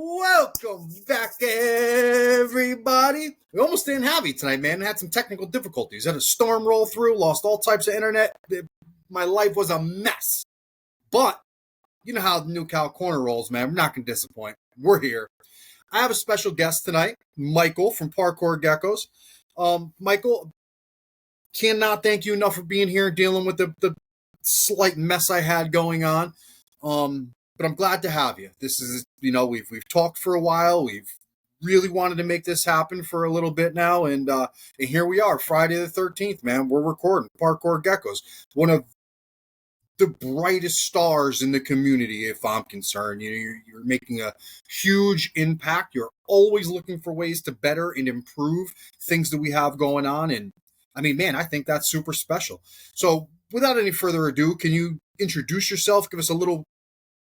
Welcome back, everybody. We almost didn't have you tonight, man. Had some technical difficulties. Had a storm roll through, lost all types of internet. My life was a mess. But you know how the New Cal Corner rolls, man. We're not going to disappoint. We're here. I have a special guest tonight, Michael from Parkour Geckos. Michael, cannot thank you enough for being here and dealing with the slight mess I had going on. But I'm glad to have you. This is, we've talked for a while. We've really wanted to make this happen for a little bit now. And here we are, Friday the 13th, man. We're recording Parkour Geckos, one of the brightest stars in the community, if I'm concerned. You're making a huge impact. You're always looking for ways to better and improve things that we have going on. And I mean, man, I think that's super special. So without any further ado, can you introduce yourself? Give us a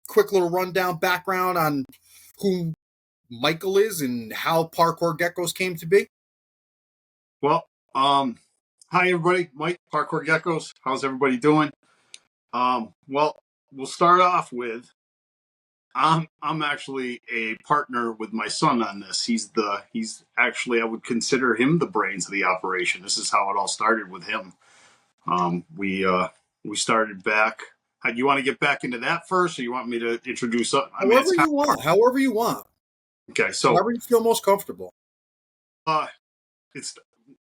quick little rundown background on who Michael is and how Parkour Geckos came to be. Well, hi everybody, Mike, Parkour Geckos. How's everybody doing? Well, we'll start off with I'm actually a partner with my son on this. He's actually, I would consider him the brains of the operation. This is how it all started with him. We started back. Do you want to get back into that first, or you want me to introduce? However you want. Okay, so however you feel most comfortable. It's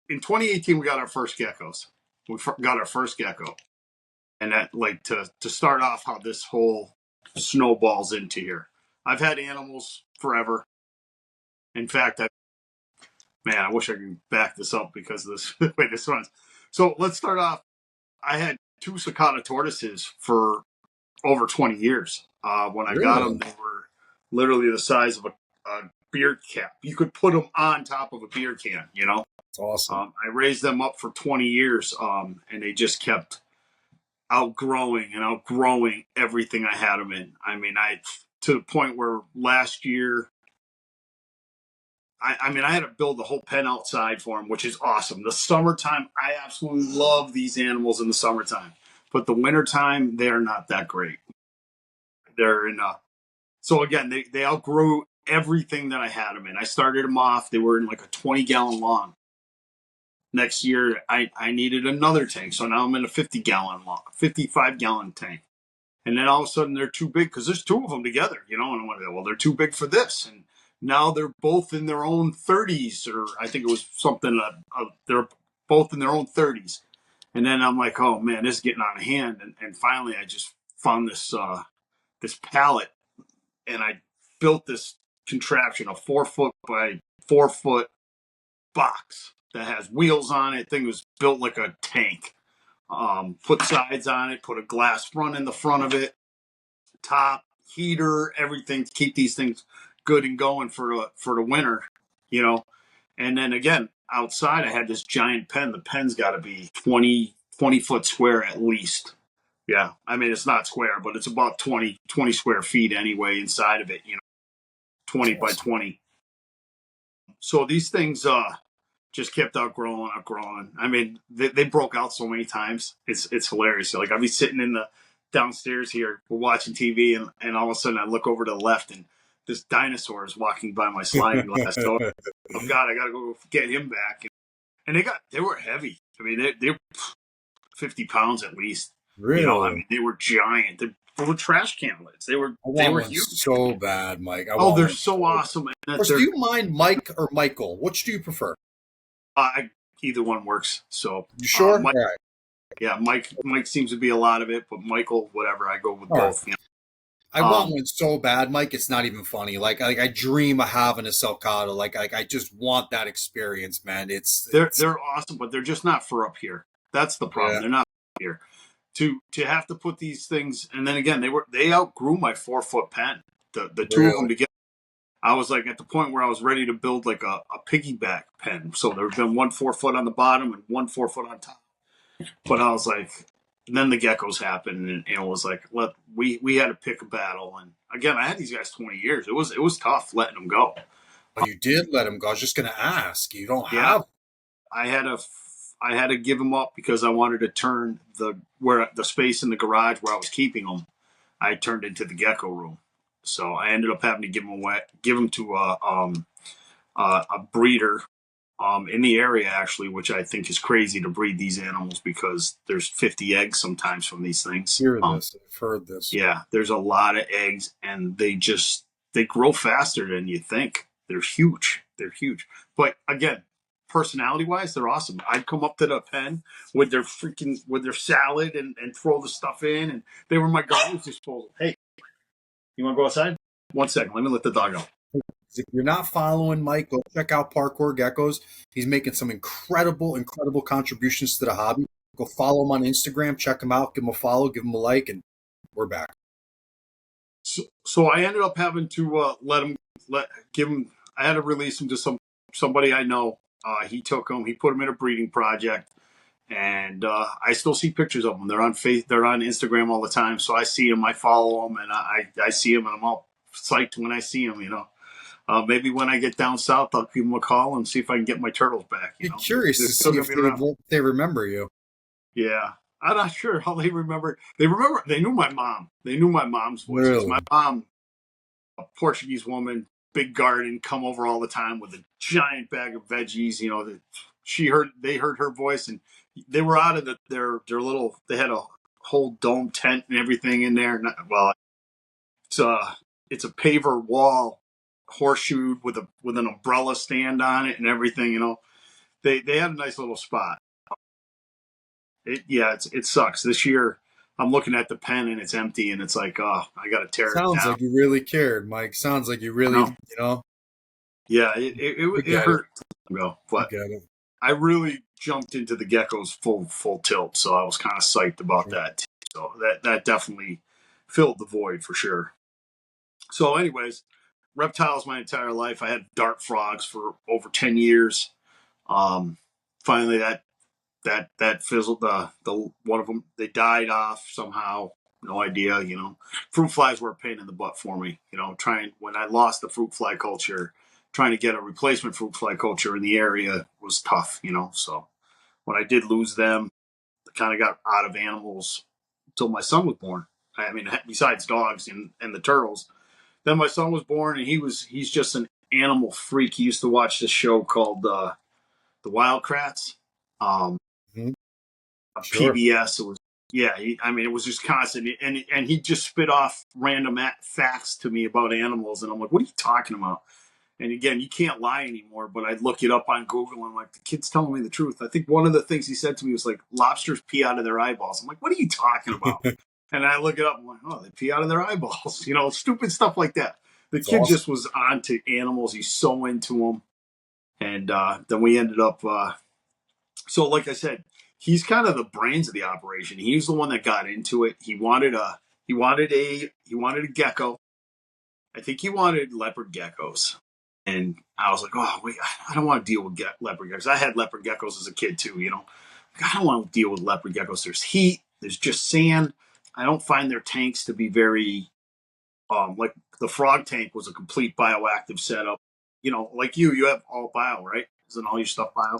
in 2018 we got our first geckos. We got our first gecko, and that to start off how this whole snowballs into here. I've had animals forever. In fact, I wish I could back this up because this way this runs. So let's start off. I had 2 cicada tortoises for over 20 years. When I got them, they were literally the size of a beer cap. You could put them on top of a beer can, It's awesome. I raised them up for 20 years, and they just kept outgrowing everything I had them in. I mean, to the point where last year, I had to build the whole pen outside for them, which is awesome. The summertime, I absolutely love these animals in the summertime. But the wintertime, they're not that great. They're in so again, they outgrew everything that I had them in. I started them off, they were in like a 20-gallon long. Next year, I needed another tank. So now I'm in a 55-gallon tank. And then all of a sudden, they're too big because there's 2 of them together, and I'm like, well, they're too big for this. And now they're both in their own 30s, or I think it was something, they're both in their own 30s. And then I'm like, oh man, this is getting out of hand. And finally, I just found this pallet, and I built this contraption, a 4-foot by 4-foot box that has wheels on it. Thing was built like a tank. Put sides on it, put a glass front in the front of it, top, heater, everything to keep these things good and going for the winter, And then again, outside I had this giant pen. The pen's got to be 20 foot square at least. Yeah, I mean, it's not square, but it's about 20 square feet anyway inside of it, 20 by 20. So these things just kept outgrowing. I mean, they broke out so many times. It's hilarious. Like, I'll be sitting in the downstairs here, we're watching TV, and all of a sudden I look over to the left, and this dinosaur is walking by my sliding glass door. Oh God, I gotta go get him back. And they were heavy. I mean, they were 50 pounds at least. Really? I mean, they were giant. They were trash can lids. They were huge. So bad, Mike. They're so awesome. Do you mind Mike or Michael? Which do you prefer? Either one works. So you sure? Mike, right. Yeah, Mike seems to be a lot of it, but Michael, whatever, I go with both. Right. I want one so bad, Mike. It's not even funny. Like I dream of having a sulcata. Like I just want that experience, man. They're awesome, but they're just not for up here. That's the problem. Yeah. They're not up here. To have to put these things, and then again, they outgrew my 4-foot pen. The 2 of them together. I was like at the point where I was ready to build like a piggyback pen. So there's been 1 4-foot on the bottom and 1 4-foot on top. But I was like, and then the geckos happened, and it was like, we had to pick a battle. And again, I had these guys 20 years. It was tough letting them go. Oh, you did let them go. I was just going to ask. You don't have. I had to give them up because I wanted to turn the space in the garage where I was keeping them. I turned into the gecko room. So I ended up having to give them to a breeder in the area, actually, which I think is crazy to breed these animals because there's 50 eggs sometimes from these things. I've heard this. Yeah, there's a lot of eggs, and they grow faster than you think. They're huge. They're huge. But again, personality wise, they're awesome. I'd come up to the pen with their salad and throw the stuff in, and they were my garbage disposal. Hey, you want to go outside? 1 second, let me let the dog out. If you're not following Mike, go check out Parkour Geckos. He's making some incredible contributions to the hobby. Go follow him on Instagram, check him out, give him a follow, give him a like, and we're back. So I ended up having to give him. I had to release him to somebody I know. He took him. He put him in a breeding project, and I still see pictures of them. They're on Instagram all the time. So I see them, I follow them, and I see them, and I'm all psyched when I see them. Maybe when I get down south, I'll give them a call and see if I can get my turtles back. Be curious to see if they remember you. Yeah. I'm not sure how they remember. They knew my mom. They knew my mom's voice. Really? My mom, a Portuguese woman, big garden, come over all the time with a giant bag of veggies. They heard her voice, and they were out of their little. They had a whole dome tent and everything in there. It's a paver wall, horseshoed with an umbrella stand on it and everything. They had a nice little spot. It sucks. This year, I'm looking at the pen and it's empty, and it's like, oh, I got to tear it down. Sounds like you really cared, Mike. Sounds like you really, Yeah, it hurt. But I really jumped into the geckos full tilt, so I was kind of psyched about that. So that definitely filled the void for sure. So, anyways, reptiles my entire life. I had dart frogs for over 10 years. Finally, that fizzled. The one of them, they died off somehow. No idea. Fruit flies were a pain in the butt for me. When I lost the fruit fly culture, trying to get a replacement fruit fly culture in the area was tough. So when I did lose them, I kind of got out of animals until my son was born. I mean, besides dogs and the turtles, then my son was born, and he's just an animal freak. He used to watch this show called the Wildcrats. Sure. PBS. It was it was just constant, and he just spit off random facts to me about animals, and I'm like, what are you talking about? And again, you can't lie anymore, but I'd look it up on Google, and I'm like, the kid's telling me the truth. I think one of the things he said to me was like, lobsters pee out of their eyeballs. I'm like, what are you talking about? And I look it up, I'm like, oh, they pee out of their eyeballs. Stupid stuff like that. The kid just was on to animals. He's so into them. And then we ended up, so like I said, he's kind of the brains of the operation. He's the one that got into it. He wanted a gecko. I think he wanted leopard geckos. And I was like, oh, wait, I don't want to deal with leopard geckos. I had leopard geckos as a kid too, I don't want to deal with leopard geckos. There's heat. There's just sand. I don't find their tanks to be very, like the frog tank was a complete bioactive setup. Like you have all bio, right? Isn't all your stuff bio?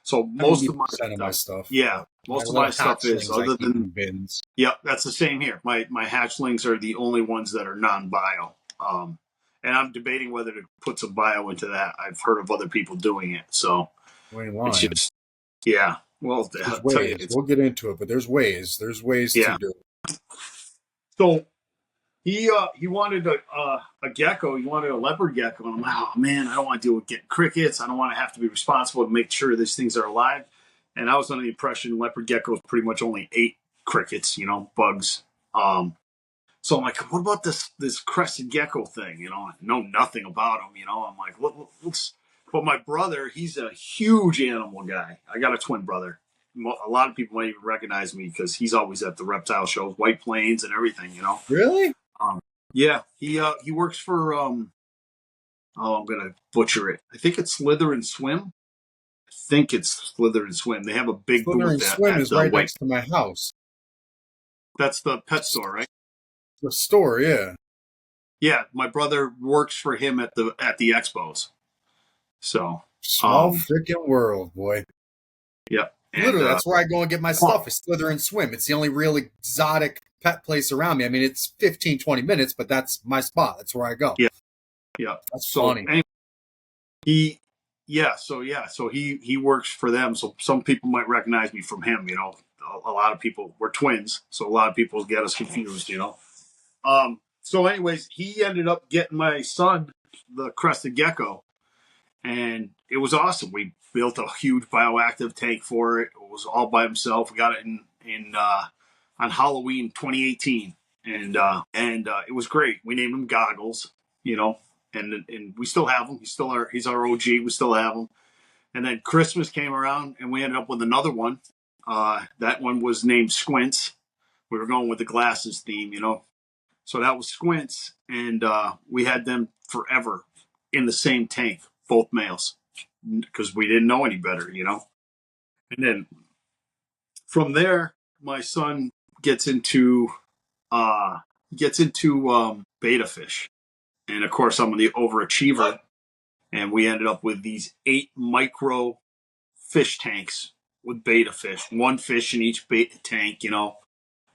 So most of my stuff. Yeah, most of my stuff is other than bins. Yeah, that's the same here. My hatchlings are the only ones that are non-bio. And I'm debating whether to put some bio into that. I've heard of other people doing it. So it's just, yeah. Well, we'll get into it, but there's ways. There's ways to do it. So he wanted a gecko. He wanted a leopard gecko. And I'm like, oh, man, I don't want to deal with getting crickets. I don't want to have to be responsible to make sure these things are alive. And I was under the impression leopard geckos pretty much only ate crickets, bugs. So I'm like, what about this crested gecko thing? I know nothing about them. I'm like, let's. But my brother, he's a huge animal guy. I got a twin brother. A lot of people might even recognize me because he's always at the reptile shows, White Plains and everything. Really? Yeah. He works for I'm gonna butcher it. I think it's Slither and Swim. They have a big Slither and booth Swim is right next to my house. That's the pet store, right? The store, yeah. Yeah, my brother works for him at the expos. So small freaking world, boy. Yeah. And Literally, that's where I go and get my stuff. I slither and swim. It's the only real exotic pet place around me. I mean, it's 15, 20 minutes, but that's my spot. That's where I go. yeah, yeah. That's So funny. anyway, he, so he works for them. So some people might recognize me from him. You know, a lot of people, we're twins, so a lot of people get us confused. You know. So anyways, he ended up getting my son the crested gecko, and it was awesome. We built a huge bioactive tank for it. It was all by himself. We got it in on Halloween 2018, and it was great. We named him Goggles, you know, and we still have him. He's our OG. We still have him. And then Christmas came around, and we ended up with another one. That one was named Squints. We were going with the glasses theme, you know. So that was Squints, and we had them forever in the same tank, both males, because we didn't know any better, you know. And then from there, my son gets into uh, beta fish, and of course, I'm the overachiever, and we ended up with these 8 micro fish tanks with beta fish, one fish in each beta tank, you know,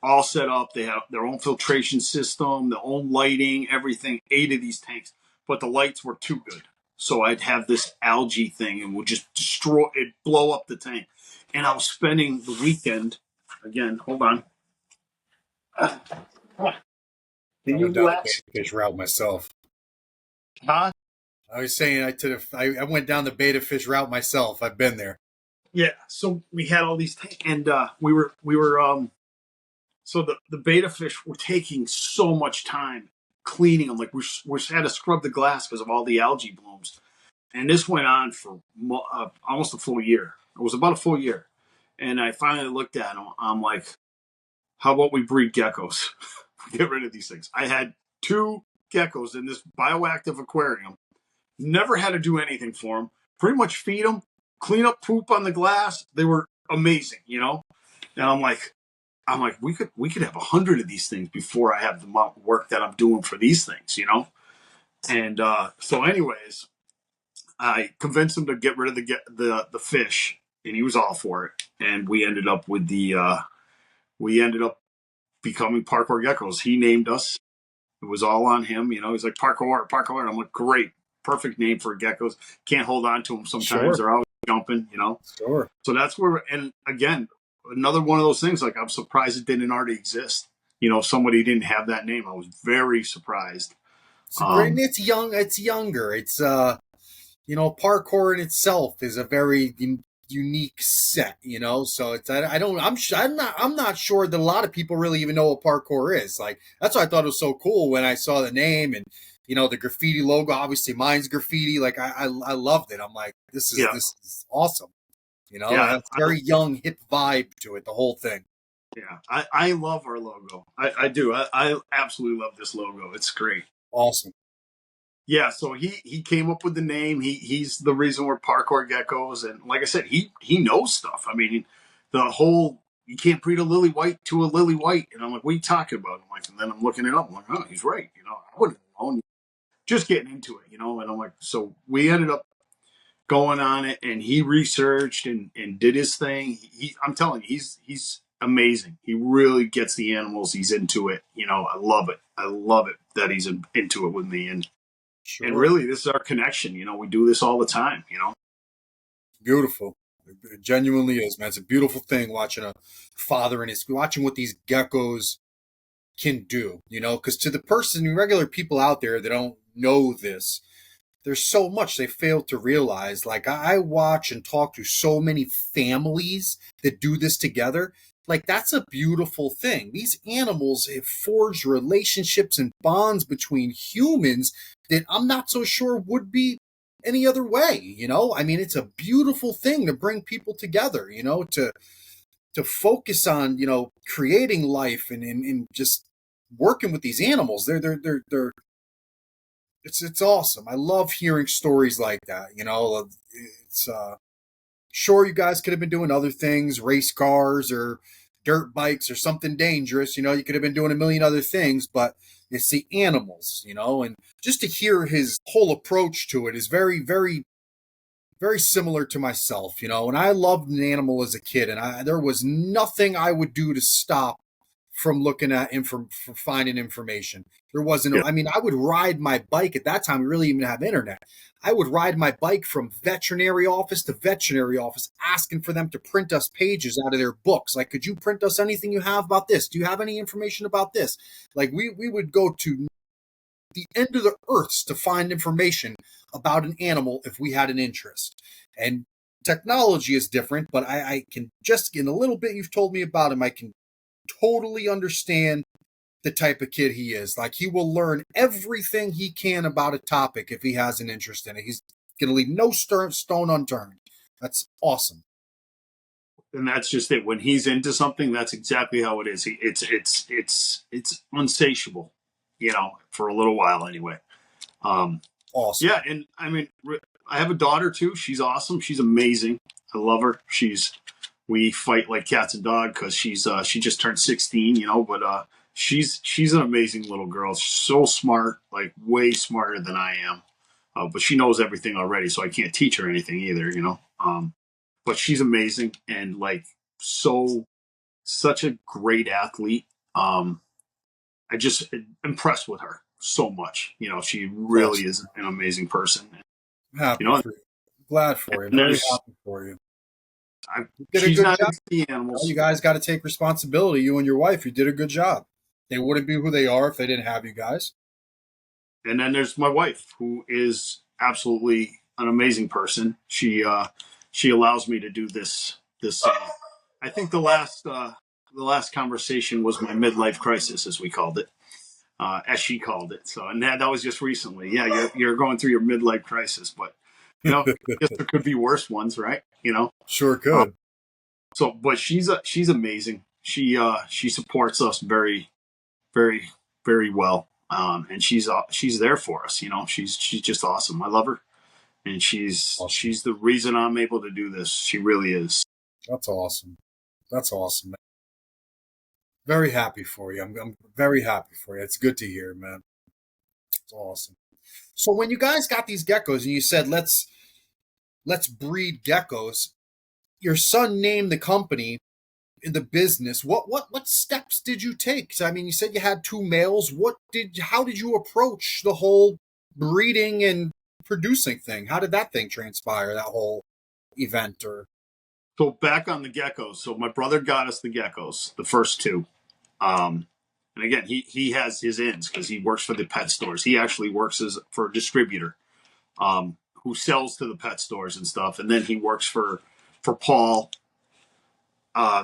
all set up. They have their own filtration system, their own lighting, everything. 8 of these tanks, but the lights were too good. So I'd have this algae thing and would just destroy it, blow up the tank. And I was spending the weekend again. Hold on. Can I you went down the relax? beta fish route myself. Huh? I was saying I went down the beta fish route myself. I've been there. Yeah. So we had all these tanks, and we were so the beta fish were taking so much time cleaning them. Like we had to scrub the glass because of all the algae blooms. And this went on for almost a full year. It was about a full year. And I finally looked at them. I'm like, how about we breed geckos? Get rid of these things. I had 2 geckos in this bioactive aquarium. Never had to do anything for them. Pretty much feed them, clean up poop on the glass. They were amazing, you know? And I'm like, we could have 100 of these things before I have the amount of work that I'm doing for these things, you know? And so anyways, I convinced him to get rid of the fish, and he was all for it. And we ended up becoming Parkour Geckos. He named us. It was all on him. You know, he's like Parkour, Parkour. And I'm like, great, perfect name for geckos. Can't hold on to them sometimes. Sure. They're always jumping. You know. Sure. So that's where. And again, another one of those things. Like I'm surprised it didn't already exist. You know, somebody didn't have that name. I was very surprised. It's great. It's young. It's younger. It's you know, parkour in itself is a very unique set, you know. So it's I'm not sure that a lot of people really even know what parkour is. Like that's why I thought it was so cool when I saw the name and you know the graffiti logo. Obviously, mine's graffiti. Like I loved it. I'm like, this is awesome. You know, Yeah, it's very young, hip vibe to it. The whole thing. Yeah, I love our logo. I do. I absolutely love this logo. It's great. Awesome. Yeah, so he came up with the name. He's the reason we're Parkour Geckos, and like I said, he knows stuff. I mean, the whole you can't breed a lily white to a lily white, and I'm like, what are you talking about? I'm like, and then I'm looking it up. I'm like, oh, he's right. You know, I wouldn't have known. Just getting into it, you know, and I'm like, so we ended up going on it, and he researched and did his thing. I'm telling you, he's amazing. He really gets the animals. He's into it. You know, I love it. I love it that he's into it with me, and. Sure. And really, this is our connection. You know, we do this all the time, you know. Beautiful. It genuinely is, man. It's a beautiful thing watching a father and watching what these geckos can do, you know, because to the person, regular people out there that don't know this, there's so much they fail to realize. Like I watch and talk to so many families that do this together. Like that's a beautiful thing. These animals have forged relationships and bonds between humans that I'm not so sure would be any other way. You know, I mean, it's a beautiful thing to bring people together. You know, to focus on creating life and just working with these animals. They're it's awesome. I love hearing stories like that. You know, it's sure you guys could have been doing other things, race cars or dirt bikes or something dangerous. You know, you could have been doing a million other things, but it's the animals, you know, and just to hear his whole approach to it is very, very very similar to myself, you know, and I loved an animal as a kid, and there was nothing I would do to stop from looking at for finding information. There wasn't. Yeah. I mean, I would ride my bike at that time. We really didn't even have internet. I would ride my bike from veterinary office to veterinary office, asking for them to print us pages out of their books. Like, could you print us anything you have about this? Do you have any information about this? Like, we would go to the end of the earths to find information about an animal if we had an interest. And technology is different, but I can just, in a little bit you've told me about him, I can totally understand the type of kid he is. Like, he will learn everything he can about a topic if he has an interest in it. He's going to leave no stone unturned. That's awesome. And that's just it. When he's into something, that's exactly how it is. It's unsatiable, you know, for a little while anyway. Awesome. Yeah, and I mean, I have a daughter too. She's awesome. She's amazing. I love her. We fight like cats and dogs because she just turned 16, you know. But she's an amazing little girl. She's so smart, like way smarter than I am. But she knows everything already, so I can't teach her anything either, you know. But she's amazing and like such a great athlete. I just impressed with her so much. You know, she really Awesome. is an amazing person. Happy You know, for you. Glad for you. and Very there's happy for you. I, You did a she's good not job. into the You animals. guys got to take responsibility. You and your wife, you did a good job. They wouldn't be who they are if they didn't have you guys. And then there's my wife, who is absolutely an amazing person. She allows me to do this. I think the last conversation was my midlife crisis, as we called it, as she called it. So, and that was just recently. Yeah, you're going through your midlife crisis, but you know, I guess there could be worse ones, right? You know. Sure could. So, but she's amazing. She supports us very, very, very well. And she's there for us. You know, she's just awesome. I love her, and Awesome. she's the reason I'm able to do this. She really is. That's awesome. That's awesome. Very happy for you. I'm very happy for you. It's good to hear, man. It's awesome. So when you guys got these geckos and you said let's breed geckos, your son named the company in the business. What steps did you take? So, I mean, you said you had two males. How did you approach the whole breeding and producing thing? How did that thing transpire? That whole event or So back on the geckos. So my brother got us the geckos, the first two. And again, he has his ends because he works for the pet stores. He actually works as for a distributor, who sells to the pet stores and stuff. And then he works for Paul,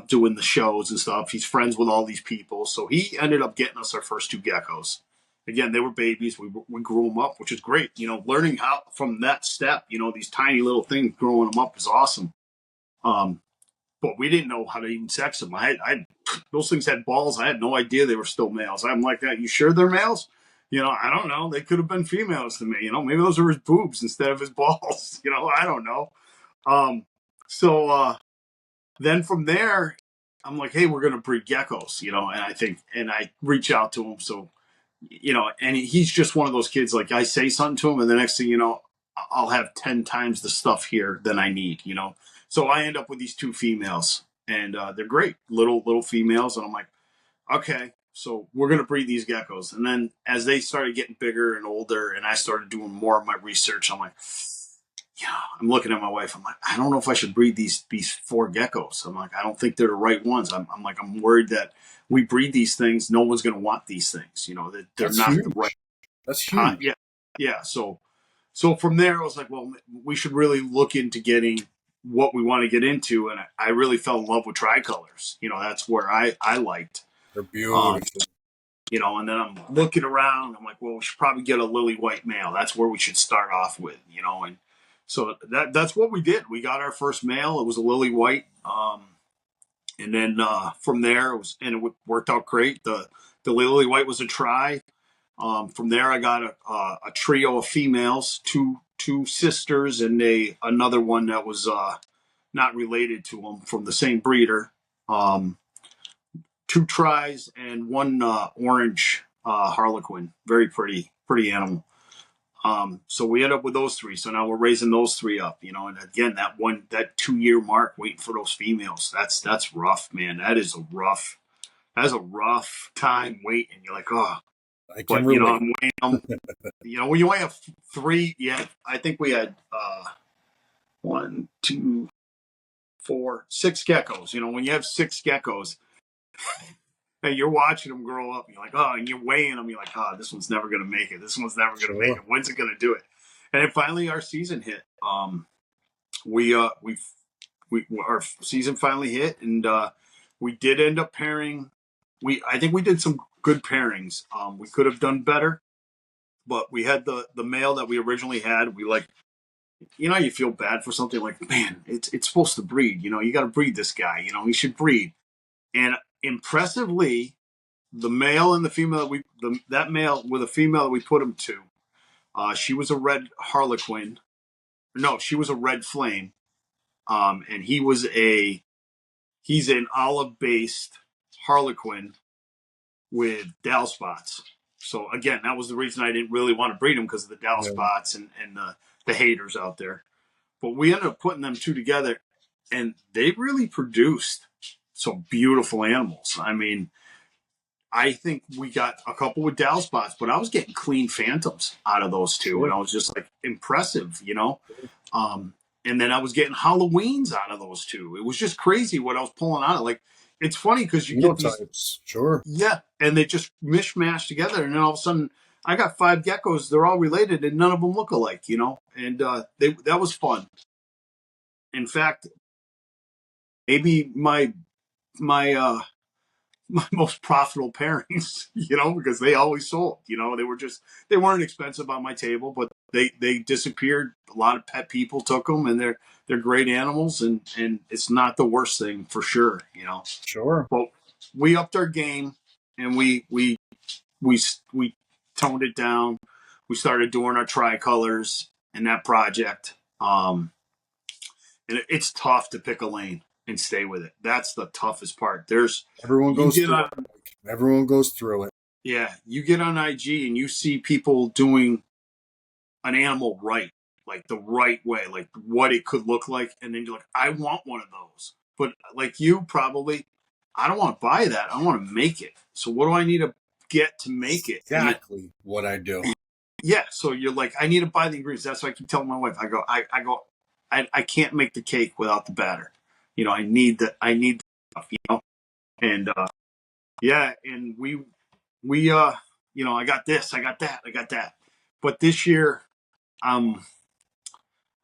doing the shows and stuff. He's friends with all these people, so he ended up getting us our first two geckos. Again, they were babies. We grew them up, which is great. You know, learning how from that step. You know, these tiny little things, growing them up is awesome. Um, but we didn't know how to even sex them. I those things had balls. I had no idea they were still males. I'm like, that. You sure they're males? You know, I don't know. They could have been females to me. You know, maybe those are his boobs instead of his balls. You know, I don't know. Um, so then from there, I'm like, hey, we're going to breed geckos, you know, and I reach out to him. So, you know, and he's just one of those kids, like I say something to him, and the next thing you know, I'll have 10 times the stuff here than I need, you know. So I end up with these two females, and they're great, little females. And I'm like, okay, so we're going to breed these geckos. And then as they started getting bigger and older, and I started doing more of my research, I'm like, yeah, I'm looking at my wife. I'm like, I don't know if I should breed these four geckos. I'm like, I don't think they're the right ones. I'm like, I'm worried that we breed these things, no one's going to want these things. You know, that they're that's not the right huge. That's time. huge. Yeah, yeah. So from there, I was like, well, we should really look into getting what we want to get into, and I really fell in love with tricolors. You know, that's where I liked. They're Um, beautiful. you know, and then I'm looking around. I'm like, well, we should probably get a lily white male. That's where we should start off with, you know. And so that's what we did. We got our first male. It was a lily white, and then from there it worked out great. The lily white was a try. From there, I got a trio of females, two sisters, and another one that was not related to them from the same breeder. Um, Two tries and one orange harlequin. Very pretty animal. So we end up with those three. So now we're raising those three up, and again, that 2 year mark waiting for those females, that's rough, man. That's a rough time waiting. You're like, oh, I can but relate. I'm weighing them. When you only have three, yeah, I think we had 1, 2, 4, 6 geckos. When you have 6 geckos, and you're watching them grow up, and you're like, oh, and you're weighing them, you're like, oh, this one's never gonna make it. This one's never gonna make Sure. it. When's it gonna do it? And then finally, our season hit. We our season finally hit, and we did end up pairing. I think we did some good pairings. We could have done better, but we had the male that we originally had. We like, you feel bad for something, like, man, it's supposed to breed. You got to breed this guy. He should breed. And impressively, the male and the female that male with a female that we put him to, she was a red harlequin. No, she was a red flame. And he's an olive based harlequin with Dow spots. So again, that was the reason I didn't really want to breed them, because of the Dow Yeah. spots and the haters out there. But we ended up putting them two together, and they really produced some beautiful animals. I mean, I think we got a couple with Dow spots, but I was getting clean phantoms out of those two, Sure. and I was just like, impressive. And then I was getting Halloweens out of those two. It was just crazy what I was pulling out of. Like, it's funny because you get these, Phenotypes. Sure. yeah, and they just mishmash together, and then all of a sudden, I got 5 geckos. They're all related, and none of them look alike. And that was fun. In fact, maybe my my most profitable pairings, because they always sold. They weren't expensive on my table, but they disappeared. A lot of pet people took them, and they're great animals, and it's not the worst thing for sure. Sure. But we upped our game, and we toned it down. We started doing our tricolors in that project. And it's tough to pick a lane and stay with it. That's the toughest part. Everyone You goes get through on, it. Everyone goes through it. yeah, you get on IG and you see people doing an animal right, like the right way, like what it could look like, and then you're like, I want one of those. But like you probably, I don't want to buy that. I want to make it. So what do I need to get to make it? And then, Exactly what I do. yeah, so you're like, I need to buy the ingredients. That's why I keep telling my wife. I can't make the cake without the batter. I need the stuff. And yeah, and we I got this, I got that, I got that. But this year, um,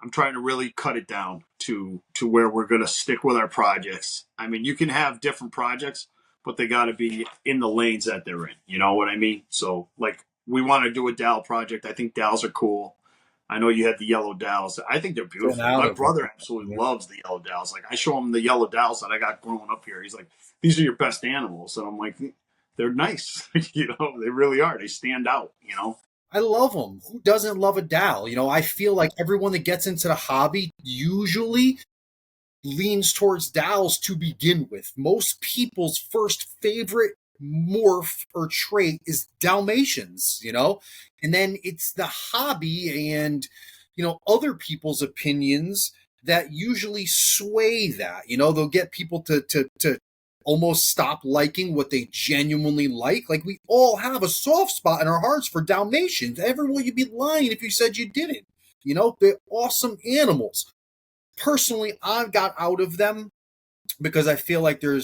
I'm trying to really cut it down to where we're going to stick with our projects. I mean, you can have different projects, but they got to be in the lanes that they're in. You know what I mean? So, like, we want to do a dowel project. I think dowels are cool. I know you had the yellow dowels. I think they're Getting beautiful. out My of brother it. absolutely Yeah. loves the yellow dowels. Like, I show him the yellow dowels that I got growing up here. He's like, "These are your best animals," and I'm like, "They're nice. They really are. They stand out. I love them. Who doesn't love a Dow? I feel like everyone that gets into the hobby usually leans towards Dows to begin with. Most people's first favorite morph or trait is Dalmatians. And then it's the hobby and, other people's opinions that usually sway that. They'll get people to almost stop liking what they genuinely like. Like, we all have a soft spot in our hearts for Dalmatians. Everyone, you'd be lying if you said you didn't. They're awesome animals. Personally, I got out of them because I feel like I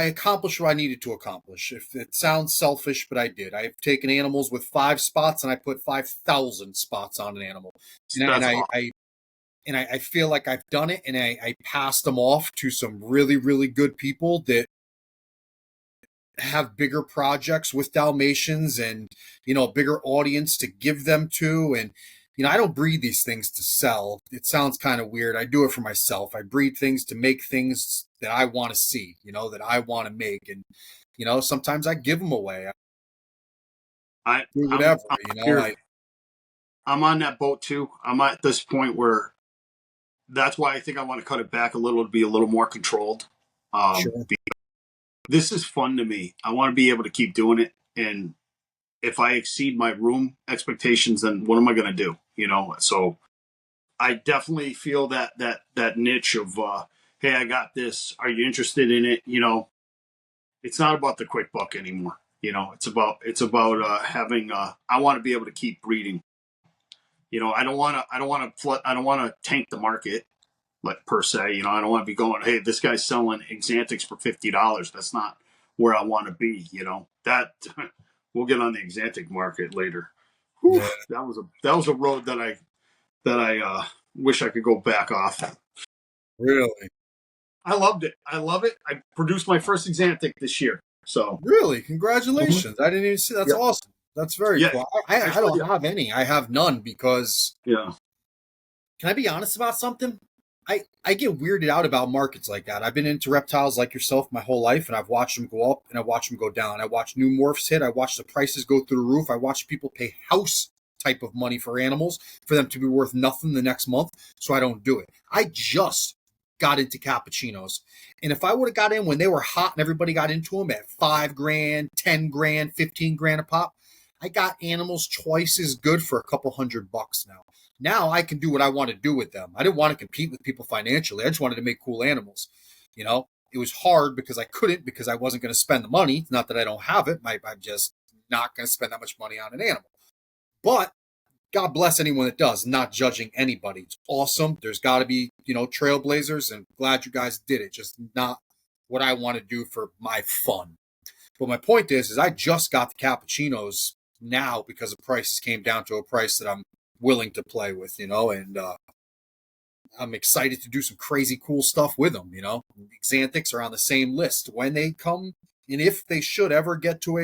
accomplished what I needed to accomplish. If it sounds selfish, but I did. I've taken animals with 5 spots and I put 5,000 spots on an animal. And, I, and That's I, awesome. I and I feel like I've done it, and I passed them off to some really, really good people that have bigger projects with Dalmatians and, a bigger audience to give them to. And, I don't breed these things to sell. It sounds kind of weird. I do it for myself. I breed things to make things that I want to see, that I want to make. And, sometimes I give them away. I I do I'm, whatever, I'm here. I I'm on that boat too. I'm at this point where that's why I think I want to cut it back a little to be a little more controlled. sure. This is fun to me. I want to be able to keep doing it, and if I exceed my room expectations, then what am I going to do? So I definitely feel that niche of, hey, I got this. Are you interested in it? It's not about the quick buck anymore. It's about having. I want to be able to keep breeding. I don't want to tank the market, like per se. I don't want to be going, hey, this guy's selling Exantics for $50. That's not where I want to be. That we'll get on the Exantic market later. Whew, Yeah. that was a road that I wish I could go back off. Really? I loved it. I love it. I produced my first Exantic this year. So Really? mhm. Congratulations. I didn't even see. That's Yeah, awesome. That's very yeah. cool. I Actually, don't have any. I have none because, yeah. can I be honest about something? I get weirded out about markets like that. I've been into reptiles like yourself my whole life, and I've watched them go up and I watch them go down. I watch new morphs hit. I watch the prices go through the roof. I watch people pay house type of money for animals for them to be worth nothing the next month. So I don't do it. I just got into cappuccinos. And if I would have got in when they were hot and everybody got into them at 5 grand, 10 grand, 15 grand a pop, I got animals twice as good for a couple $100 now. Now I can do what I want to do with them. I didn't want to compete with people financially. I just wanted to make cool animals. It was hard because I couldn't, because I wasn't going to spend the money. Not that I don't have it. I'm just not going to spend that much money on an animal. But God bless anyone that does, not judging anybody. It's awesome. There's got to be, trailblazers, and glad you guys did it. Just not what I want to do for my fun. But my point is I just got the cappuccinos now because the prices came down to a price that I'm willing to play with, and I'm excited to do some crazy cool stuff with them, Xanthics are on the same list when they come, and if they should ever get to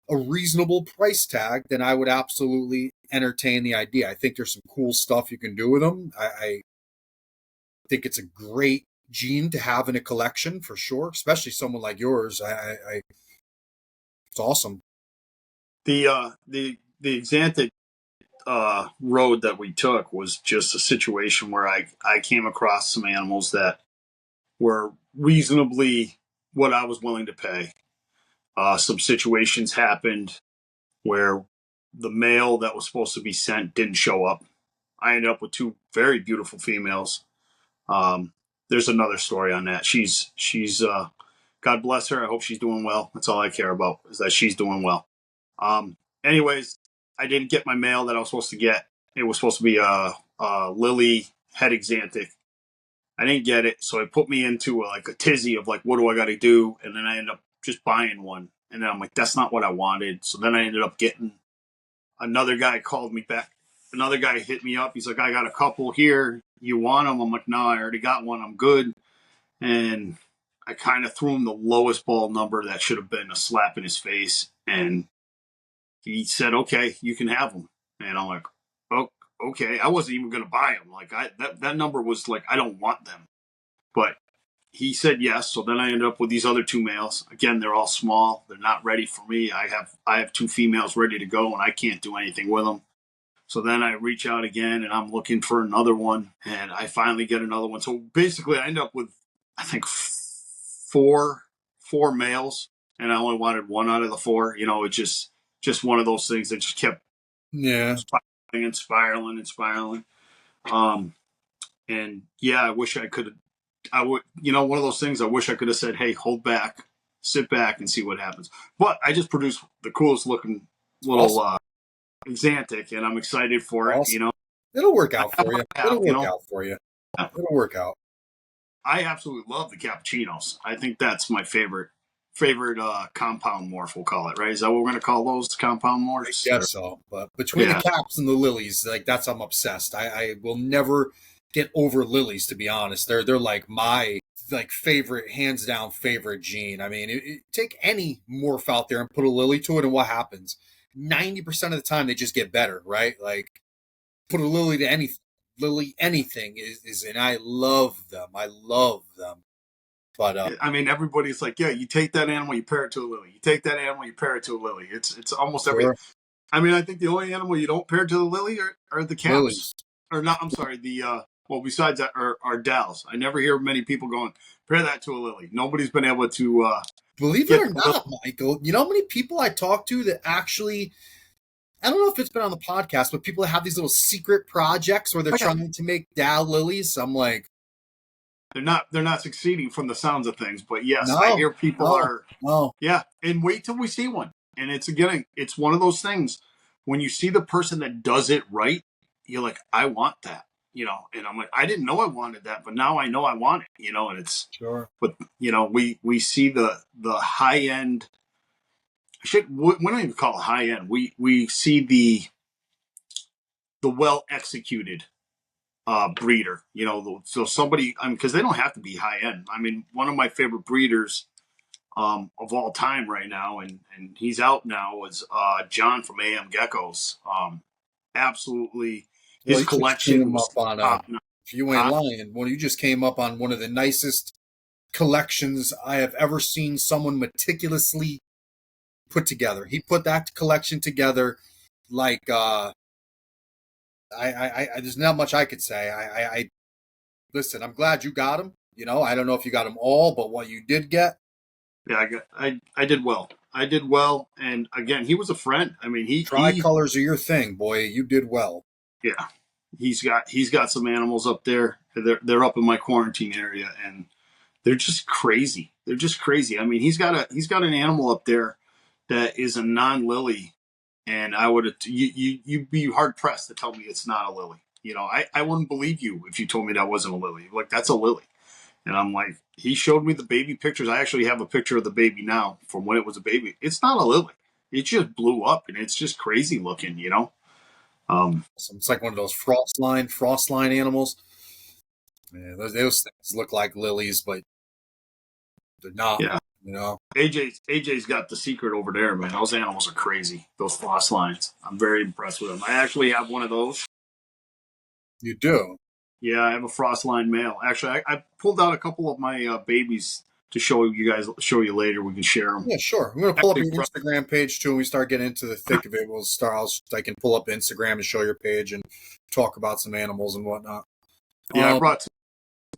a reasonable price tag, then I would absolutely entertain the idea. I think there's some cool stuff you can do with them. I think it's a great gene to have in a collection for sure, especially someone like yours. It's awesome. The Xanthic road that we took was just a situation where I came across some animals that were reasonably what I was willing to pay. Some situations happened where the male that was supposed to be sent didn't show up. I ended up with two very beautiful females. Um, there's another story on that. She's God bless her. I hope she's doing well. That's all I care about, is that she's doing well. Anyways, I didn't get my male that I was supposed to get. It was supposed to be a Lily head Xanthic. I didn't get it, so it put me into like a tizzy of like, what do I got to do? And then I ended up just buying one, and then I'm like, that's not what I wanted. So then I ended up getting another guy called me back. Another guy hit me up. He's like, I got a couple here. You want them? I'm like, no, I already got one. I'm good. And I kind of threw him the lowest ball number that should have been a slap in his face. And he said, okay, you can have them. And I'm like, oh, okay. I wasn't even going to buy them. Like that number was like, I don't want them. But he said yes. So then I ended up with these other two males. Again, they're all small. They're not ready for me. I have two females ready to go, and I can't do anything with them. So then I reach out again, and I'm looking for another one, and I finally get another one. So basically, I end up with, I think, four males, and I only wanted one out of the four. It's just one of those things that just kept Yeah. spiraling and spiraling and spiraling. And yeah, I wish I could. I would, one of those things. I wish I could have said, "Hey, hold back, sit back, and see what happens." But I just produced the coolest looking little Awesome. Xanthic, and I'm excited for it. Awesome. It'll work out for you. Have, It'll work out for you. It'll work out. I absolutely love the cappuccinos. I think that's my favorite compound morph. We'll call it, right? Is that what we're going to call those, compound I morphs? guess so. But between the caps and the lilies, like that's I'm obsessed. I will never get over lilies, to be honest. They're like my favorite, hands down favorite gene. I mean, take any morph out there and put a lily to it, and what happens? 90% of the time, they just get better, right? Like put a lily to anything. Lily anything is, and I love them. I love them. But I mean, everybody's like, yeah, you take that animal, you pair it to a lily. You take that animal, you pair it to a lily. It's almost every. sure, I mean, I think the only animal you don't pair to the lily are the caps, lilies. or not. I'm sorry, the well, besides that are dowels. I never hear many people going pair that to a lily. Nobody's been able to Believe it Get or not, Michael, you know how many people I talk to that actually, I don't know if it's been on the podcast, but people that have these little secret projects where they're trying to make lilies. I'm like, they're not succeeding from the sounds of things, but yes, I no, hear people no, are. no. Yeah, and wait till we see one. And it's again, it's one of those things when you see the person that does it right, you're like, I want that, And I'm like, I didn't know I wanted that, but now I know I want it, And it's, Sure. but we see the high end. We don't even call it high end. We see the well executed breeder. So somebody, I mean, because they don't have to be high end. I mean, one of my favorite breeders of all time right now, and he's out now, was John from Geckos. Absolutely, Well, his you just collection came up was on top notch. if you ain't Huh? lying, well, you just came up on one of the nicest collections I have ever seen someone meticulously put together. He put that collection together like there's not much I could say. I listen. I'm glad you got him. I don't know if you got them all, but what you did get, Yeah, I did well. I did well, and again, he was a friend. I mean, he tricolors are your thing, boy. You did well. yeah, he's got some animals up there. They're up in my quarantine area, and they're just crazy. They're just crazy. I mean, he's got an animal up there that is a non-lily, and I would you'd be hard pressed to tell me it's not a lily. I wouldn't believe you if you told me that wasn't a lily. Like, that's a lily. And I'm like, he showed me the baby pictures. I actually have a picture of the baby now from when it was a baby. It's not a lily. It just blew up, and it's just crazy looking. So it's like one of those frost line animals. Yeah, those things look like lilies, but they're not. Yeah. You know, AJ's got the secret over there, man. Those animals are crazy. Those floss lines. I'm very impressed with them. I actually have one of those. you do. Yeah, I have a frost line male. Actually, I pulled out a couple of my babies to show you later. We can share them. Yeah, sure. I'm gonna pull up your Instagram page too, and we start getting into the thick of it. I can pull up Instagram and show your page and talk about some animals and whatnot. Yeah, I brought some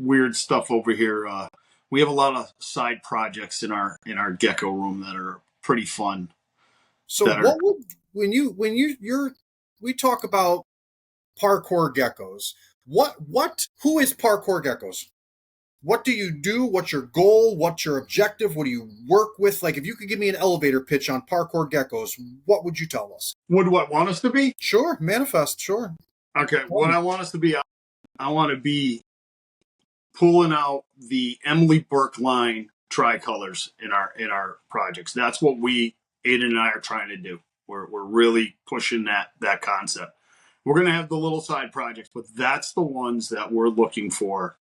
weird stuff over here. We have a lot of side projects in our gecko room that are pretty fun. So what would we talk about parkour geckos? Who is parkour geckos? What do you do? What's your goal? What's your objective? What do you work with? Like, if you could give me an elevator pitch on parkour geckos, what would you tell us? What do I want us to be? Sure, manifest. Sure. Okay, what I want us to be, I want to be pulling out the Emily Burke line tricolors in our projects. That's what Aiden and I are trying to do. We're really pushing that concept. We're going to have the little side projects, but that's the ones that we're looking for.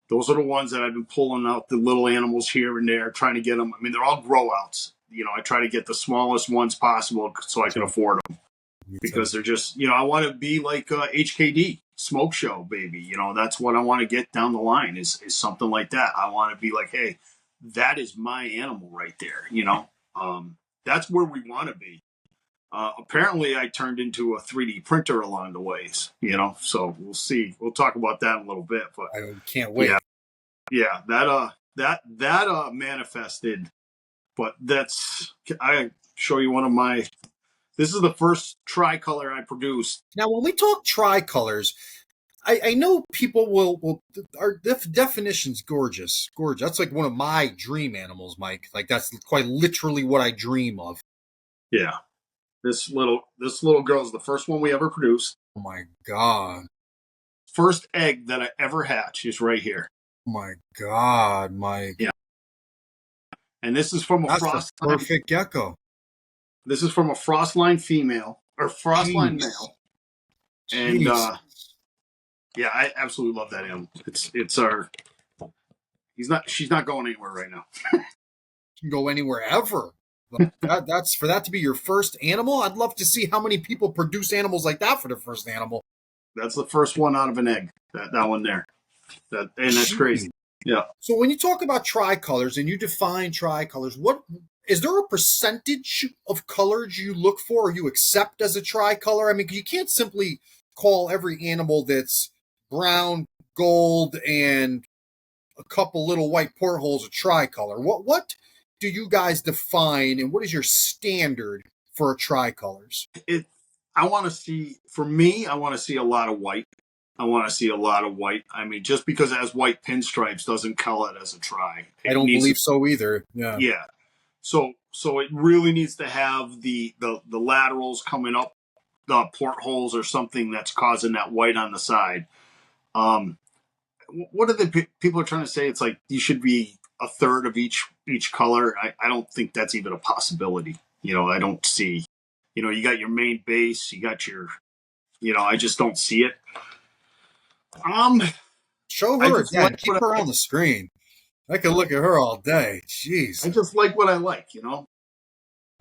Those are the ones that I've been pulling out the little animals here and there, trying to get them. I mean, they're all grow outs. I try to get the smallest ones possible so I can afford them, because they're just, I want to be like HKD Smoke Show, baby. That's what I want to get down the line is something like that. I want to be like, hey, that is my animal right there. That's where we want to be. Apparently, I turned into a 3D printer along the ways, so we'll see. We'll talk about that in a little bit. But I can't wait. Yeah, that manifested. But I show you one of my. This is the first tricolor I produced. Now, when we talk tricolors, I know people will our definition's gorgeous. That's like one of my dream animals, Mike. Like, that's quite literally what I dream of. Yeah. This little girl is the first one we ever produced. Oh my god. First egg that I ever hatched is right here. Oh my god, Mike. Yeah. And this is from a frost perfect gecko. This is from a frost line female or frost line male. And yeah, I absolutely love that animal. She's not going anywhere right now. She can go anywhere ever. That's for that to be your first animal. I'd love to see how many people produce animals like that for their first animal. That's the first one out of an egg. That one there. And that's crazy. Yeah. So when you talk about tricolors and you define tricolors, what is there a percentage of colors you look for or you accept as a tricolor? I mean, you can't simply call every animal that's brown, gold, and a couple little white portholes a tricolor. What do you guys define, and what is your standard for tricolors? I want to see, for me, I want to see a lot of white. I want to see a lot of white. I mean, just because it has white pinstripes doesn't call it as a tri. I It don't needs to, believe so either. Yeah. yeah. So it really needs to have the laterals coming up the portholes or something that's causing that white on the side. Um, what are the people are trying to say? It's like you should be a third of each color. I don't think that's even a possibility. I don't see. You got your main base. You got your. I just don't see it. Show I her just again. like Keep what her on the screen. I could look at her all day. I Jeez. just like what I like.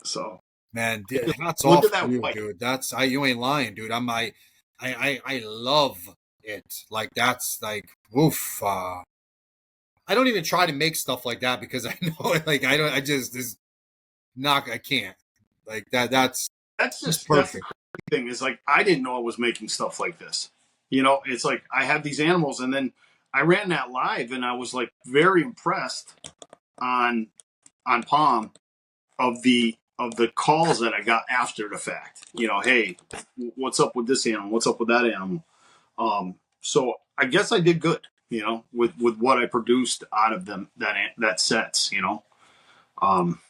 So Man, hats look off at to that you, white. dude. You ain't lying, dude. I love it. Like that's like woof. I don't even try to make stuff like that because I know like I don't I just is not I can't. Like that's That's the perfect. crazy thing is like I didn't know I was making stuff like this. It's like I have these animals, and then I ran that live, and I was like very impressed on Palm of the calls that I got after the fact. Hey, what's up with this animal? What's up with that animal? So I guess I did good. With what I produced out of them that sets. Um,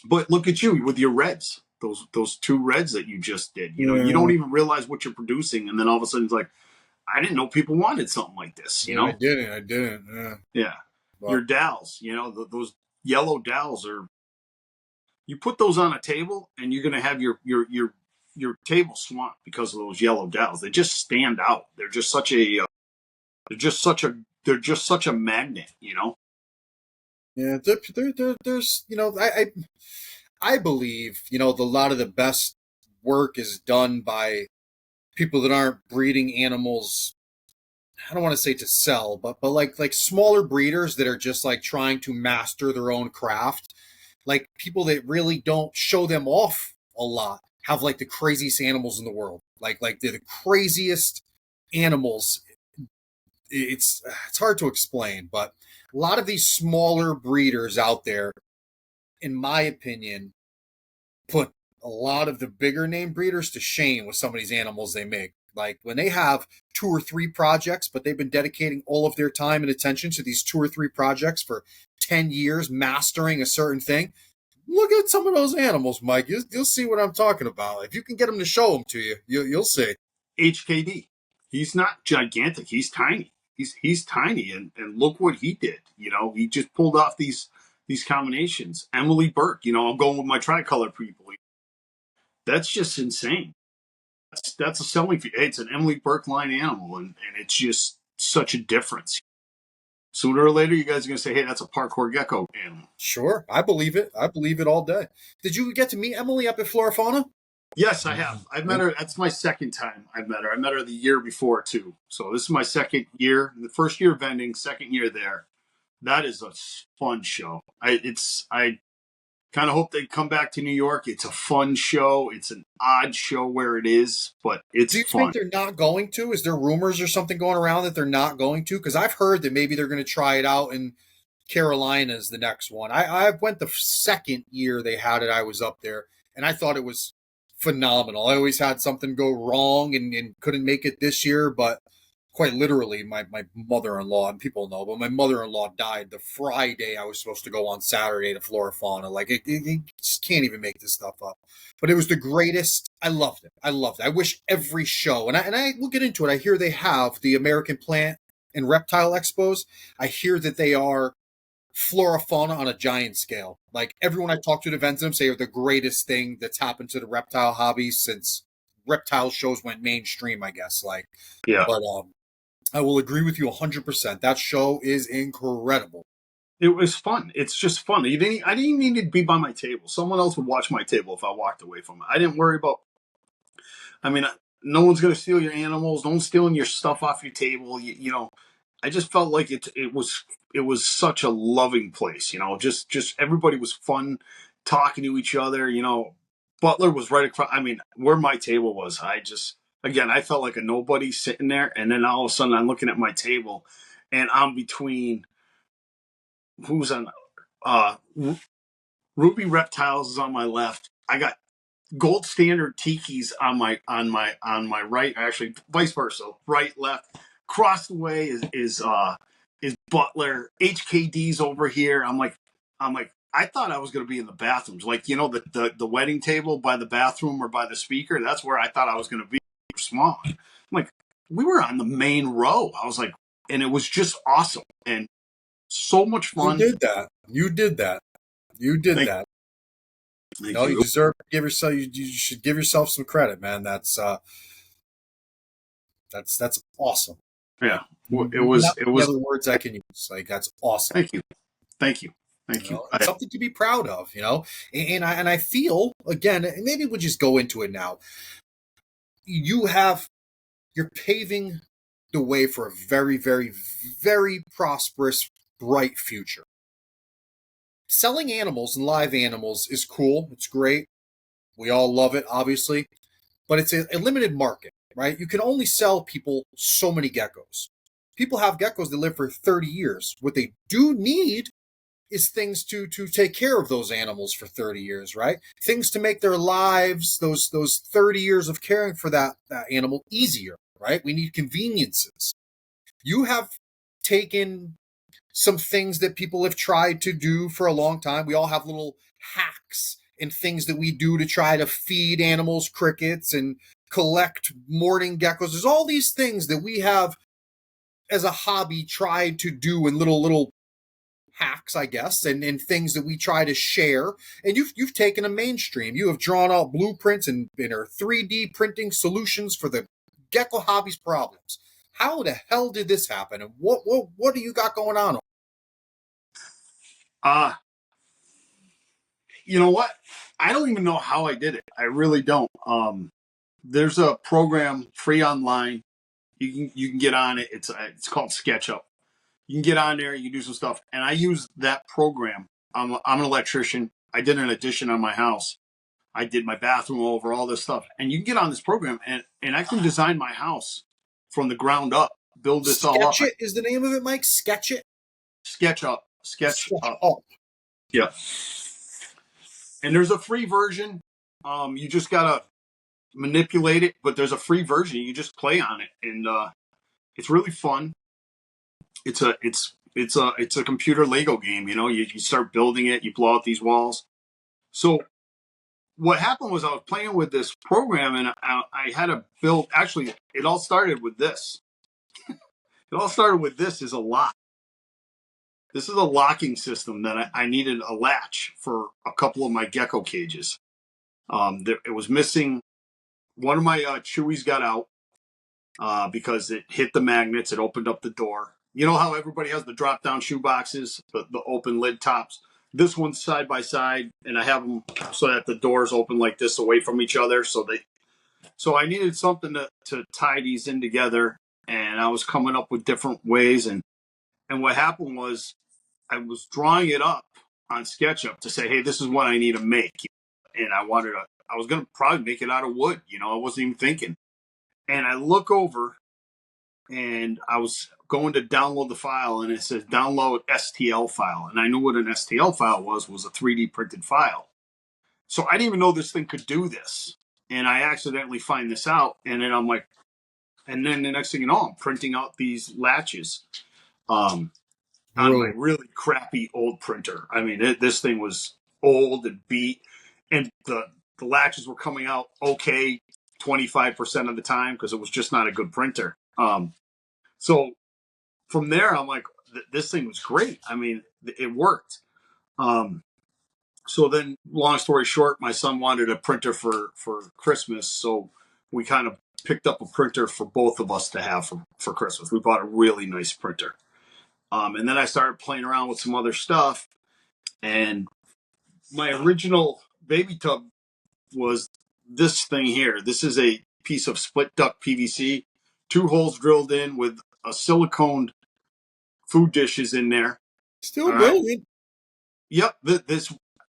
but look at you with your reds. Those two reds that you just did. You don't Yeah. even realize what you're producing, and then all of a sudden it's like, I didn't know people wanted something like this. Yeah, I didn't. I didn't. Yeah. Yeah. But Your dowels. Those yellow dowels are. You put those on a table, and you're gonna have your table swamped because of those yellow dowels. They just stand out. They're just such a. They're just such a magnet. yeah, there's I believe a lot of the best work is done by people that aren't breeding animals. I don't want to say to sell, but like smaller breeders that are just like trying to master their own craft. Like people that really don't show them off a lot have like the craziest animals in the world. Like they're the craziest animals. It's hard to explain, but a lot of these smaller breeders out there, in my opinion, put a lot of the bigger name breeders to shame with some of these animals they make. Like when they have 2 or 3 projects, but they've been dedicating all of their time and attention to these 2 or 3 projects for 10 years, mastering a certain thing. Look at some of those animals, Mike. You'll see what I'm talking about. If you can get them to show them to you, you'll see. HKD. He's not gigantic. He's tiny. He's tiny, and look what he did. He just pulled off these combinations. Emily Burke. I'm going with my tricolor people. That's just insane. That's a selling fee. Hey, it's an Emily Burke line animal, and it's just such a difference. Sooner or later, you guys are gonna say, "Hey, that's a Parkour gecko animal." Sure, I believe it. I believe it all day. Did you get to meet Emily up at Flora Yes, I have. I've met her. That's my second time I've met her. I met her the year before too. So this is my second year. The first year vending, second year there. That is a fun show. I kind of hope they come back to New York. It's a fun show. It's an odd show where it is, but it's Do you fun. think they're not going to? Is there rumors or something going around that they're not going to? Because I've heard that maybe they're going to try it out in Carolina's the next one. I went the second year they had it. I was up there, and I thought it was phenomenal. I always had something go wrong and couldn't make it this year, but quite literally, my mother-in-law, and people know, but my mother-in-law died the Friday I was supposed to go on Saturday to Flora Fauna. Like, it just can't even make this stuff up. But it was the greatest. I loved it. I loved it. I wish every show, and I will get into it. I hear they have the American Plant and Reptile Expos. I hear that they are flora fauna on a giant scale. Like everyone I talk to at events them say are the greatest thing that's happened to the reptile hobby since reptile shows went mainstream, I guess. Like, Yeah. but I will agree with you 100%. That show is incredible. It was fun. It's just fun. I didn't even need to be by my table. Someone else would watch my table if I walked away from it. I didn't worry about. I mean, no one's going to steal your animals. No one's stealing your stuff off your table. I just felt like it was such a loving place. Just everybody was fun, talking to each other. Butler was right across. I mean, where my table was, I felt like a nobody sitting there, and then all of a sudden I'm looking at my table, and I'm between who's on Ruby Reptiles is on my left. I got gold standard tikis on my right, actually vice versa, right, left. Crossed away is Butler. HKD's over here. I'm like, I thought I was gonna be in the bathrooms. Like, the wedding table by the bathroom or by the speaker, that's where I thought I was gonna be. Small. I'm like, we were on the main row. I was like, and it was just awesome and so much You fun. did that. You did that. You did Thank, that. thank No, you you. deserve to give yourself. You should give yourself some credit, man. That's awesome. Yeah. It Not was it many was other words I can use. Like that's awesome. thank you. Thank you. Thank you. It's something to be proud of. And I feel again, and maybe we'll just go into it now. You're paving the way for a very, very, very prosperous, bright future. Selling animals and live animals is cool. It's great. We all love it, obviously, but it's a limited market, right? You can only sell people so many geckos. People have geckos that live for 30 years. What they do need is things to take care of those animals for 30 years, right? Things to make their lives, those 30 years of caring for that animal easier, right? We need conveniences. You have taken some things that people have tried to do for a long time. We all have little hacks and things that we do to try to feed animals crickets and collect morning geckos. There's all these things that we have as a hobby tried to do in little hacks, I guess, and things that we try to share. And you've taken a mainstream. You have drawn out blueprints and are 3D printing solutions for the gecko hobby's problems. How the hell did this happen? And what do you got going on? uh you know what? I don't even know how I did it. I really don't. There's a program free online. You can get on it. It's called SketchUp. You can get on there. You can do some stuff, and I use that program. I'm an electrician. I did an addition on my house. I did my bathroom over, all this stuff, and you can get on this program, and I can design my house from the ground up. Build this all up. Sketch It is the name of it, Mike. Sketch It. SketchUp. Sketch SketchUp. Up. Yeah. And there's a free version. You just gotta manipulate it, but there's a free version. You just play on it, and it's really fun. It's a computer Lego game. You start building it, you blow out these walls. So what happened was I was playing with this program, and I had to build. Actually, it all started with this. It all started with this is a lock. This is a locking system that I needed a latch for a couple of my gecko cages. It was missing. One of my chewies got out because it hit the magnets. It opened up the door. You know how everybody has the drop down shoe boxes, the open lid tops? This one's side by side, and I have them so that the doors open like this away from each other. So I needed something to tie these in together, and I was coming up with different ways. And what happened was I was drawing it up on SketchUp to say, hey, this is what I need to make. And I was going to probably make it out of wood. I wasn't even thinking. And I look over, and I was going to download the file, and it says download STL file. And I knew what an STL file was a 3D printed file. So I didn't even know this thing could do this. And I accidentally find this out, and then I'm like, and then the next thing you know, I'm printing out these latches on my really crappy old printer. I mean, this thing was old and beat, and the latches were coming out okay 25% of the time because it was just not a good printer. So from there, I'm like, this thing was great. I mean, it worked. So then, long story short, my son wanted a printer for Christmas, so we kind of picked up a printer for both of us to have for Christmas. We bought a really nice printer. And then I started playing around with some other stuff, and my original baby tub was this thing here. This is a piece of split duct PVC, 2 holes drilled in with a silicone food dishes in there. Still building. Yep.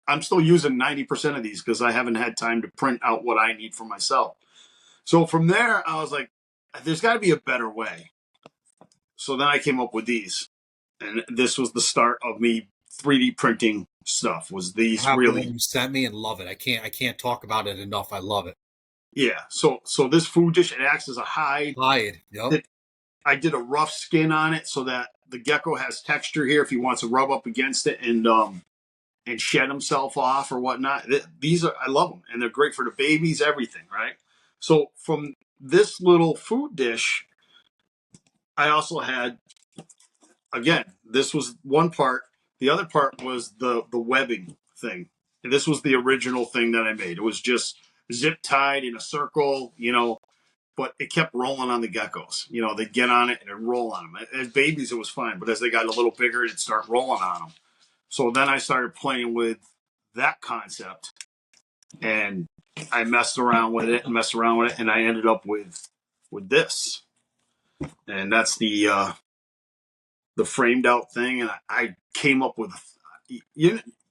I'm still using 90% of these because I haven't had time to print out what I need for myself. So from there, I was like, there's got to be a better way. So then I came up with these. And this was the start of me 3D printing stuff. Was I these have the one really? you sent me and love it. I can't talk about it enough. I love it. Yeah. So this food dish, it acts as a hide. Hide. Yep. It, I did a rough skin on it so that the gecko has texture here if he wants to rub up against it and shed himself off or whatnot. These are, I love them, and they're great for the babies, everything, right? So from this little food dish, I also had, again, this was one part. The other part was the webbing thing. And this was the original thing that I made. It was just zip tied in a circle, but it kept rolling on the geckos. They'd get on it and it'd roll on them. As babies, it was fine, but as they got a little bigger, it'd start rolling on them. So then I started playing with that concept, and I messed around with it, and I ended up with this, and that's the framed out thing, and I came up with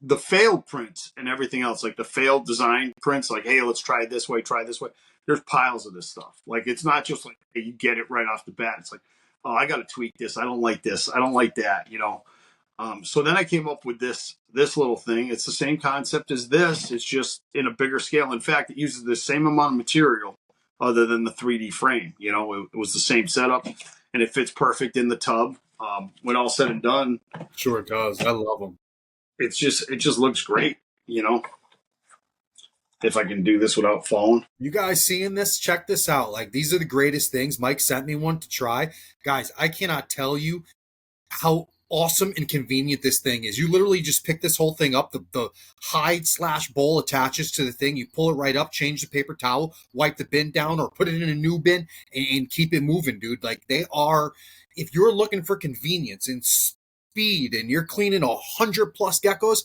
the failed prints and everything else, like the failed design prints, like, hey, let's try it this way, try this way. There's piles of this stuff. Like, it's not just like, hey, you get it right off the bat. It's like, oh, I got to tweak this. I don't like this. I don't like that. So then I came up with this little thing. It's the same concept as this. It's just in a bigger scale. In fact, it uses the same amount of material other than the 3D frame. It was the same setup, and it fits perfect in the tub. When all said and done, Sure it does. I love them. it just looks great. If I can do this without falling. You guys seeing this? Check this out. Like, these are the greatest things. Mike sent me one to try. Guys, I cannot tell you how awesome and convenient this thing is. You literally just pick this whole thing up. The hide/bowl attaches to the thing. You pull it right up, change the paper towel, wipe the bin down, or put it in a new bin and keep it moving, dude. Like, they are, if you're looking for convenience and speed and you're cleaning 100+ geckos,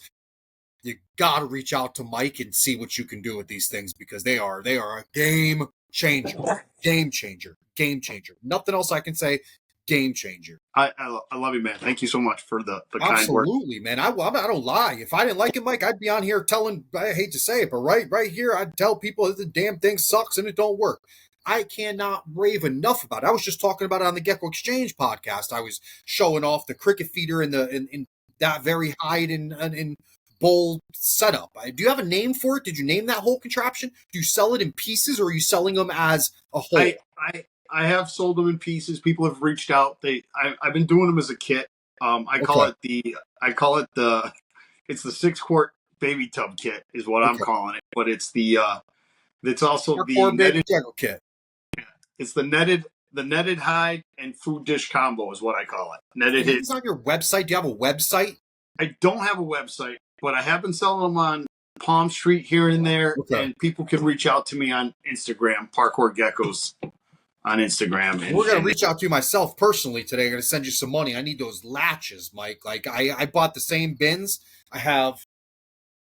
you gotta reach out to Mike and see what you can do with these things, because they are a game changer. Game changer. Game changer. Nothing else I can say. Game changer. I love you, man. Thank you so much for the kind word. Absolutely, man. I don't lie. If I didn't like it, Mike, I'd be on here telling, I hate to say it, but right here, I'd tell people that the damn thing sucks and it don't work. I cannot rave enough about it. I was just talking about it on the Gecko Exchange podcast. I was showing off the cricket feeder in that very hide and bowl setup. Do you have a name for it? Did you name that whole contraption? Do you sell it in pieces, or are you selling them as a whole? I have sold them in pieces. People have reached out. I've been doing them as a kit. I call it it's the 6-quart baby tub kit is what I'm calling it. But it's it's also Parkour the netted Gecko kit. It's the netted hide and food dish combo is what I call it. Netted hide. It's on your website. Do you have a website? I don't have a website, but I have been selling them on Palm Street here and there, and people can reach out to me on Instagram, Parkour Geckos on Instagram. We're going to reach out to you myself personally today. I'm going to send you some money. I need those latches, Mike. Like, I bought the same bins. I have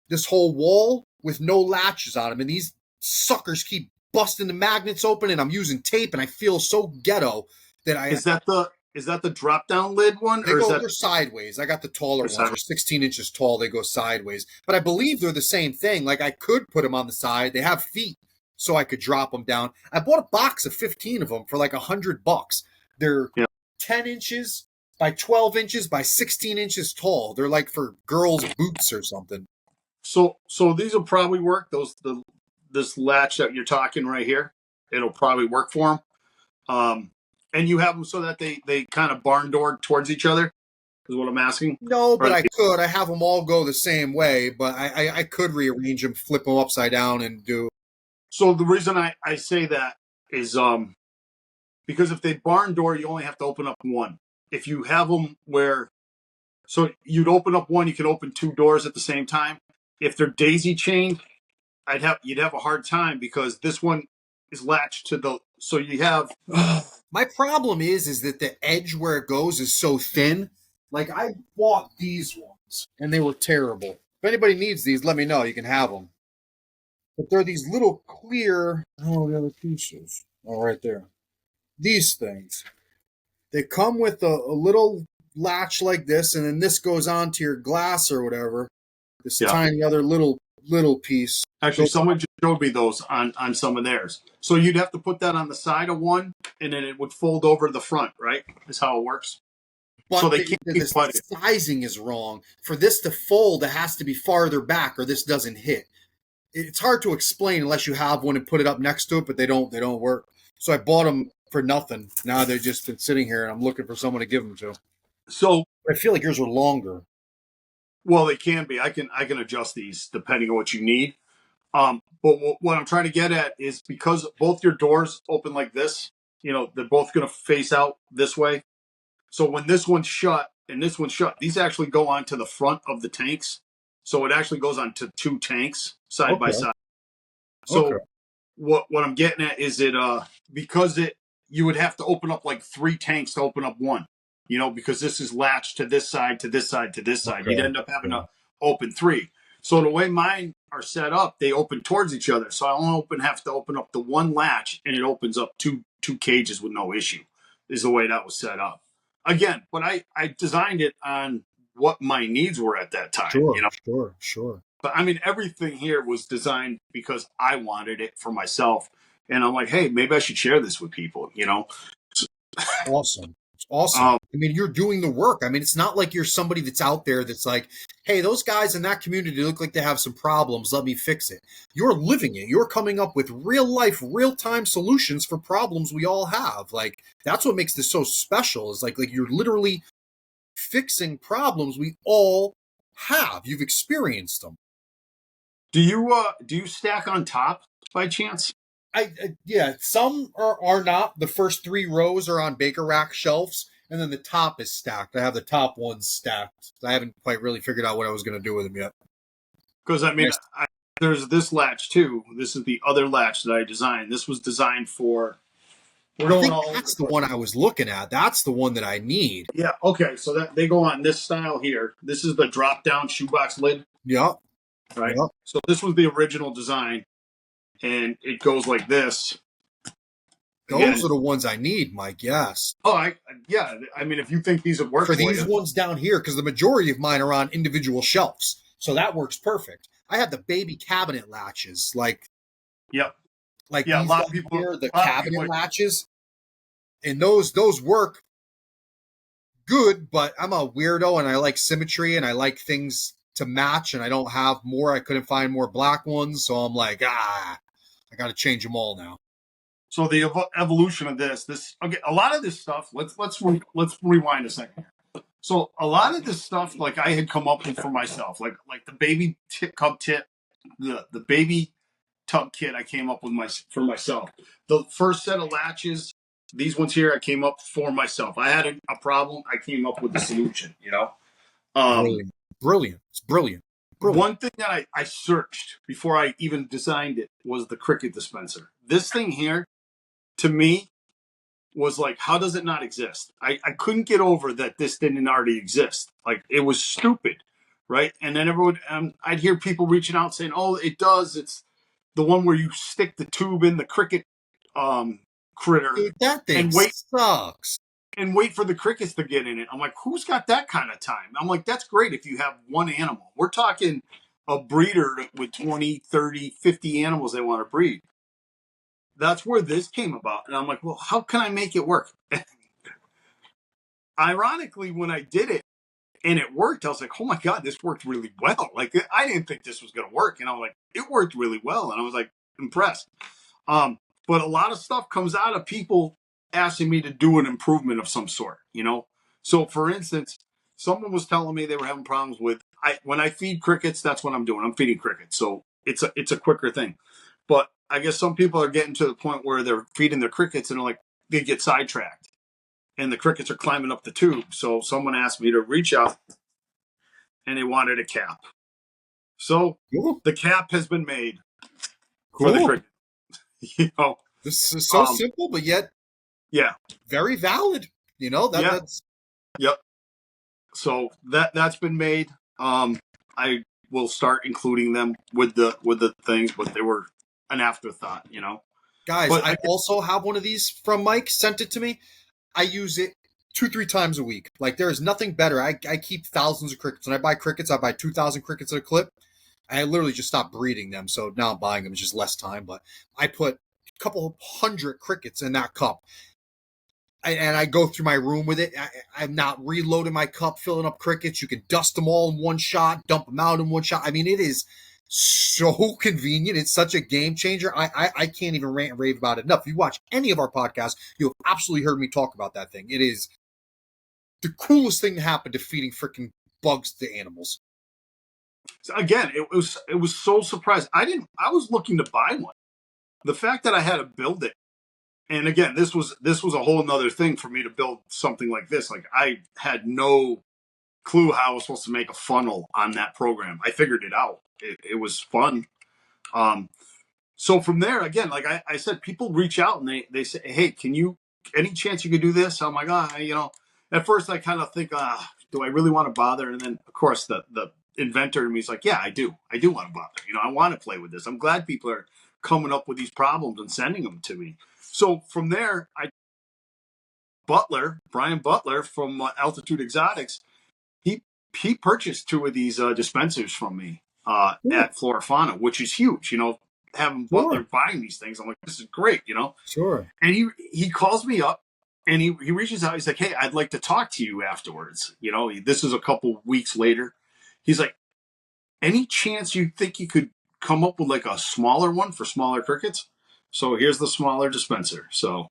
this whole wall with no latches on them, and these suckers keep busting the magnets open, and I'm using tape, and I feel so ghetto that I... Is that the drop-down lid one? They're sideways. I got the taller ones. They're 16 inches tall. They go sideways. But I believe they're the same thing. Like, I could put them on the side. They have feet, so I could drop them down. I bought a box of 15 of them for like $100. They're 10 inches by 12 inches by 16 inches tall. They're like for girls' boots or something. So these will probably work. This latch that you're talking right here, it'll probably work for them. And you have them so that they kind of barn door towards each other, is what I'm asking? No, but I could. I have them all go the same way, but I could rearrange them, flip them upside down, and do. So the reason I say that is because if they barn door, you only have to open up one. If you have them so you'd open up one, you can open 2 doors at the same time. If they're daisy chained, you'd have a hard time, because this one is latched to so you have. My problem is that the edge where it goes is so thin. Like, I bought these ones, and they were terrible. If anybody needs these, let me know. You can have them. But they're these little clear... Oh, the other pieces. Oh, right there. These things. They come with a little latch like this, and then this goes onto your glass or whatever. This tiny other little piece. Actually, someone just showed me those on some of theirs. So you'd have to put that on the side of one, and then it would fold over the front, right? Is how it works. So But they can't keep the putting. sizing is wrong. For this to fold, it has to be farther back, or this doesn't hit. It's hard to explain unless you have one and put it up next to it, but they don't work. So I bought them for nothing. Now they've just been sitting here, and I'm looking for someone to give them to. So, I feel like yours are longer. well, they can be. I can adjust these depending on what you need. But what I'm trying to get at is because both your doors open like this, they're both going to face out this way. So when this one's shut and this one's shut, these actually go onto the front of the tanks. So it actually goes onto two tanks side by Okay. side. Okay. So what I'm getting at is because you would have to open up like three tanks to open up one, because this is latched to this side, to this side, to this side. Okay. You'd end up having to open three. So the way mine are set up, they open towards each other. So I only have to open up the one latch, and it opens up two cages with no issue. Is the way that was set up. Again, but I designed it on what my needs were at that time. Sure. But I mean, everything here was designed because I wanted it for myself. And I'm like, hey, maybe I should share this with people. Awesome. It's awesome. I mean, you're doing the work. I mean, it's not like you're somebody that's out there that's like, hey, those guys in that community look like they have some problems. Let me fix it. You're living it. You're coming up with real life, real time solutions for problems we all have. Like, that's what makes this so special is like you're literally fixing problems we all have. You've experienced them. Do you stack on top by chance? Yeah, some are not. The first 3 rows are on Baker Rack shelves, and then the top is stacked. I have the top ones stacked. I haven't quite really figured out what I was going to do with them yet. Because I mean, there's this latch too. This is the other latch that I designed. This was designed for. I think that's the one I was looking at. That's the one that I need. Yeah. Okay. So that they go on this style here. This is the drop down shoebox lid. Yep. Right. Yep. So this was the original design, and it goes like this. Those are the ones I need, Mike. Yes. Oh, yeah. I mean, if you think these would work for these ones down here, because the majority of mine are on individual shelves, so that works perfect. I have the baby cabinet latches, Yep. Like yeah, these a lot of people here, the cabinet latches, and those work good. But I'm a weirdo, and I like symmetry, and I like things to match, and I don't have more. I couldn't find more black ones, so I'm like, I got to change them all now. So the evolution of this okay, a lot of this stuff. Let's rewind a second. So a lot of this stuff, like I had come up with for myself, like the baby cub tip, the baby tub kit, I came up with for myself. The first set of latches, these ones here, I came up for myself. I had a problem, I came up with the solution. Brilliant. It's brilliant. One thing that I searched before I even designed it was the cricket dispenser. This thing here, to me, was like, how does it not exist? I couldn't get over that this didn't already exist. Like, it was stupid, right? And then everyone, I'd hear people reaching out saying, oh, it does. It's the one where you stick the tube in the cricket critter. Dude, that thing sucks. And wait for the crickets to get in it. I'm like, who's got that kind of time? I'm like, that's great if you have one animal. We're talking a breeder with 20, 30, 50 animals they want to breed. That's where this came about. And I'm like, well, how can I make it work? Ironically, when I did it and it worked, I was like, oh my God, this worked really well. Like, I didn't think this was going to work. And I'm like, it worked really well. And I was like, impressed. But a lot of stuff comes out of people asking me to do an improvement of some sort, So for instance, someone was telling me they were having problems with, when I feed crickets, that's what I'm doing. I'm feeding crickets. So it's a quicker thing. But I guess some people are getting to the point where they're feeding their crickets and they get sidetracked and the crickets are climbing up the tube. So someone asked me to reach out and they wanted a cap. So the cap has been made for the cricket. This is so simple, but yet very valid. That's yep. So that's been made. I will start including them with the things, but they were an afterthought, Guys, I also have one of these from Mike, sent it to me. I use it 2-3 times a week. Like, there is nothing better. I keep thousands of crickets. When I buy crickets, I buy 2,000 crickets at a clip. I literally just stopped breeding them, so now I'm buying them. It's just less time, but I put a couple hundred crickets in that cup. and I go through my room with it. I'm not reloading my cup, filling up crickets. You can dust them all in one shot, dump them out in one shot. I mean, it is so convenient. It's such a game changer. I can't even rant and rave about it enough. If you watch any of our podcasts, you have absolutely heard me talk about that thing. It is the coolest thing to happen to feeding freaking bugs to animals. So again, it was so surprised. I was looking to buy one. The fact that I had to build it, and again, this was a whole nother thing for me to build something like this. Like I had no clue how I was supposed to make a funnel on that program. I figured it out. It was fun. So from there, again, like I said, people reach out and they say, hey, any chance you could do this? I'm like, at first I kind of think, do I really want to bother? And then of course the inventor in me is like, yeah, I do want to bother. I want to play with this. I'm glad people are coming up with these problems and sending them to me. So from there, Brian Butler from Altitude Exotics, he purchased 2 of these dispensers from me at Flora Fauna, which is huge. Having Butler buying these things, I'm like, this is great. Sure. And he calls me up and he reaches out. He's like, hey, I'd like to talk to you afterwards. This is a couple weeks later. He's like, any chance you think you could come up with like a smaller one for smaller crickets? So here's the smaller dispenser. So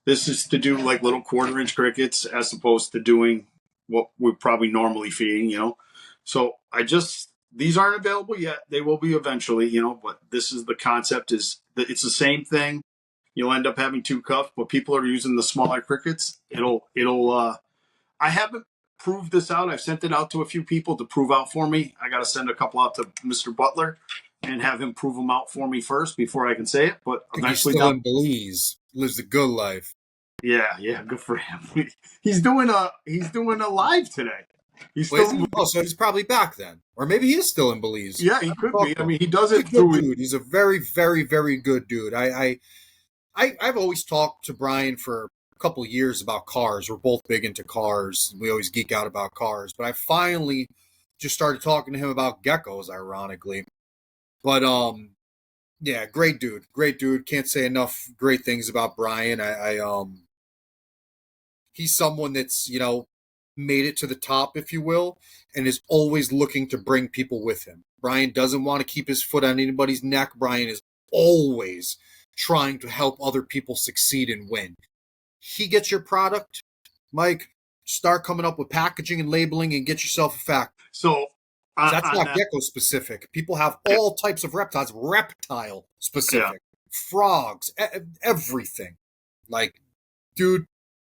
this is to do like little 1/4-inch crickets as opposed to doing what we're probably normally feeding. So these aren't available yet. They will be eventually, but this is the concept is that it's the same thing. You'll end up having 2 cups, but people are using the smaller crickets. I haven't proved this out. I've sent it out to a few people to prove out for me. I got to send a couple out to Mr. Butler and have him prove them out for me first before I can say it. But eventually, he's still in Belize, lives the good life. Yeah, good for him. He's doing a live today. So he's probably back then, or maybe he is still in Belize. Yeah, he could be. I mean, he does it through. Dude, he's a very, very, very good dude. I've always talked to Brian for a couple of years about cars. We're both big into cars. We always geek out about cars. But I finally just started talking to him about geckos, ironically. But yeah, great dude. Can't say enough great things about Brian. He's someone that's, made it to the top, if you will, and is always looking to bring people with him. Brian doesn't want to keep his foot on anybody's neck. Brian is always trying to help other people succeed and win. He gets your product, Mike, start coming up with packaging and labeling and get yourself a factory. So that's not gecko specific. People have all types of reptiles, reptile specific, frogs, everything. Like, dude,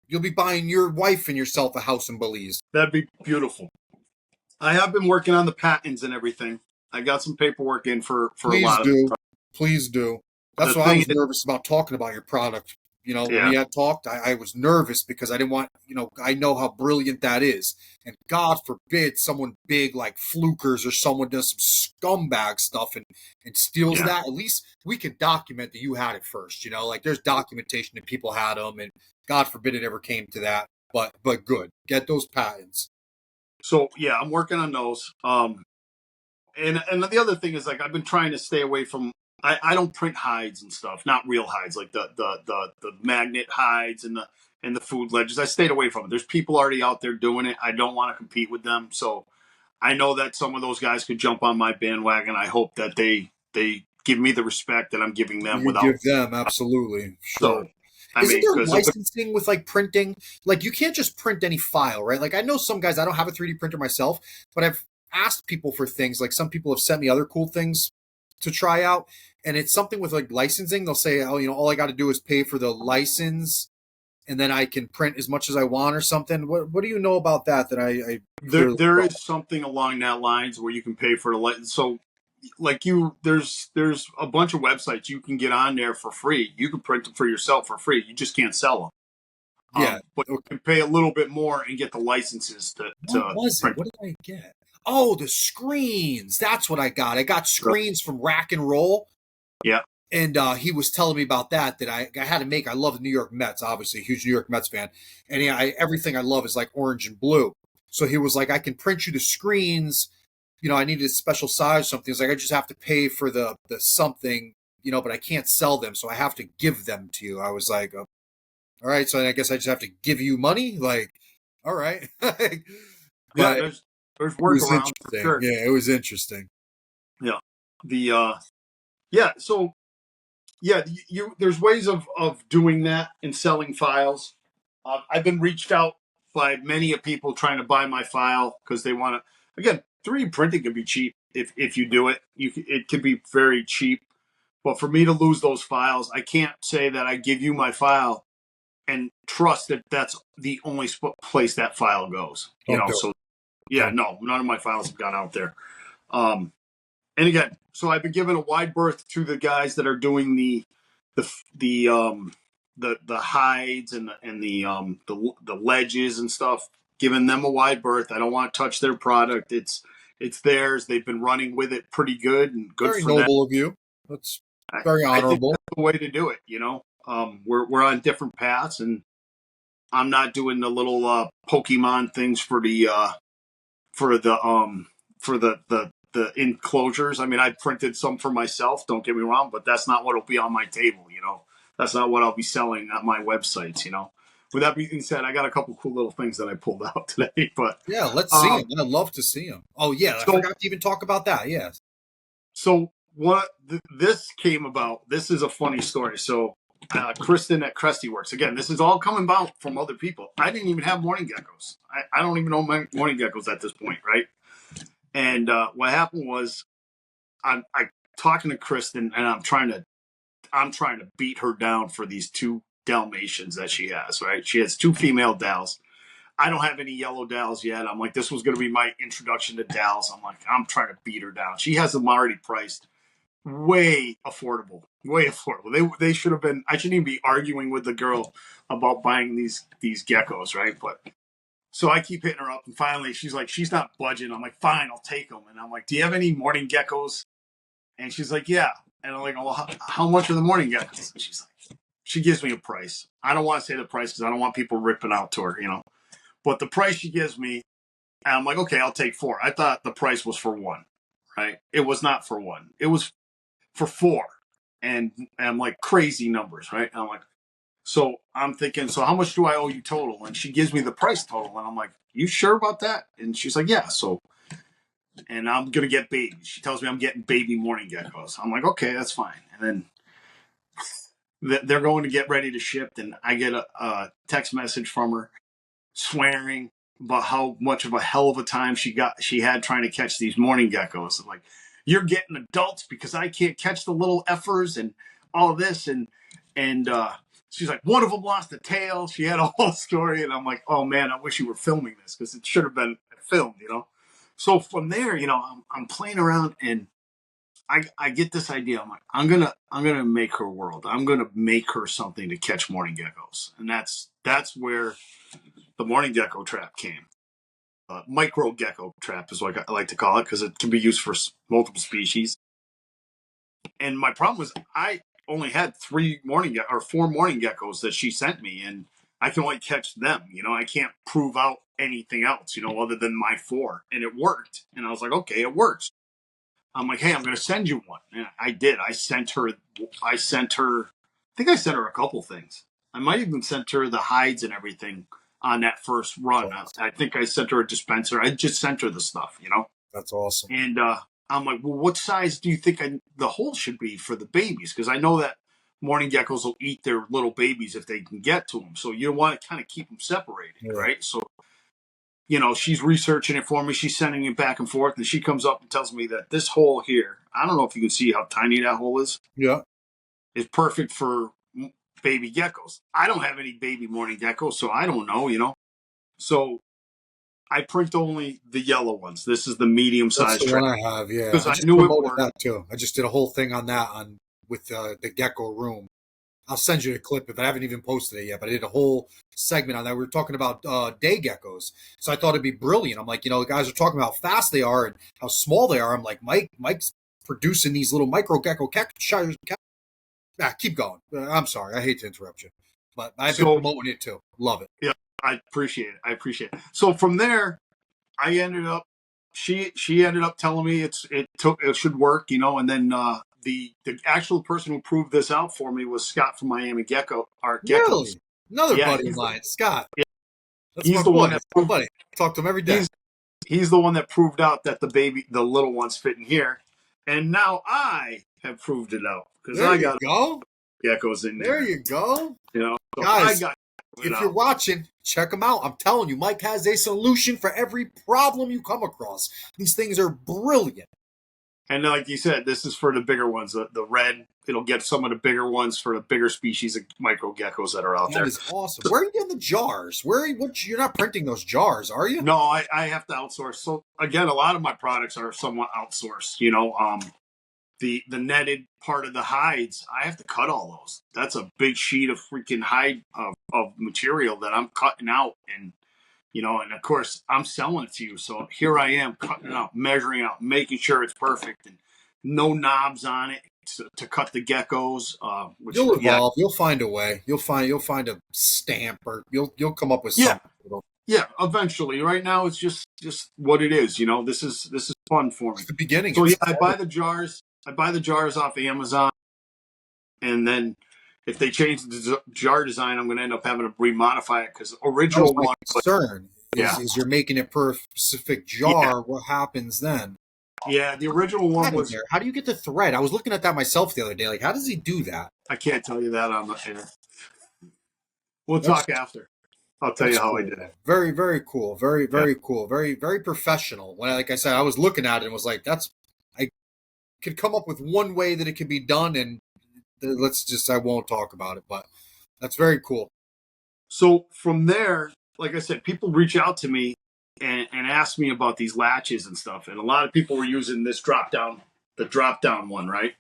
you'll be buying your wife and yourself a house in Belize. That'd be beautiful. I have been working on the patents and everything. I got some paperwork in for a lot of it. Please do. That's why I was nervous about talking about your product. When we had talked, I was nervous because I didn't want, I know how brilliant that is. And God forbid someone big like Flukers or someone does some scumbag stuff and steals that. At least we can document that you had it first, like there's documentation that people had them, and God forbid it ever came to that. But good. Get those patents. So yeah, I'm working on those. And the other thing is, like, I've been trying to stay away from. I don't print hides and stuff, not real hides, like the magnet hides and the food ledgers. I stayed away from it. There's people already out there doing it. I don't want to compete with them. So I know that some of those guys could jump on my bandwagon. I hope that they give me the respect that I'm giving them. Give them, absolutely. Sure. So, Isn't there licensing with like printing? Like you can't just print any file, right? Like I know some guys, I don't have a 3D printer myself, but I've asked people for things. Like some people have sent me other cool things to try out. And it's something with like licensing. They'll say, oh, all I got to do is pay for the license and then I can print as much as I want or something. What do you know about that? There is something along that lines where you can pay for the license. So like there's a bunch of websites you can get on there for free. You can print them for yourself for free. You just can't sell them. But you can pay a little bit more and get the licenses to print. What did I get? Oh, the screens. That's what I got. I got screens from Rack and Roll. Yeah. And he was telling me about that I had to make. I love the New York Mets, obviously, a huge New York Mets fan. And everything I love is like orange and blue. So he was like, I can print you the screens. I needed a special size or something. It's like, I just have to pay for the something, but I can't sell them. So I have to give them to you. I was like, all right, so I guess I just have to give you money. Like, all right, Yeah, but there's it was workarounds for interesting. sure. Yeah, it was interesting. Yeah. The yeah, so yeah, there's ways of doing that and selling files. I've been reached out by many of people trying to buy my file because they want to. Again, 3D printing can be cheap if you do it. It can be very cheap. But for me to lose those files, I can't say that I give you my file and trust that that's the only place that file goes. You Don't know, do it. so yeah, Don't. no, none of my files have gone out there. Um, and again, so I've been given a wide berth to the guys that are doing the the um the hides and the ledges and stuff. Giving them a wide berth. I don't want to touch their product. It's theirs. They've been running with it pretty good and good Very for them. noble of you. That's I, very I think honorable. that's the way to do it. You know, we're on different paths, and I'm not doing the little Pokemon things for the the enclosures. I mean, I printed some for myself. Don't get me wrong, but that's not what'll be on my table. You know, that's not what I'll be selling at my websites. You know. With that being said, I got a couple cool little things that I pulled out today. But Yeah, let's see him. um, I'd love to see him. Oh yeah, I so forgot to even talk about that. Yes. so what this came about. This is a funny story. So Kristen at Krusty Works. Again, this is all coming about from other people. I didn't even have morning geckos. I don't even know my morning geckos at this point, right? And what happened was I talking to Kristen, and I'm trying to beat her down for these two Dalmatians that she has. Right, she has two female Dals. I don't have any yellow Dals yet. I'm like, this was going to be my introduction to Dals. I'm like, I'm trying to beat her down. She has them already priced way affordable, way affordable. They should have been. I shouldn't even be arguing with the girl about buying these geckos, right? But so I keep hitting her up, and finally she's like, she's not budging. I'm like, fine, I'll take them. And I'm like, do you have any morning geckos? And she's like, yeah. And I'm like, well, how much are the morning geckos? And she's like, she gives me a price. I don't want to say the price because I don't want people ripping out to her, you know. But the price she gives me, and I'm like, okay, I'll take four. I thought the price was for one, right? It was not for one. It was for four. And I'm like, crazy numbers, right? And I'm like, so I'm thinking, so how much do I owe you total? And she gives me the price total. And I'm like, you sure about that? And she's like, yeah. So, and I'm going to get babies. She tells me I'm getting baby morning geckos. I'm like, okay, that's fine. And then they're going to get ready to ship. And I get a text message from her swearing about how much of a hell of a time she had trying to catch these morning geckos. Like, you're getting adults because I can't catch the little effers and all of this. And she's like, one of them lost a tail. She had a whole story. And I'm like, oh man, I wish you were filming this because it should have been filmed, you know? So from there, you know, I'm playing around and I get this idea. I'm like, I'm gonna make her world. I'm gonna make her something to catch morning geckos. And that's where the morning gecko trap came. Micro gecko trap is what I like to call it because it can be used for multiple species. And my problem was I only had four morning geckos that she sent me, and I can only catch them. You know, I can't prove out anything else, you know, other than my four. And it worked. And I was like, okay, it works. I'm like, hey, I'm going to send you one. And I did. I sent her. I think I sent her a couple things. I might even sent her the hides and everything on that first run. I think I sent her a dispenser. I just sent her the stuff, you know. That's awesome. And I'm like, well, what size do you think the hole should be for the babies? Because I know that morning geckos will eat their little babies if they can get to them. So you want to kind of keep them separated, Yeah. right? So, you know, she's researching it for me. She's sending it back and forth. And she comes up and tells me that this hole here, I don't know if you can see how tiny that hole Yeah. is perfect for baby geckos. I don't have any baby morning geckos, so I don't know, you know. So I print only the yellow ones. This is the medium That's size the trap one I have. Yeah, because I I just knew it promoted worked. that too. I just did a whole thing on that with the gecko room. I'll send you a clip if I haven't even posted it yet. But I did a whole segment on that. We were talking about day geckos, so I thought it'd be brilliant. I'm like, you know, the guys are talking about how fast they are and how small they are. I'm like, Mike's producing these little micro gecko catchers. Keep going. I'm sorry, I hate to interrupt you, but I've been So promoting it too. Love it. yeah, I appreciate it. I appreciate it. So from there, I ended up. She ended up telling me it should work, you know, and then the actual person who proved this out for me was Scott from Miami Gecko Art Geckos. Really? Another Yeah, buddy of mine, Scott. That's he's my the one boy. that That's my buddy. Talk to him every day. he's the one that proved out that the little ones fit in here, and now I have proved it out because There I you got go. geckos in There there. you go. You know, so I Guys, got it if you're out. watching, check him out. I'm telling you, Mike has a solution for every problem you come across. These things are brilliant. And like you said, this is for the bigger ones. The red, it'll get some of the bigger ones for the bigger species of micro geckos that are out there. That is awesome. Where are you getting the jars? You're not printing those jars, are you? No, I have to outsource. So again, a lot of my products are somewhat outsourced. You know, the netted part of the hides, I have to cut all those. That's a big sheet of freaking hide of material that I'm cutting out, and you know, and of course I'm selling it to you. So here I am cutting it out, measuring out, making sure it's perfect, and no knobs on it to cut the geckos. Which You'll evolve. You'll find a way. You'll find a stamp, or you'll come up with something. Yeah, eventually. Right now, it's just what it is. You know, this is fun for me. It's the beginning. So yeah, I buy the jars. I buy the jars off Amazon, and then if they change the jar design, I'm going to end up having to remodify it because original one. Concern is you're making it per specific jar. Yeah. What happens then? Yeah, the original one was. How do you get the thread? I was looking at that myself the other day. Like, how does he do that? I can't tell you that on the air. We'll talk after. I'll tell you how I did it. Very, very cool. Very, very cool. Very, very professional. When, like I said, I was looking at it and was like, I could come up with one way that it could be done, and I won't talk about it, but that's very cool. So from there, like I said, people reach out to me and ask me about these latches and stuff. And a lot of people were using this the drop down one, right?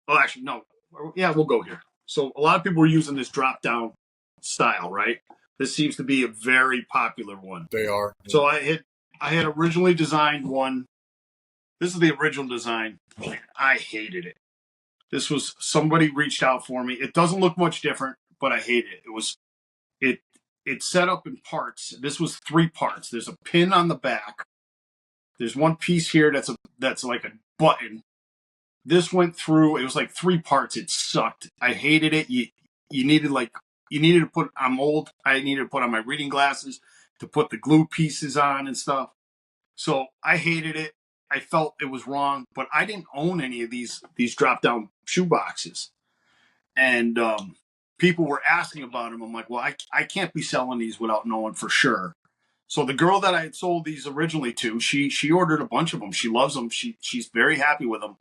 Oh, actually, no. Yeah, we'll go here. So a lot of people were using this drop down style, right? This seems to be a very popular one. They are. So I had originally designed one. This is the original design. I hated it. This was somebody reached out for me. It doesn't look much different, but I hate it. It's set up in parts. This was 3 parts. There's a pin on the back. There's one piece here that's like a button. This went through. It was like 3 parts. It sucked. I hated it. You needed to put. I'm old. I needed to put on my reading glasses to put the glue pieces on and stuff. So I hated it. I felt it was wrong, but I didn't own any of these drop down shoe boxes, and people were asking about them. I'm like, well, I can't be selling these without knowing for sure. So the girl that I had sold these originally to, she ordered a bunch of them. She loves them. She's very happy with them.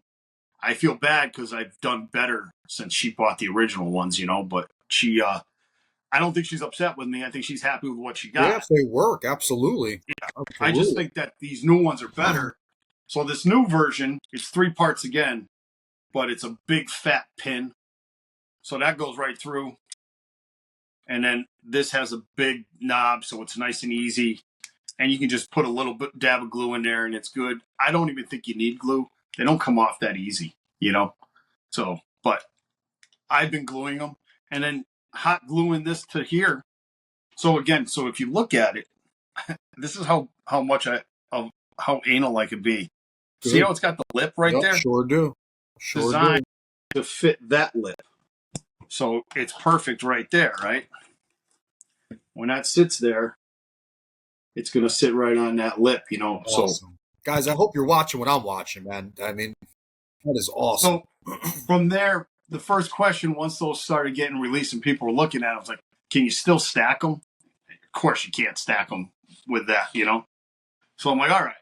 I feel bad because I've done better since she bought the original ones, you know. But she, I don't think she's upset with me. I think she's happy with what she got. Yeah, if they work, absolutely. Yeah, absolutely. I just think that these new ones are better. So this new version, it's 3 parts again, but it's a big fat pin. So that goes right through. And then this has a big knob, so it's nice and easy. And you can just put a little bit dab of glue in there and it's good. I don't even think you need glue. They don't come off that easy, you know? So, but I've been gluing them and then hot gluing this to here. So again, so if you look at it, this is how much how anal I could be. Good. See how it's got the lip right there? Sure do. Designed to fit that lip. So it's perfect right there, right? When that sits there, it's going to sit right on that lip, you know. Awesome. So, guys, I hope you're watching what I'm watching, man. I mean, that is awesome. So from there, the first question, once those started getting released and people were looking at them, I was like, can you still stack them? Of course you can't stack them with that, you know. So I'm like, all right,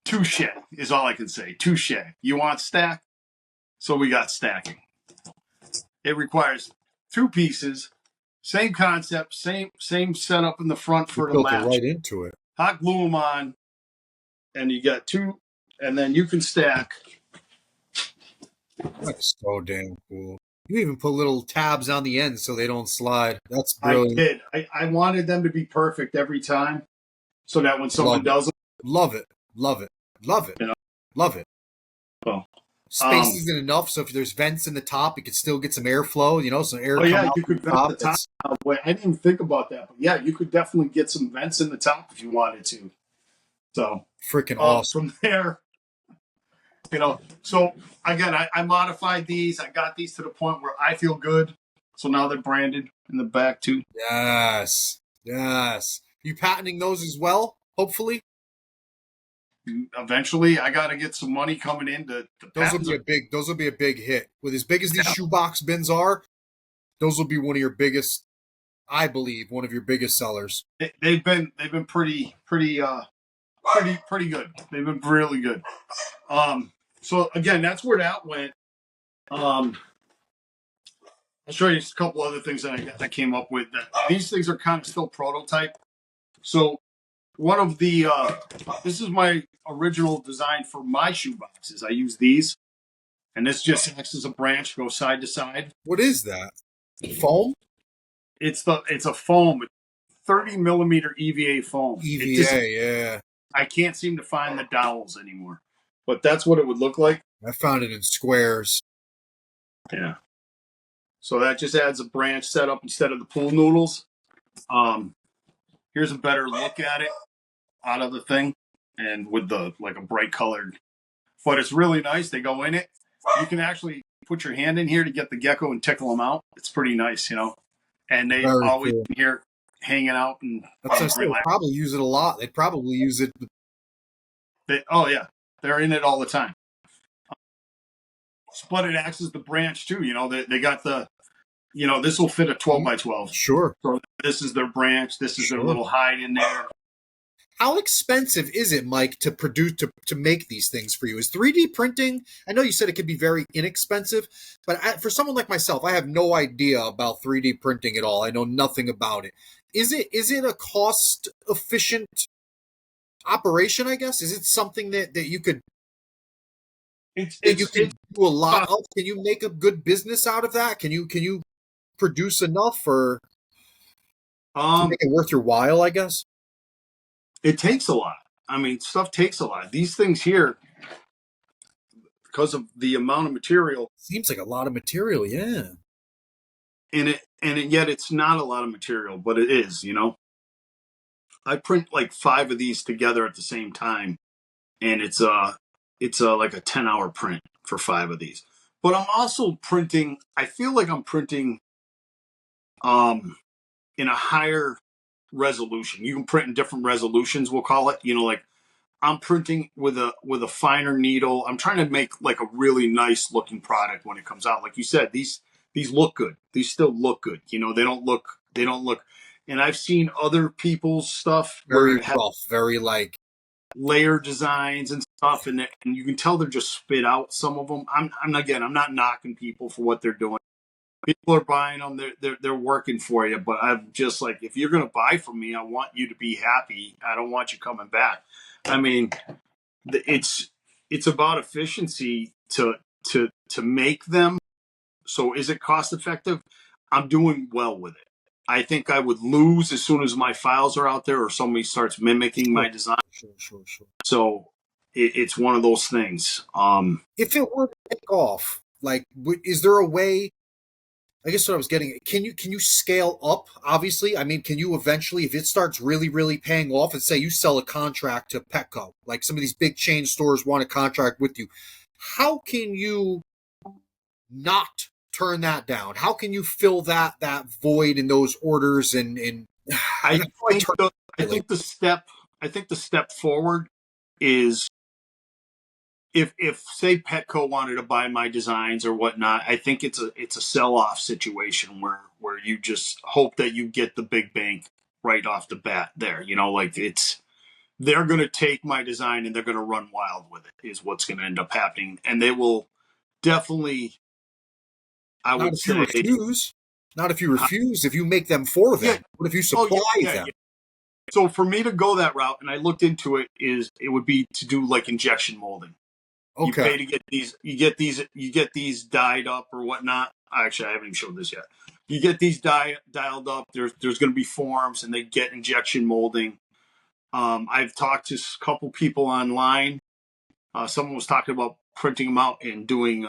touche is all I can say. Touche. You want stack? So we got stacking. It requires 2 pieces, same concept, same setup in the front for the latch. Right into it. Hot glue them on, and you got 2, and then you can stack. That's so damn cool. You even put little tabs on the end so they don't slide. That's brilliant. I did. I wanted them to be perfect every time, so that when someone does it, love it, love it, love it, you know? Love it. Well, space isn't enough, so if there's vents in the top, you could still get some airflow, you know, some air. Oh yeah, you could vent the top. Wait, I didn't even think about that, but yeah, you could definitely get some vents in the top if you wanted to. So freaking awesome. From there, you know, so again, I modified these. I got these to the point where I feel good. So now they're branded in the back too. Yes. Yes. You patenting those as well, hopefully? Eventually, I got to get some money coming in to Those will patents. be a big hit. With as big as these shoebox bins are, those will be one of your biggest, I believe, one of your biggest sellers. They've been pretty good. They've been really good. So again, that's where that went. I'll show you a couple other things that I came up with. These things are kind of still prototype. So one of the this is my original design for my shoe boxes. I use these, and this just acts as a branch, goes side to side. What is that? Foam? It's a foam, 30 millimeter EVA foam. EVA, yeah. I can't seem to find the dowels anymore, but that's what it would look like. I found it in squares. Yeah. So that just adds a branch setup instead of the pool noodles. Here's a better look at it out of the thing, and with the like a bright colored. But it's really nice. They go in it. You can actually put your hand in here to get the gecko and tickle them out. It's pretty nice, you know. And they Very always cool. in here hanging out and That's what I said. They'd probably use it a lot. They'd probably use it. oh yeah, they're in it all the time. But it acts as the branch too. You know, they got the, you know, this will fit a 12 by 12. Sure. So this is their branch. This is Sure. their little hide in there. How expensive is it, Mike, to produce to make these things for you? Is 3D printing? I know you said it could be very inexpensive, but for someone like myself, I have no idea about 3D printing at all. I know nothing about it. Is it a cost efficient operation? I guess, is it something that you could you can do a lot of? Can you make a good business out of that? Can you produce enough for to make it worth your while? I guess. It takes a lot. I mean, stuff takes a lot. These things here, because of the amount of material, seems like a lot of material, yeah. And yet it's not a lot of material, but it is. You know, I print like 5 of these together at the same time, and it's like a 10-hour print for 5 of these. But I'm also printing. I feel like I'm printing, in a higher resolution. You can print in different resolutions, we'll call it. You know, like I'm printing with a finer needle. I'm trying to make like a really nice looking product when it comes out. Like you said, these look good. These still look good. You know, they don't look. And I've seen other people's stuff very rough, very like layer designs and stuff, and you can tell they're just spit out. Some of them. I'm not knocking people for what they're doing. People are buying them. They're working for you. But I'm just like, if you're going to buy from me, I want you to be happy. I don't want you coming back. I mean, it's about efficiency to make them. So is it cost effective? I'm doing well with it. I think I would lose as soon as my files are out there or somebody starts mimicking my design. Sure. So it's one of those things. If it were to take off, like, is there a way? I guess what I was getting, can you scale up? Obviously, I mean, can you eventually, if it starts really, really paying off, and say you sell a contract to Petco, like some of these big chain stores want a contract with you, how can you not turn that down? How can you fill that void in those orders? And I think the step forward is, if say Petco wanted to buy my designs or whatnot, I think it's a sell-off situation where you just hope that you get the big bank right off the bat there. You know, like they're going to take my design and they're going to run wild with it is what's going to end up happening. And they will definitely, I would say, not if you refuse, if you make them for them. Yeah. What if you supply them? Yeah. So for me to go that route, and I looked into it, it would be to do like injection molding. Okay. You pay to get these. You get these dyed up or whatnot. Actually, I haven't even showed this yet. You get these dialed up. There's going to be forms, and they get injection molding. I've talked to a couple people online. Someone was talking about printing them out and doing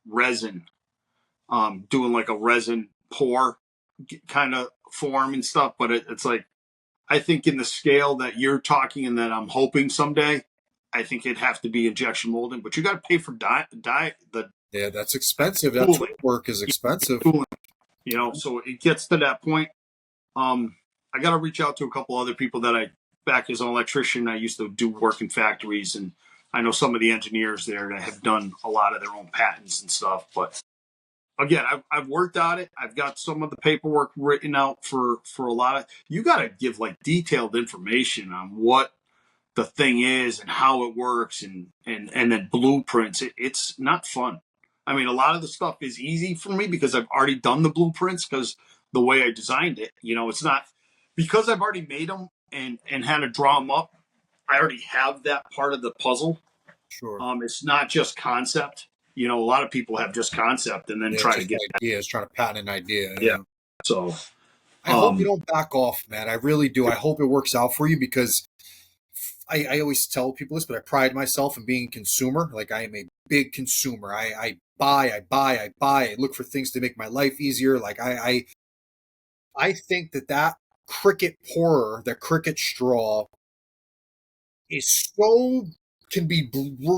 resin, doing like a resin pour kind of form and stuff. But it's like, I think in the scale that you're talking and that I'm hoping someday, I think it'd have to be injection molding, but you got to pay for yeah, that's expensive. That work is expensive. So it gets to that point. I got to reach out to a couple other people that back as an electrician, I used to do work in factories, and I know some of the engineers there that have done a lot of their own patents and stuff. But again, I've worked on it. I've got some of the paperwork written out for a lot of. You got to give like detailed information on what the thing is and how it works, and then blueprints. It's not fun. I mean, a lot of the stuff is easy for me because I've already done the blueprints because the way I designed it. It's not because I've already made them and had to draw them up. I already have that part of the puzzle. Sure. It's not just concept. A lot of people have just concept and then Yeah, try to just get ideas, trying to patent an idea. yeah. So I hope you don't back off, man. I really do. I hope it works out for you because I always tell people this, but I pride myself in being a consumer. Like I am a big consumer. I buy, I buy, I buy. I look for things to make my life easier. Like I think that cricket pourer, the cricket straw, is so can be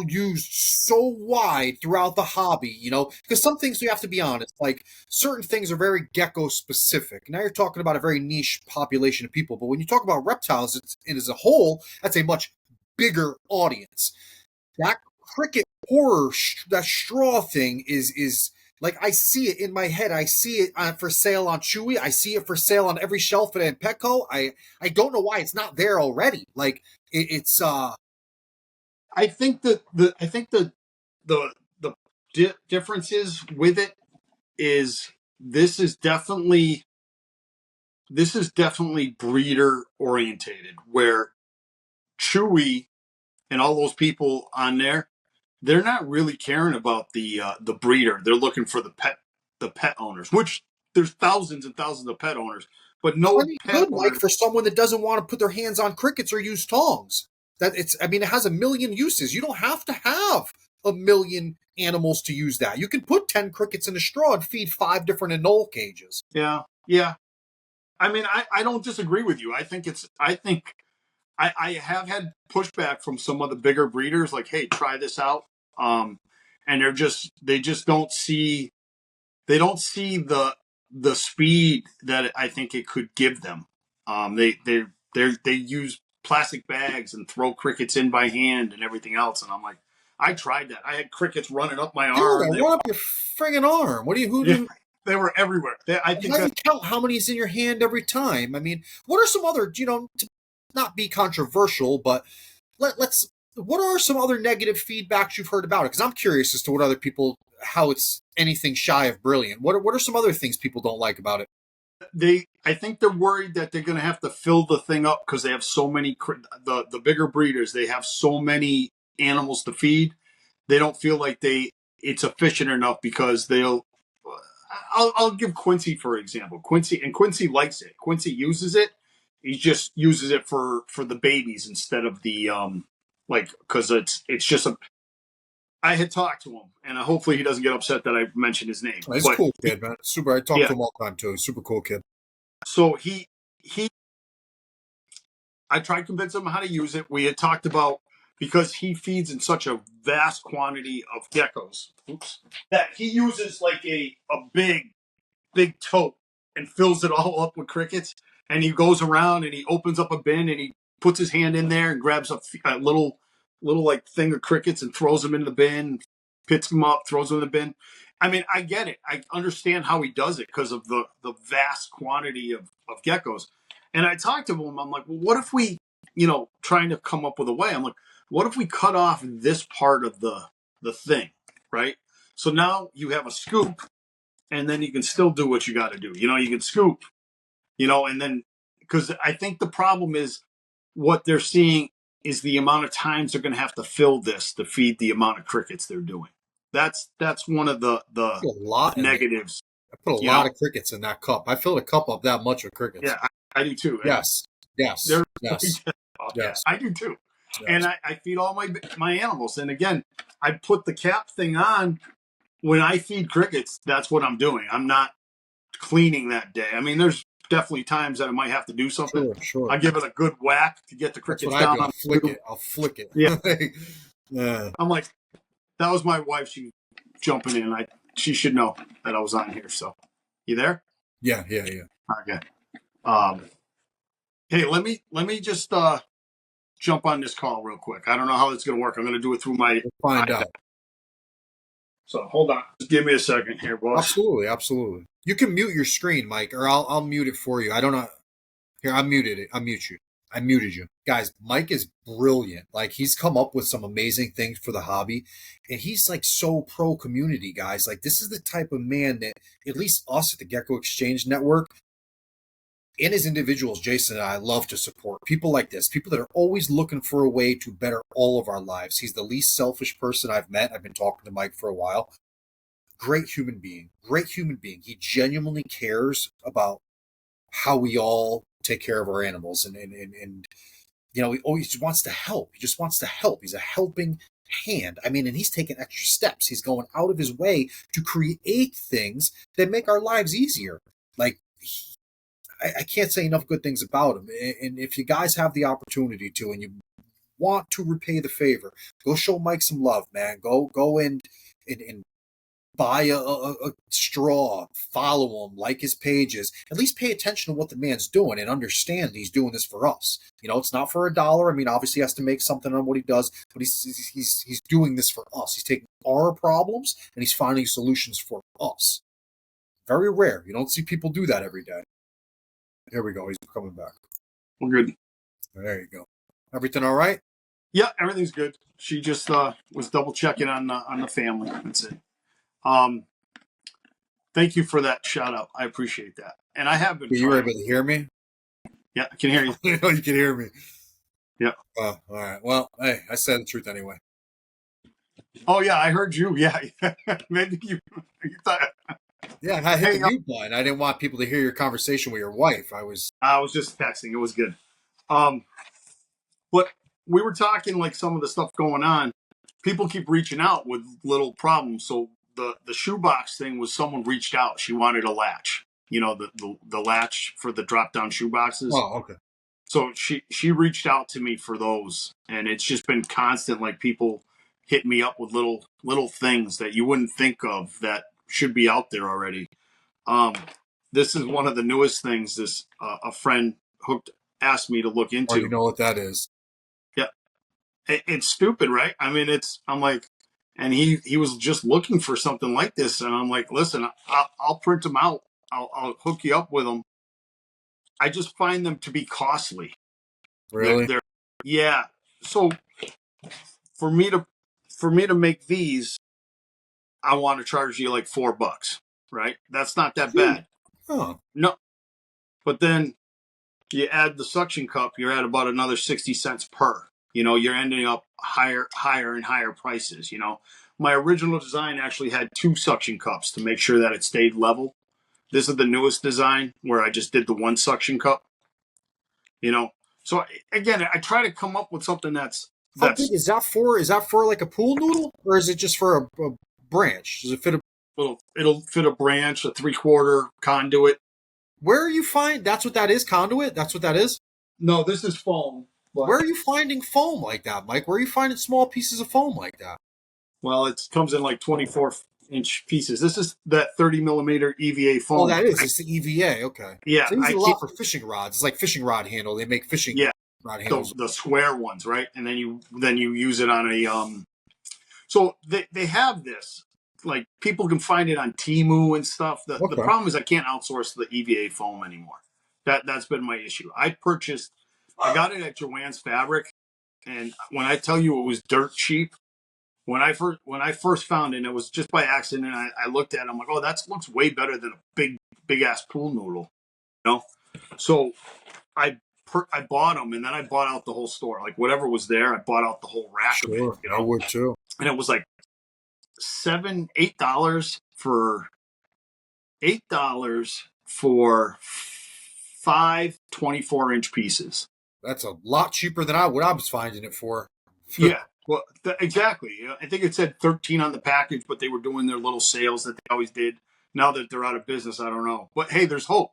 used so wide throughout the hobby, because some things we have to be honest, like certain things are very gecko specific. Now you're talking about a very niche population of people, but when you talk about reptiles, it as a whole, that's a much bigger audience. That cricket horror, that straw thing is like I see it in my head. I see it for sale on Chewy. I see it for sale on every shelf at Petco. I don't know why it's not there already. Like it's I think that the differences with it is this is definitely breeder orientated, where Chewy and all those people on there, they're not really caring about the breeder. They're looking for the pet owners, which there's thousands and thousands of pet owners, but no plenty pet good, Mike, owner. for someone that doesn't want to put their hands on crickets or use tongs. I mean, it has a million uses. You don't have to have a million animals to use that. You can put 10 crickets in a straw and feed 5 different anole cages. Yeah, yeah. I mean, I don't disagree with you. I think I have had pushback from some of the bigger breeders, like, hey, try this out. And they just don't see the speed that I think it could give them. They use plastic bags and throw crickets in by hand and everything else, and I'm like, I tried that. I had crickets running up my Dude, arm. I run up your friggin' arm. What do you, who Yeah, do, they were everywhere. I think how do you that count how many's in your hand every time? I mean, what are some other, to not be controversial, but let's, what are some other negative feedbacks you've heard about it? Because I'm curious as to what other people, how it's anything shy of brilliant. What are some other things people don't like about it? I think they're worried that they're going to have to fill the thing up because they have so many the bigger breeders. They have so many animals to feed. They don't feel like it's efficient enough because they'll. I'll give Quincy for example. Quincy likes it. Quincy uses it. He just uses it for the babies instead of the like because it's just a. I had talked to him, and hopefully he doesn't get upset that I mentioned his name. He's a But cool kid, man. Super. I talk yeah, to him all the time too. He's a super cool kid. so he I tried convincing him how to use it. We had talked about because he feeds in such a vast quantity of geckos. Oops. That he uses like a big tote and fills it all up with crickets. And he goes around and he opens up a bin and he puts his hand in there and grabs a little like thing of crickets and throws them in the bin, picks them up, throws them in the bin. I mean, I get it. I understand how he does it because of the vast quantity of geckos. And I talked to him. I'm like, well, what if we, trying to come up with a way? I'm like, what if we cut off this part of the thing, right? So now you have a scoop and then you can still do what you got to do. You can scoop, and then because I think the problem is what they're seeing is the amount of times they're going to have to fill this to feed the amount of crickets they're doing. That's one of the A lot in there. negatives. I put a lot of crickets in that cup. I filled a cup up that much with crickets. Yeah, I do too. Yes. Yes. They're Yes. Yes. I do too. Yes. And I feed all my animals. And again, I put the cap thing on when I feed crickets. That's what I'm doing. I'm not cleaning that day. I mean, there's definitely times that I might have to do something. Sure. I give it a good whack to get the That's crickets what I down. do. I'll flick it. Yeah. Yeah. I'm like, that was my wife. She jumping in. She should know that I was on here. So, you there? Yeah. Okay. Hey, let me just jump on this call real quick. I don't know how it's going to work. I'm going to do it through my We'll find iPad. out. So hold on. Just give me a second here, boss. Absolutely. You can mute your screen, Mike, or I'll mute it for you. I don't know. Here, I muted it. I mute you. I muted you. Guys, Mike is brilliant. Like, he's come up with some amazing things for the hobby. And he's like so pro community, guys. Like, this is the type of man that at least us at the Gecko Exchange Network and as individuals, Jason and I love to support people like this, people that are always looking for a way to better all of our lives. He's the least selfish person I've met. I've been talking to Mike for a while. Great human being. He genuinely cares about how we all take care of our animals. And you know, he always wants to help. He just wants to help. He's a helping hand. I mean, and he's taking extra steps. He's going out of his way to create things that make our lives easier. Like, I can't say enough good things about him. And if you guys have the opportunity to, and you want to repay the favor, go show Mike some love, man. Go and buy a straw, follow him, like his pages, at least pay attention to what the man's doing and understand he's doing this for us. You know, it's not for $1. I mean, obviously he has to make something on what he does, but he's doing this for us. He's taking our problems and he's finding solutions for us. Very rare. You don't see people do that every day. Here we go. He's coming back. We're good. There you go. Everything all right? Yeah, everything's good. She just was double checking on the family. That's it. Thank you for that shout out. I appreciate that. And I have been. You were able to hear me? Yeah, I can hear you. You know, you can hear me. Yeah. All right. Well, hey, I said the truth anyway. Oh yeah, I heard you. Yeah, maybe you thought. Yeah, I hit the mute button. I didn't want people to hear your conversation with your wife. I was just texting. It was good. But we were talking like some of the stuff going on. People keep reaching out with little problems. So the shoebox thing was someone reached out. She wanted a latch. You know, the latch for the drop down shoeboxes. Oh, okay. So she reached out to me for those, and it's just been constant. Like, people hit me up with little things that you wouldn't think of that should be out there already. This is one of the newest things. This a friend asked me to look into. Oh, you know what that is? Yeah, it's stupid, right? I mean, I'm like, and he was just looking for something like this, and I'm like, listen, I'll print them out. I'll hook you up with them. I just find them to be costly. Really? Yeah. So for me to make these, I want to charge you like $4, right? That's not that bad. Oh. No. But then you add the suction cup, you're at about another 60 cents per. You know, you're ending up higher and higher prices, you know. My original design actually had 2 suction cups to make sure that it stayed level. This is the newest design where I just did the 1 suction cup. You know, so again, I try to come up with something that's. How big is that for? Is that for like a pool noodle, or is it just for a branch? Does it fit a? It'll fit a branch, a 3/4 conduit. Where are you finding? That's what that is, conduit. That's what that is. No, this is foam. But where are you finding foam like that, Mike? Where are you finding small pieces of foam like that? Well, it comes in like 24-inch pieces. This is that 30mm EVA foam. Oh, that is. It's the EVA. Okay. Yeah, so they use a lot for fishing rods. It's like fishing rod handle. They make fishing rod handles. The square ones, right? And then you use it on a So they have this. Like, people can find it on Temu and stuff. The problem is I can't outsource the EVA foam anymore. That's been my issue. I got it at Joann's Fabric, and when I tell you it was dirt cheap, when I first found it, and it was just by accident. I looked at it, I'm like, oh, that looks way better than a big ass pool noodle, you know. So I bought them, and then I bought out the whole store. Like, whatever was there, I bought out the whole rack of it. You know? I would too. And it was like $8 for five 24-inch pieces. That's a lot cheaper than what I was finding it for. Yeah, well, exactly. I think it said 13 on the package, but they were doing their little sales that they always did. Now that they're out of business, I don't know. But hey, there's hope.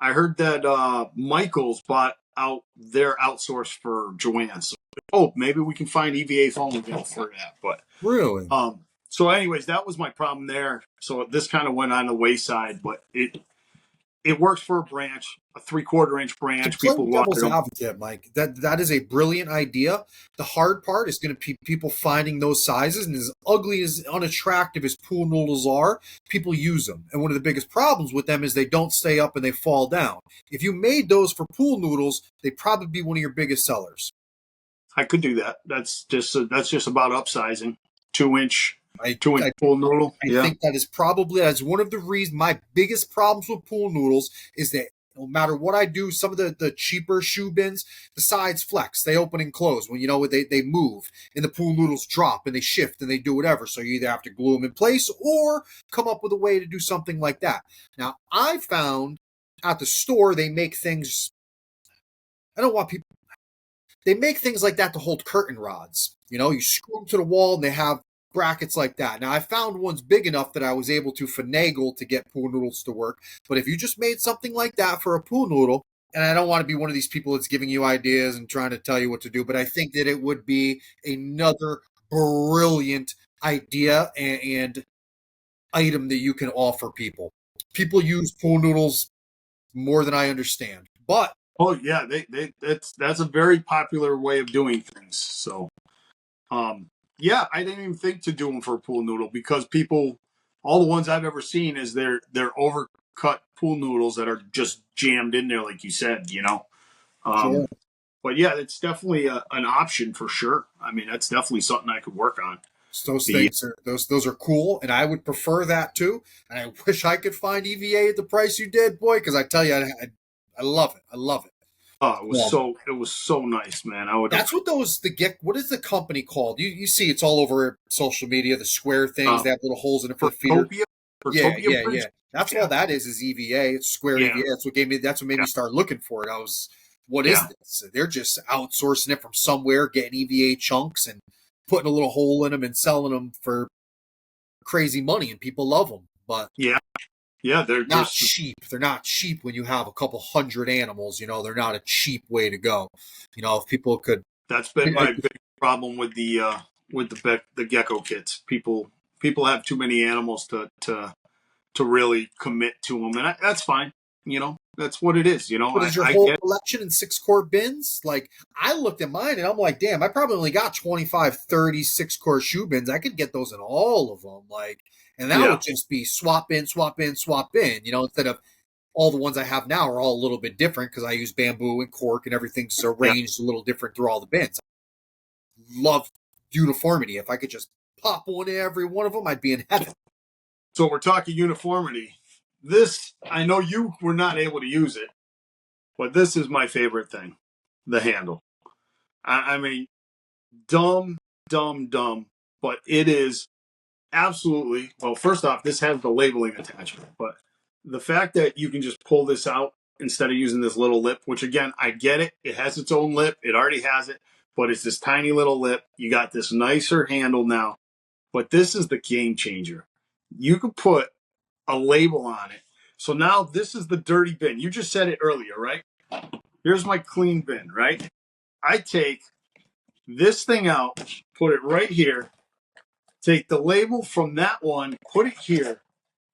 I heard that Michael's bought out their outsource for Joann's. So maybe we can find EVA foam again for that. But really, so anyways, that was my problem there. So this kind of went on the wayside, but it works for a branch, a 3/4 inch To branch. play People devil's water them. advocate, Mike, that is a brilliant idea. The hard part is going to be people finding those sizes, and as ugly as unattractive as pool noodles are, people use them. And one of the biggest problems with them is they don't stay up and they fall down. If you made those for pool noodles, they'd probably be one of your biggest sellers. I could do that. That's just about upsizing. 2 inch, I, 2 inch I pool noodle. I Yeah. think that is probably as one of the reasons. My biggest problems with pool noodles is that no matter what I do, some of the cheaper shoe bins, the sides flex, they open and close when they move, and the pool noodles drop and they shift and they do whatever. So you either have to glue them in place or come up with a way to do something like that. Now I found at the store they make things. I don't want people. They make things like that to hold curtain rods. You screw them to the wall and they have brackets like that. Now, I found ones big enough that I was able to finagle to get pool noodles to work. But if you just made something like that for a pool noodle, and I don't want to be one of these people that's giving you ideas and trying to tell you what to do, but I think that it would be another brilliant idea and item that you can offer people. People use pool noodles more than I understand. But Oh yeah, that's a very popular way of doing things. So, yeah, I didn't even think to do them for a pool noodle because all the ones I've ever seen is they're overcut pool noodles that are just jammed in there, like you said. sure. But yeah, it's definitely an option for sure. I mean, that's definitely something I could work on. Those The things are those are cool, and I would prefer that too. And I wish I could find EVA at the price you did, boy, because I tell you, I love it. I love it. it was so nice, man. I would have That's what what is the company called? You see it's all over social media, the square things, uh, they have little holes in it for the feeder. Topia Yeah, Topia yeah, Bridge. yeah. That's Yeah, all that is EVA. It's square yeah, EVA. That's what made yeah, me start looking for it. What is yeah, this? They're just outsourcing it from somewhere, getting EVA chunks and putting a little hole in them and selling them for crazy money, and people love them. But yeah, yeah. not cheap. They're not cheap when you have a couple hundred animals. They're not a cheap way to go. If people could, That's been my big problem with the gecko kits. People have too many animals to really commit to them, and that's fine. That's what it is. what is your I whole get collection in 6-quart bins? Like, I looked at mine and I'm like, damn, I probably only got 25, 30 6-quart shoe bins. I could get those in all of them. Like, and that yeah, would just be swap in, swap in, swap in, instead of all the ones I have now are all a little bit different because I use bamboo and cork and everything's yeah. arranged a little different through all the bins. Love uniformity. If I could just pop one in every one of them, I'd be in heaven. So we're talking uniformity. This I know you were not able to use it, but this is my favorite thing: the handle. I mean, dumb, dumb, dumb, but it is absolutely. Well, first off, this has the labeling attachment, but the fact that you can just pull this out instead of using this little lip, which again, I get it. It has its own lip. It already has it, but it's this tiny little lip. You got this nicer handle now, but this is the game changer. You could put a label on it. So now this is the dirty bin. You just said it earlier, right? Here's my clean bin, right? I take this thing out, put it right here, take the label from that one, put it here.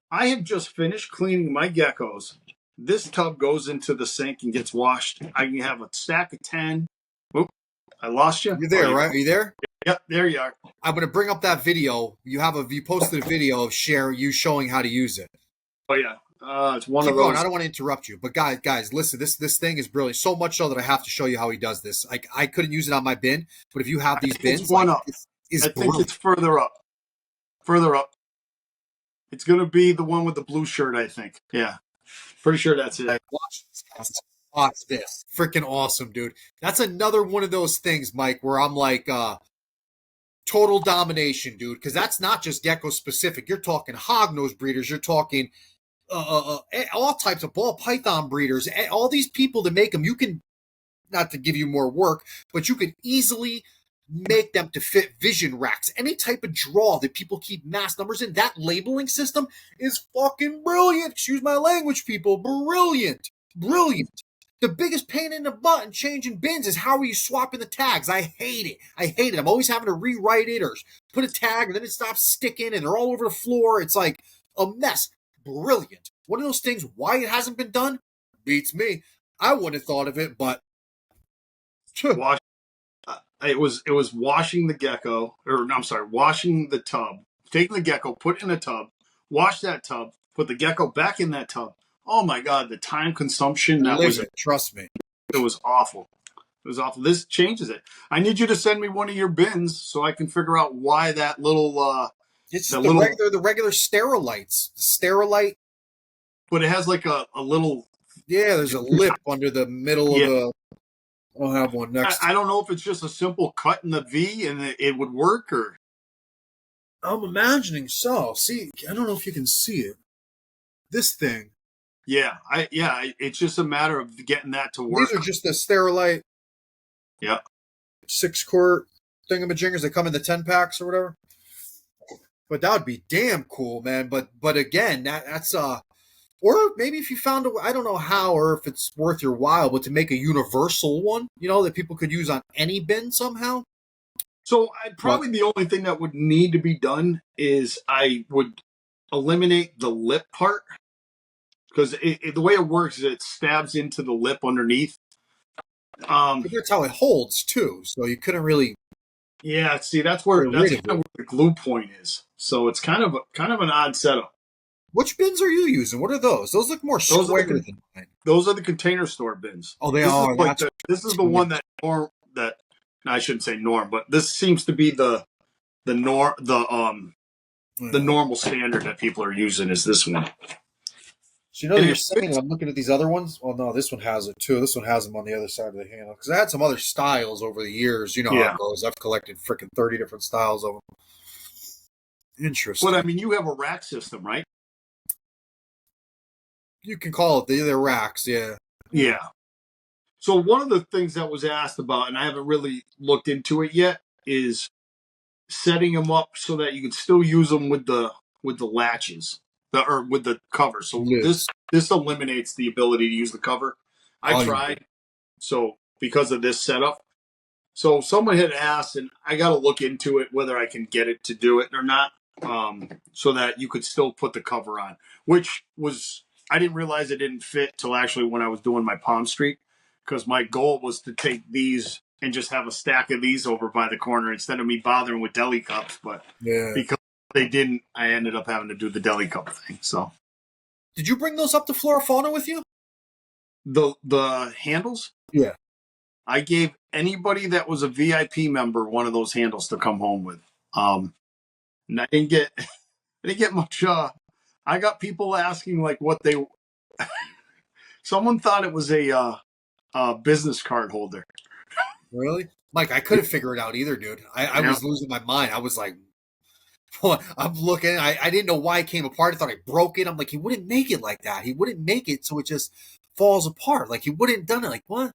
I have just finished cleaning my geckos. This tub goes into the sink and gets washed. I can have a stack of 10. Oop, I lost you. You're there, right? Are you there? Yep, there you are. I'm going to bring up that video. You posted a video of you showing how to use it. Oh, yeah. It's one Keep of those. going. I don't want to interrupt you, but guys, listen. This thing is brilliant. So much so that I have to show you how he does this. Like, I couldn't use it on my bin, but if you have these bins, It's one up. It's I think it's further up. Further up. It's going to be the one with the blue shirt, I think. Yeah. Pretty sure that's it. Watch this. Freaking awesome, dude. That's another one of those things, Mike, where I'm like, total domination, dude, because that's not just gecko specific. You're talking hognose breeders. You're talking all types of ball python breeders. All these people that make them, you can, not to give you more work, but you can easily make them to fit vision racks. Any type of draw that people keep mass numbers in, that labeling system is fucking brilliant. Excuse my language, people. Brilliant. Brilliant. The biggest pain in the butt in changing bins is how are you swapping the tags. I hate it. I'm always having to rewrite it or put a tag and then it stops sticking and they're all over the floor. It's like a mess. Brilliant. One of those things, why it hasn't been done, beats me. I wouldn't have thought of it, but Wash. It was washing the gecko, or I'm sorry, washing the tub, taking the gecko, put it in a tub, wash that tub, put the gecko back in that tub. Oh my God, the time consumption trust me. it was awful. It was awful. This changes it. I need you to send me one of your bins so I can figure out why that little It's that the little regular Sterilites. Sterilite. but it has like a little. Yeah, there's a lip under the middle of the. I'll have one next. I don't know if it's just a simple cut in the V and it would work, or I'm imagining so. See, I don't know if you can see it. This thing. yeah, it's just a matter of getting that to work. These are just the Sterilite. Yeah. 6-quart thingamajingers. They come in the 10 packs or whatever. But that would be damn cool, man. But again, that's or maybe if you found I don't know how or if it's worth your while, but to make a universal one, that people could use on any bin somehow. So probably the only thing that would need to be done is I would eliminate the lip part, because the way it works is it stabs into the lip underneath. But that's how it holds too, so you couldn't really. Yeah, see, that's kind of where the glue point is. So it's kind of an odd setup. Which bins are you using? What are those? Those look more square than mine. Those are the Container Store bins. Oh, they are. This is the one that I shouldn't say norm, but this seems to be the normal standard that people are using is this one. So you're saying I'm looking at these other ones. Well, no, this one has it too. This one has them on the other side of the handle because I had some other styles over the years. You know how it goes. I've collected freaking 30 different styles of them. Interesting. But I mean, you have a rack system, right? You can call it the racks, yeah. Yeah. So one of the things that was asked about, and I haven't really looked into it yet, is setting them up so that you can still use them with the latches, or with the cover. So this eliminates the ability to use the cover. I tried, so because of this setup. So someone had asked, and I got to look into it whether I can get it to do it or not, so that you could still put the cover on, which was. I didn't realize it didn't fit till actually when I was doing my Palm Street, because my goal was to take these and just have a stack of these over by the corner instead of me bothering with deli cups. But because they didn't, I ended up having to do the deli cup thing. So, did you bring those up to Flora Fauna with you? The handles? Yeah. I gave anybody that was a VIP member one of those handles to come home with. And I didn't get much. I got people asking like what they. Someone thought it was a business card holder. Really, Mike? I couldn't figure it out either, dude. I was losing my mind. I was like, I'm looking. I didn't know why it came apart. I thought I broke it. I'm like, he wouldn't make it like that. He wouldn't make it so it just falls apart. Like he wouldn't have done it. Like what?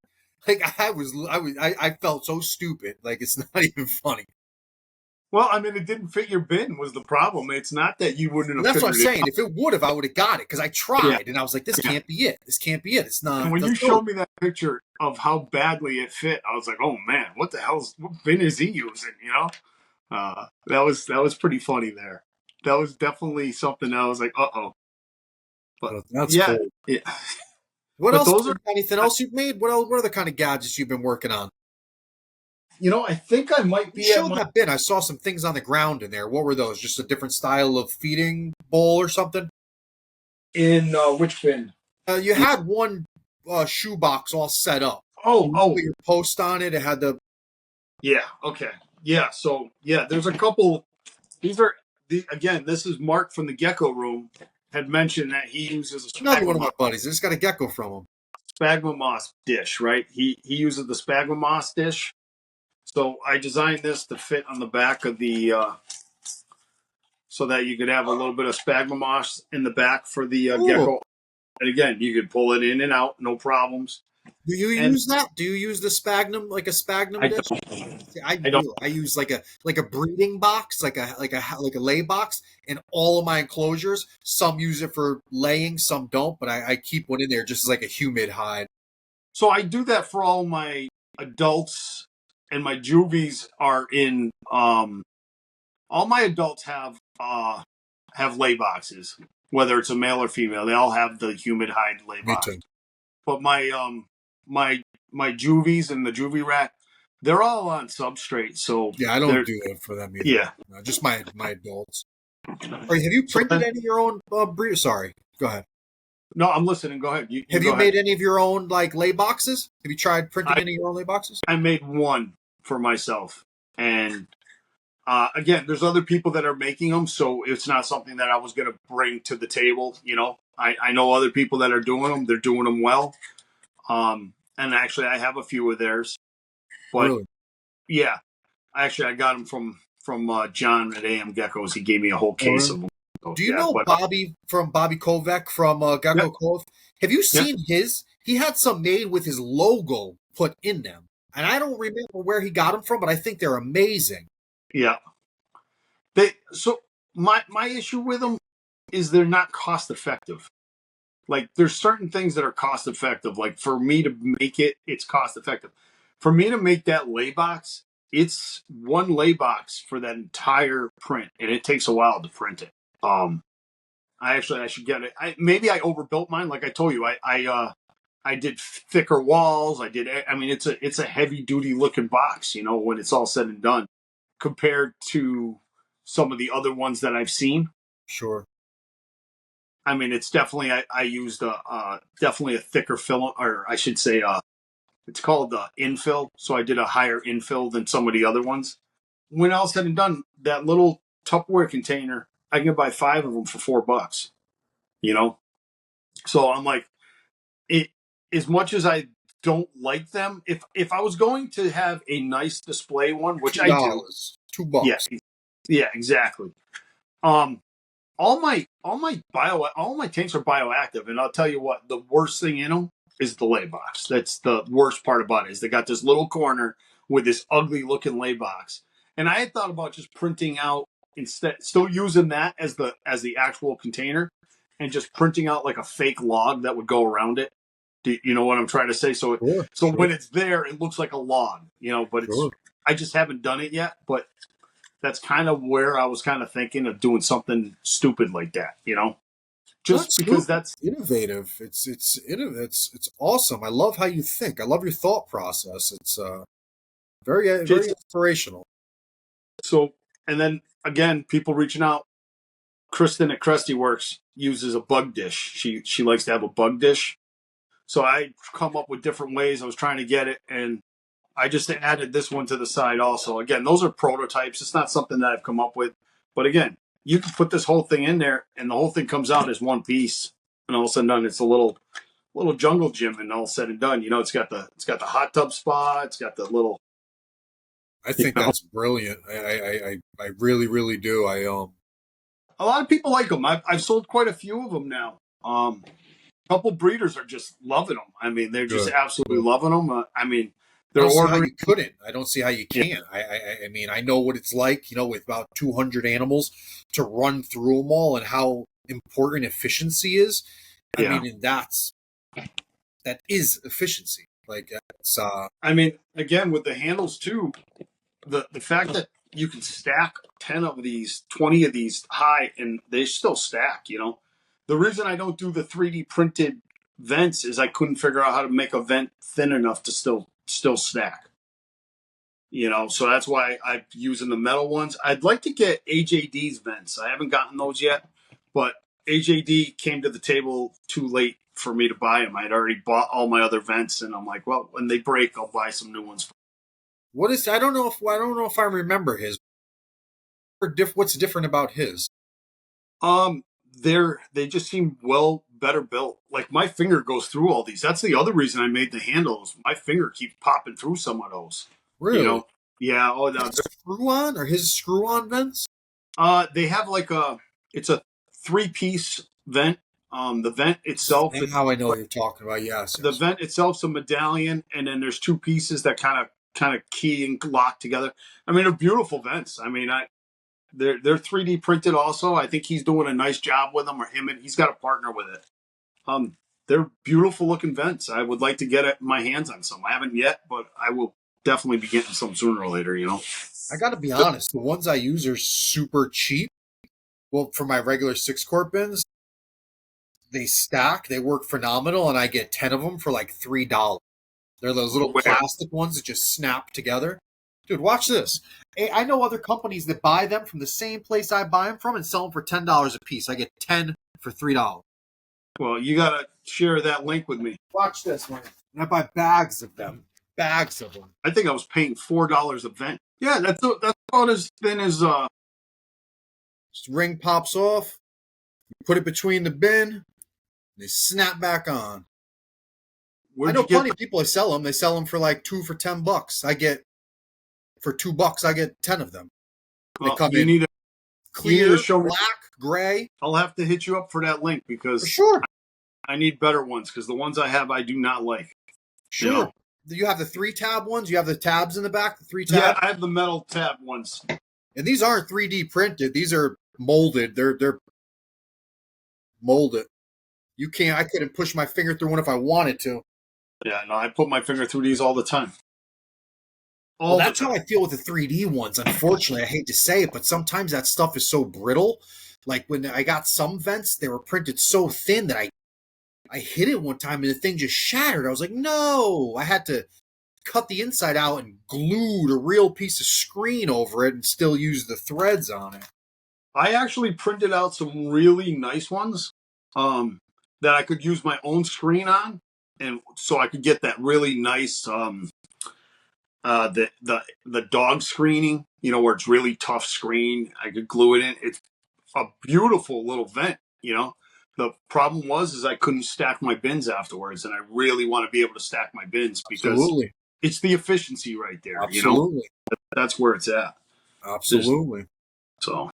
Like I felt so stupid. Like it's not even funny. Well, I mean, it didn't fit your bin was the problem. It's not that you wouldn't have. That's what I'm saying. If it would have, I would have got it because I tried, and I was like, "This can't be it. This can't be it. It's not." And when you showed me that picture of how badly it fit, I was like, "Oh man, what bin is he using?" That was pretty funny there. That was definitely something that I was like, "Uh-oh." But that's cool. Yeah. What else? Anything else you've made? What are the kind of gadgets you've been working on? I think I might be. You showed that bin. I saw some things on the ground in there. What were those? Just a different style of feeding bowl or something? In which bin? You had one shoebox all set up. Oh! Put your post on it. It had the. Yeah. Okay. Yeah. So there's a couple. These are again. This is Mark from the Gecko Room had mentioned that he uses another one of my buddies. I just got a gecko from him. Sphagnum moss dish, right? He uses the sphagnum moss dish. So I designed this to fit on the back of the, so that you could have a little bit of sphagnum moss in the back for the gecko. And again, you could pull it in and out, no problems. Do you use that? Do you use the sphagnum like a sphagnum dish? I do. I use like a breeding box, like a lay box, in all of my enclosures. Some use it for laying, some don't, but I keep one in there just as like a humid hide. So I do that for all my adults. And my juvies are in. All my adults have lay boxes, whether it's a male or female. They all have the humid hide lay Me box. too. But my my juvies and the juvie rack, they're all on substrate, so Yeah, I don't they're do it for them either. yeah. No, just my adults. Or have you So printed any of your own breed? Sorry, go ahead. no, I'm listening. Go ahead. You Have go you ahead. made any of your own like lay boxes? Have you tried printing I any of your own lay boxes? I made one for myself, and again, there's other people that are making them, so it's not something that I was going to bring to the table. I know other people that are doing them. They're doing them well. And actually, I have a few of theirs. But Really? yeah, actually, I got them from John at AM Geckos. He gave me a whole Oh, case really? of them. So, Do you yeah, know but Bobby from Bobby Kovac from yeah, Gecko Cove? Have you yeah, seen his? He had some made with his logo put in them, and I don't remember where he got them from, but I think they're amazing. yeah. My issue with them is they're not cost effective. Like there's certain things that are cost effective. Like for me to make it, it's cost effective. For me to make that lay box, it's one lay box for that entire print, and it takes a while to print it. Um, I should get it. Maybe I overbuilt mine. Like I told you, I did thicker walls. I mean, it's a heavy duty looking box. When it's all said and done, compared to some of the other ones that I've seen. Sure. I mean, it's definitely I used definitely a thicker film, or I should say, it's called infill. So I did a higher infill than some of the other ones. When all said and done, that little Tupperware container, I can buy 5 of them for $4. You know, so I'm like, it as much as I don't like them. If I was going to have a nice display one, which two I do, dollars, two yeah, bucks. yeah, exactly. Um, all my tanks are bioactive, and I'll tell you what, the worst thing in them is the lay box. That's the worst part about it. Is they got this little corner with this ugly looking lay box, and I had thought about just printing out instead, still using that as the actual container, and just printing out like a fake log that would go around it. Do you know what I'm trying to say? So Sure, so sure, when it's there, it looks like a log, but sure. I just haven't done it yet, but that's kind of where I was kind of thinking of doing something stupid like that. Not Just because stupid. that's Innovative. It's awesome. I love how you think. I love your thought process. It's very just inspirational. so. And then again, people reaching out. Kristen at Krusty Works uses a bug dish. She likes to have a bug dish. So I come up with different ways. I was trying to get it, and I just added this one to the side also. Again, those are prototypes. It's not something that I've come up with. But again, you can put this whole thing in there, and the whole thing comes out as one piece. And all said and done, it's a little jungle gym, and all said and done, it's got the hot tub spa. It's got the little. I You think know, that's brilliant. I really really do. a lot of people like them. I've sold quite a few of them now. A couple breeders are just loving them. I mean, they're just Good. absolutely Good. loving them. I mean, I they're don't see how ordering. you couldn't. I don't see how you Yeah, can't. I mean, I know what it's like, with about 200 animals to run through them all and how important efficiency is. I yeah. mean, and that is efficiency. Like it's I mean, again with the handles too. The fact that you can stack 10 of these, 20 of these high, and they still stack. The reason I don't do the 3D printed vents is I couldn't figure out how to make a vent thin enough to still stack. So that's why I'm using the metal ones. I'd like to get AJD's vents. I haven't gotten those yet, but AJD came to the table too late for me to buy them. I had already bought all my other vents, and I'm like, well, when they break, I'll buy some new ones. what is I don't know if I remember his. What's different about his? Um, they just seem better built. Like my finger goes through all these. That's the other reason I made the handles. My finger keeps popping through some of those. You Really? know? Yeah. Oh no. Screw on or his screw on vents? They have it's a 3-piece vent. The vent itself, Now I know what you're talking about. Yes, the yes. vent itself's a medallion, and then there's 2 pieces that kind of key and lock together. I mean, they're beautiful vents. I mean, they're 3D printed also. I think he's doing a nice job with them, or him, and he's got a partner with it. Um, they're beautiful looking vents. I would like to get my hands on some. I haven't yet, but I will definitely be getting some sooner or later. I got to be honest. The ones I use are super cheap. Well, for my regular 6-quart bins, They stack. They work phenomenal, and I get 10 of them for like $3. They're those little plastic ones that just snap together. Dude, watch this. I know other companies that buy them from the same place I buy them from and sell them for $10 a piece. I get 10 for $3. Well, you gotta share that link with me. Watch this, man. And I buy bags of them. Bags of them. I think I was paying $4 a vent. Yeah, that's about as thin as Just ring pops off. You put it between the bin. They snap back on. I know plenty of people that sell them. They sell them for like 2 for $10. I get for $2. I get 10 of them. Well, they come in clear, black, gray. I'll have to hit you up for that link because for sure. I need better ones because the ones I have I do not like. Sure. You know? You have the 3-tab ones. You have the tabs in the back. The 3-tab. Yeah, I have the metal tab ones. And these aren't 3D printed. These are molded. They're molded. You can't. I couldn't push my finger through one if I wanted to. Yeah, no, I put my finger through these all the time. Well, that's how I feel with the 3D ones. Unfortunately, I hate to say it, but sometimes that stuff is so brittle. Like when I got some vents, they were printed so thin that I hit it one time and the thing just shattered. I was like, no. I had to cut the inside out and glued a real piece of screen over it and still use the threads on it. I actually printed out some really nice ones that I could use my own screen on, and so I could get that really nice the dog screening, you know, where it's really tough screen. I could glue it in. It's a beautiful little vent, you know. The problem was I couldn't stack my bins afterwards, and I really want to be able to stack my bins because it's the efficiency right there. Absolutely. You know, that's where it's at. Absolutely. So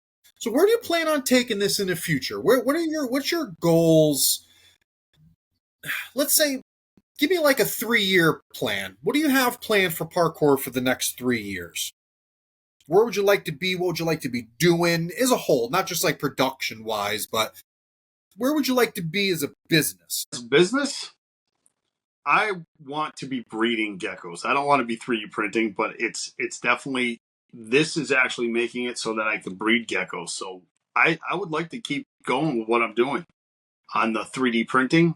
where do you plan on taking this in the future? What's your goals? Let's say, give me like a 3-year plan. What do you have planned for parkour for the next 3 years? Where would you like to be? What would you like to be doing as a whole? Not just like production wise, but where would you like to be as a business? As a business, I want to be breeding geckos. I don't want to be 3D printing, but it's definitely, this is actually making it so that I can breed geckos. So I would like to keep going with what I'm doing on the 3D printing.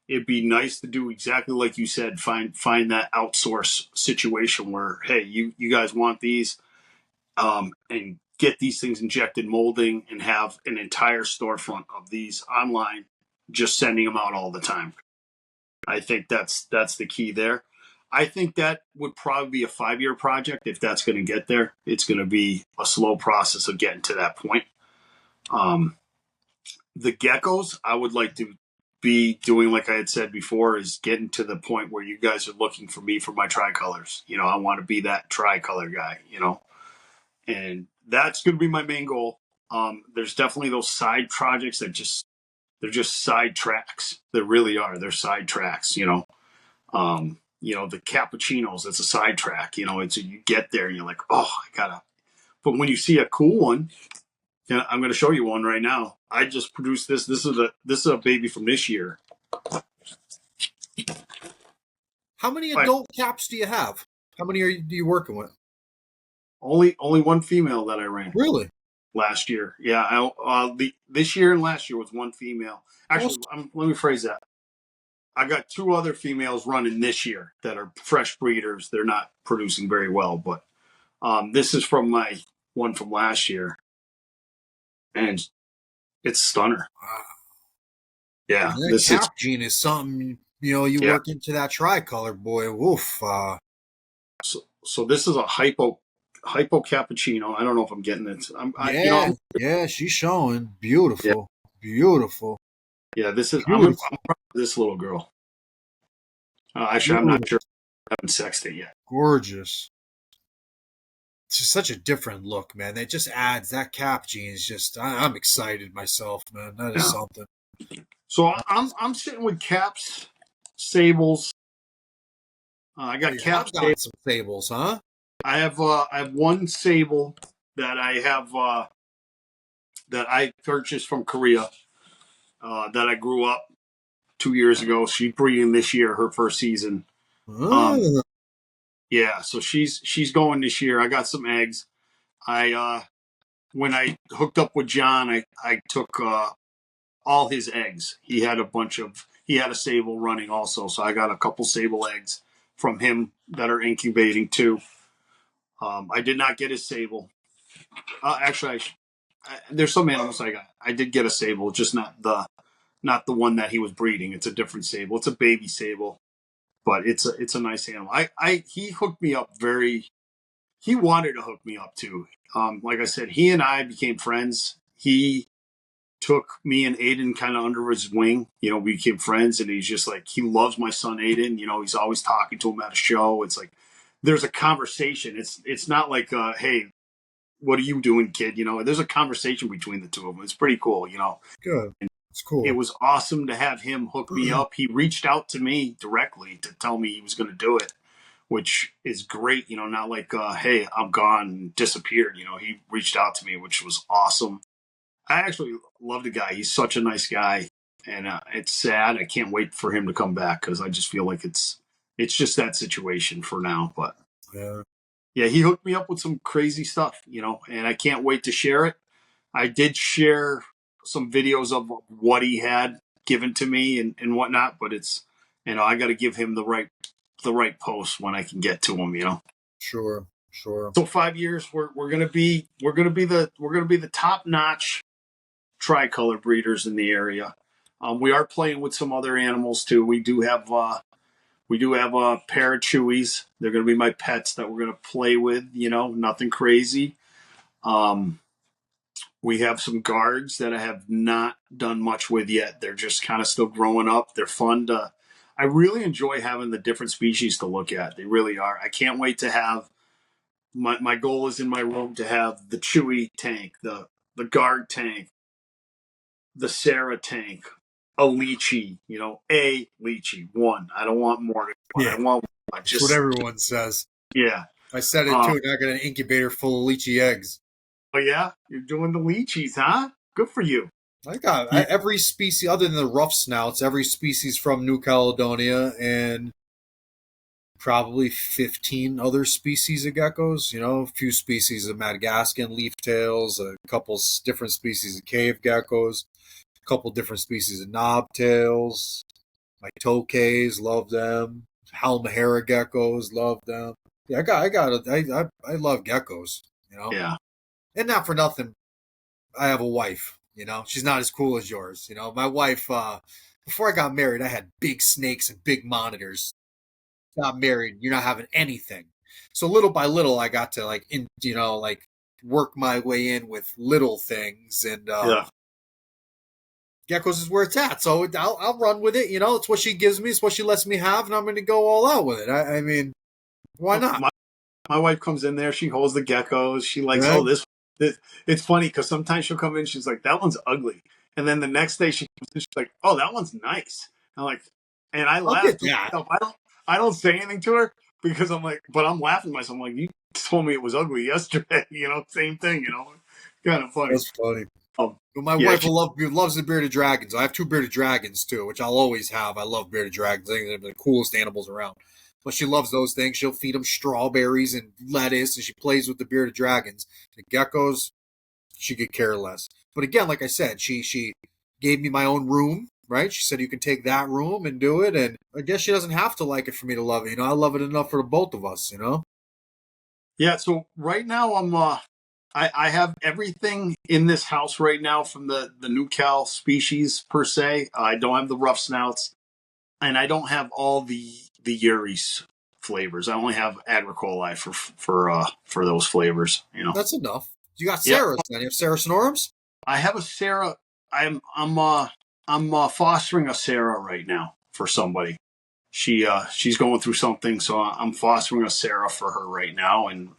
It'd be nice to do exactly like you said, find that outsource situation where, hey, you guys want these, and get these things injected molding and have an entire storefront of these online, just sending them out all the time. I think that's the key there. I think that would probably be a 5-year project if that's going to get there. It's going to be a slow process of getting to that point. The geckos, I would like to be doing, like I had said before, is getting to the point where you guys are looking for me for my tricolors. You know, I want to be that tricolor guy, you know, and that's going to be my main goal. There's definitely those side projects that they're just side tracks. They really are. They're side tracks, you know. You know, the cappuccinos, it's a side track, you know, it's you get there and you're like, oh, I gotta, but when you see a cool one, you know, I'm going to show you one right now. I just produced this. This is a baby from this year. How many adult caps do you have? How many do you working with? Only one female that I ran. Really? Last year, yeah. This year and last year was one female. Actually, let me phrase that. I got 2 other females running this year that are fresh breeders. They're not producing very well, but this is from my one from last year, and it's stunner. Wow. Yeah, that cap gene is something, you know. You work into that tricolor, boy. Woof. So this is a hypo cappuccino. I don't know if I'm getting it. Yeah, she's showing beautiful, beautiful. Yeah, this is. I'm proud of this little girl. Actually, I'm not sure. I haven't sexed it yet. Gorgeous. It's just such a different look, man. It just adds that cap gene. Is just. I'm excited myself, man. That is something. So I'm sitting with caps, sables. I got caps. I've got some sables, huh? I have one sable that I have that I purchased from Korea that I grew up 2 years ago. She's breeding this year, her first season. Yeah, so she's going this year. I got some eggs. When I hooked up with John, I took all his eggs. He had a sable running also, so I got a couple sable eggs from him that are incubating too. I did not get his sable. Actually, there's some animals I got. I did get a sable, just not the one that he was breeding. It's a different sable. It's a baby sable, but it's a nice animal. He hooked me up very. He wanted to hook me up too. Like I said, he and I became friends. He took me and Aiden kind of under his wing. We became friends, and he's just like, he loves my son Aiden. He's always talking to him at a show. It's like there's a conversation. It's not like, hey, what are you doing, kid? There's a conversation between the two of them. It's pretty cool. Good. It's cool. It was awesome to have him hook me up. He reached out to me directly to tell me he was going to do it, which is great. Not like, hey, I'm gone and disappeared. He reached out to me, which was awesome. I actually love the guy. He's such a nice guy, and it's sad. I can't wait for him to come back because I just feel like it's just that situation for now. But yeah, he hooked me up with some crazy stuff, and I can't wait to share it. I did share some videos of what he had given to me and whatnot, but it's, I got to give him the right post when I can get to him. Sure. So 5 years, we're gonna be the top notch tricolor breeders in the area. We are playing with some other animals too. We do have a pair of chewies. They're going to be my pets that we're going to play with. Nothing crazy. We have some guards that I have not done much with yet. They're just kind of still growing up. They're fun to. I really enjoy having the different species to look at. They really are. I can't wait to have. My goal is in my room to have the chewy tank, the guard tank, the Sarah tank, a lychee, a lychee, one. I don't want more than one. Yeah. I want one. That's what everyone says. Yeah. I said it too, and I got an incubator full of lychee eggs. Oh, yeah? You're doing the lychees, huh? Good for you. I got every species, other than the rough snouts, every species from New Caledonia, and probably 15 other species of geckos. A few species of Madagascan leaftails, a couple different species of cave geckos, a couple different species of knobtails. My tokays, love them. Halmahera geckos, love them. Yeah, I love geckos. Yeah. And not for nothing, I have a wife. She's not as cool as yours. My wife. Before I got married, I had big snakes and big monitors. Got married, you're not having anything. So little by little, I got to work my way in with little things, and geckos is where it's at. So I'll run with it. It's what she gives me, it's what she lets me have, and I'm going to go all out with it. I mean, why not? My wife comes in there, she holds the geckos. She likes, this. It's funny because sometimes she'll come in, she's like, that one's ugly, and then the next day she comes in, she's like, oh, that one's nice. I'm like, and I laugh to myself. I don't say anything to her because I'm like, but I'm laughing to myself. I'm like, you told me it was ugly yesterday. Same thing. Kind of funny. That's funny. My wife loves the bearded dragons. I have 2 bearded dragons too, which I'll always have. I love bearded dragons. I think they're the coolest animals around. But she loves those things. She'll feed them strawberries and lettuce, and she plays with the bearded dragons. The geckos, she could care less. But again, like I said, she gave me my own room. Right? She said you can take that room and do it, and I guess she doesn't have to like it for me to love it. I love it enough for the both of us. Yeah. So right now I have everything in this house right now from the New Cal species per se. I don't have the rough snouts, and I don't have all the Uris flavors. I only have agricoli for those flavors. That's enough. You got Sarah's then. You have Sarah Snorums? I have a Sarah. I'm fostering a Sarah right now for somebody. She's going through something, so I'm fostering a Sarah for her right now, and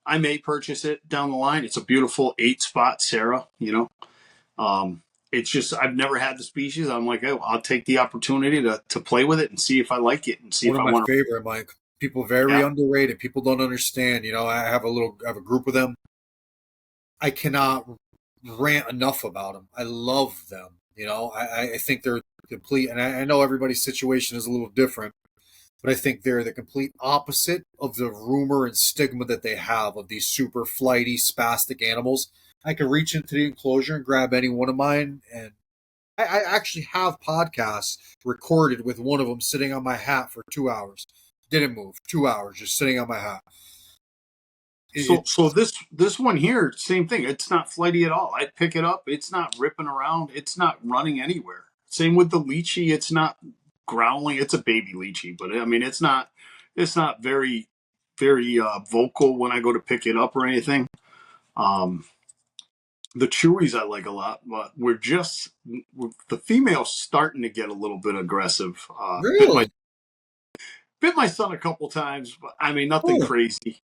I may purchase it down the line. It's a beautiful 8-spot Sarah. It's just I've never had the species. I'm like, oh, I'll take the opportunity to play with it and see if I like it and see if I want. One of my favorite, Mike. People very underrated. People don't understand. I have a group of them. I cannot rant enough about them. I love them. I think they're complete, and I know everybody's situation is a little different, but I think they're the complete opposite of the rumor and stigma that they have of these super flighty, spastic animals. I can reach into the enclosure and grab any one of mine, and I actually have podcasts recorded with one of them sitting on my hat for 2 hours. Didn't move. 2 hours just sitting on my hat. So this one here, same thing. It's not flighty at all. I pick it up. It's not ripping around. It's not running anywhere. Same with the lychee. It's not growling. It's a baby lychee, but I mean, it's not. It's not very vocal when I go to pick it up or anything. Um, the chewies I like a lot, but the female's starting to get a little bit aggressive. Really? Bit my son a couple times, but I mean nothing Oh, crazy.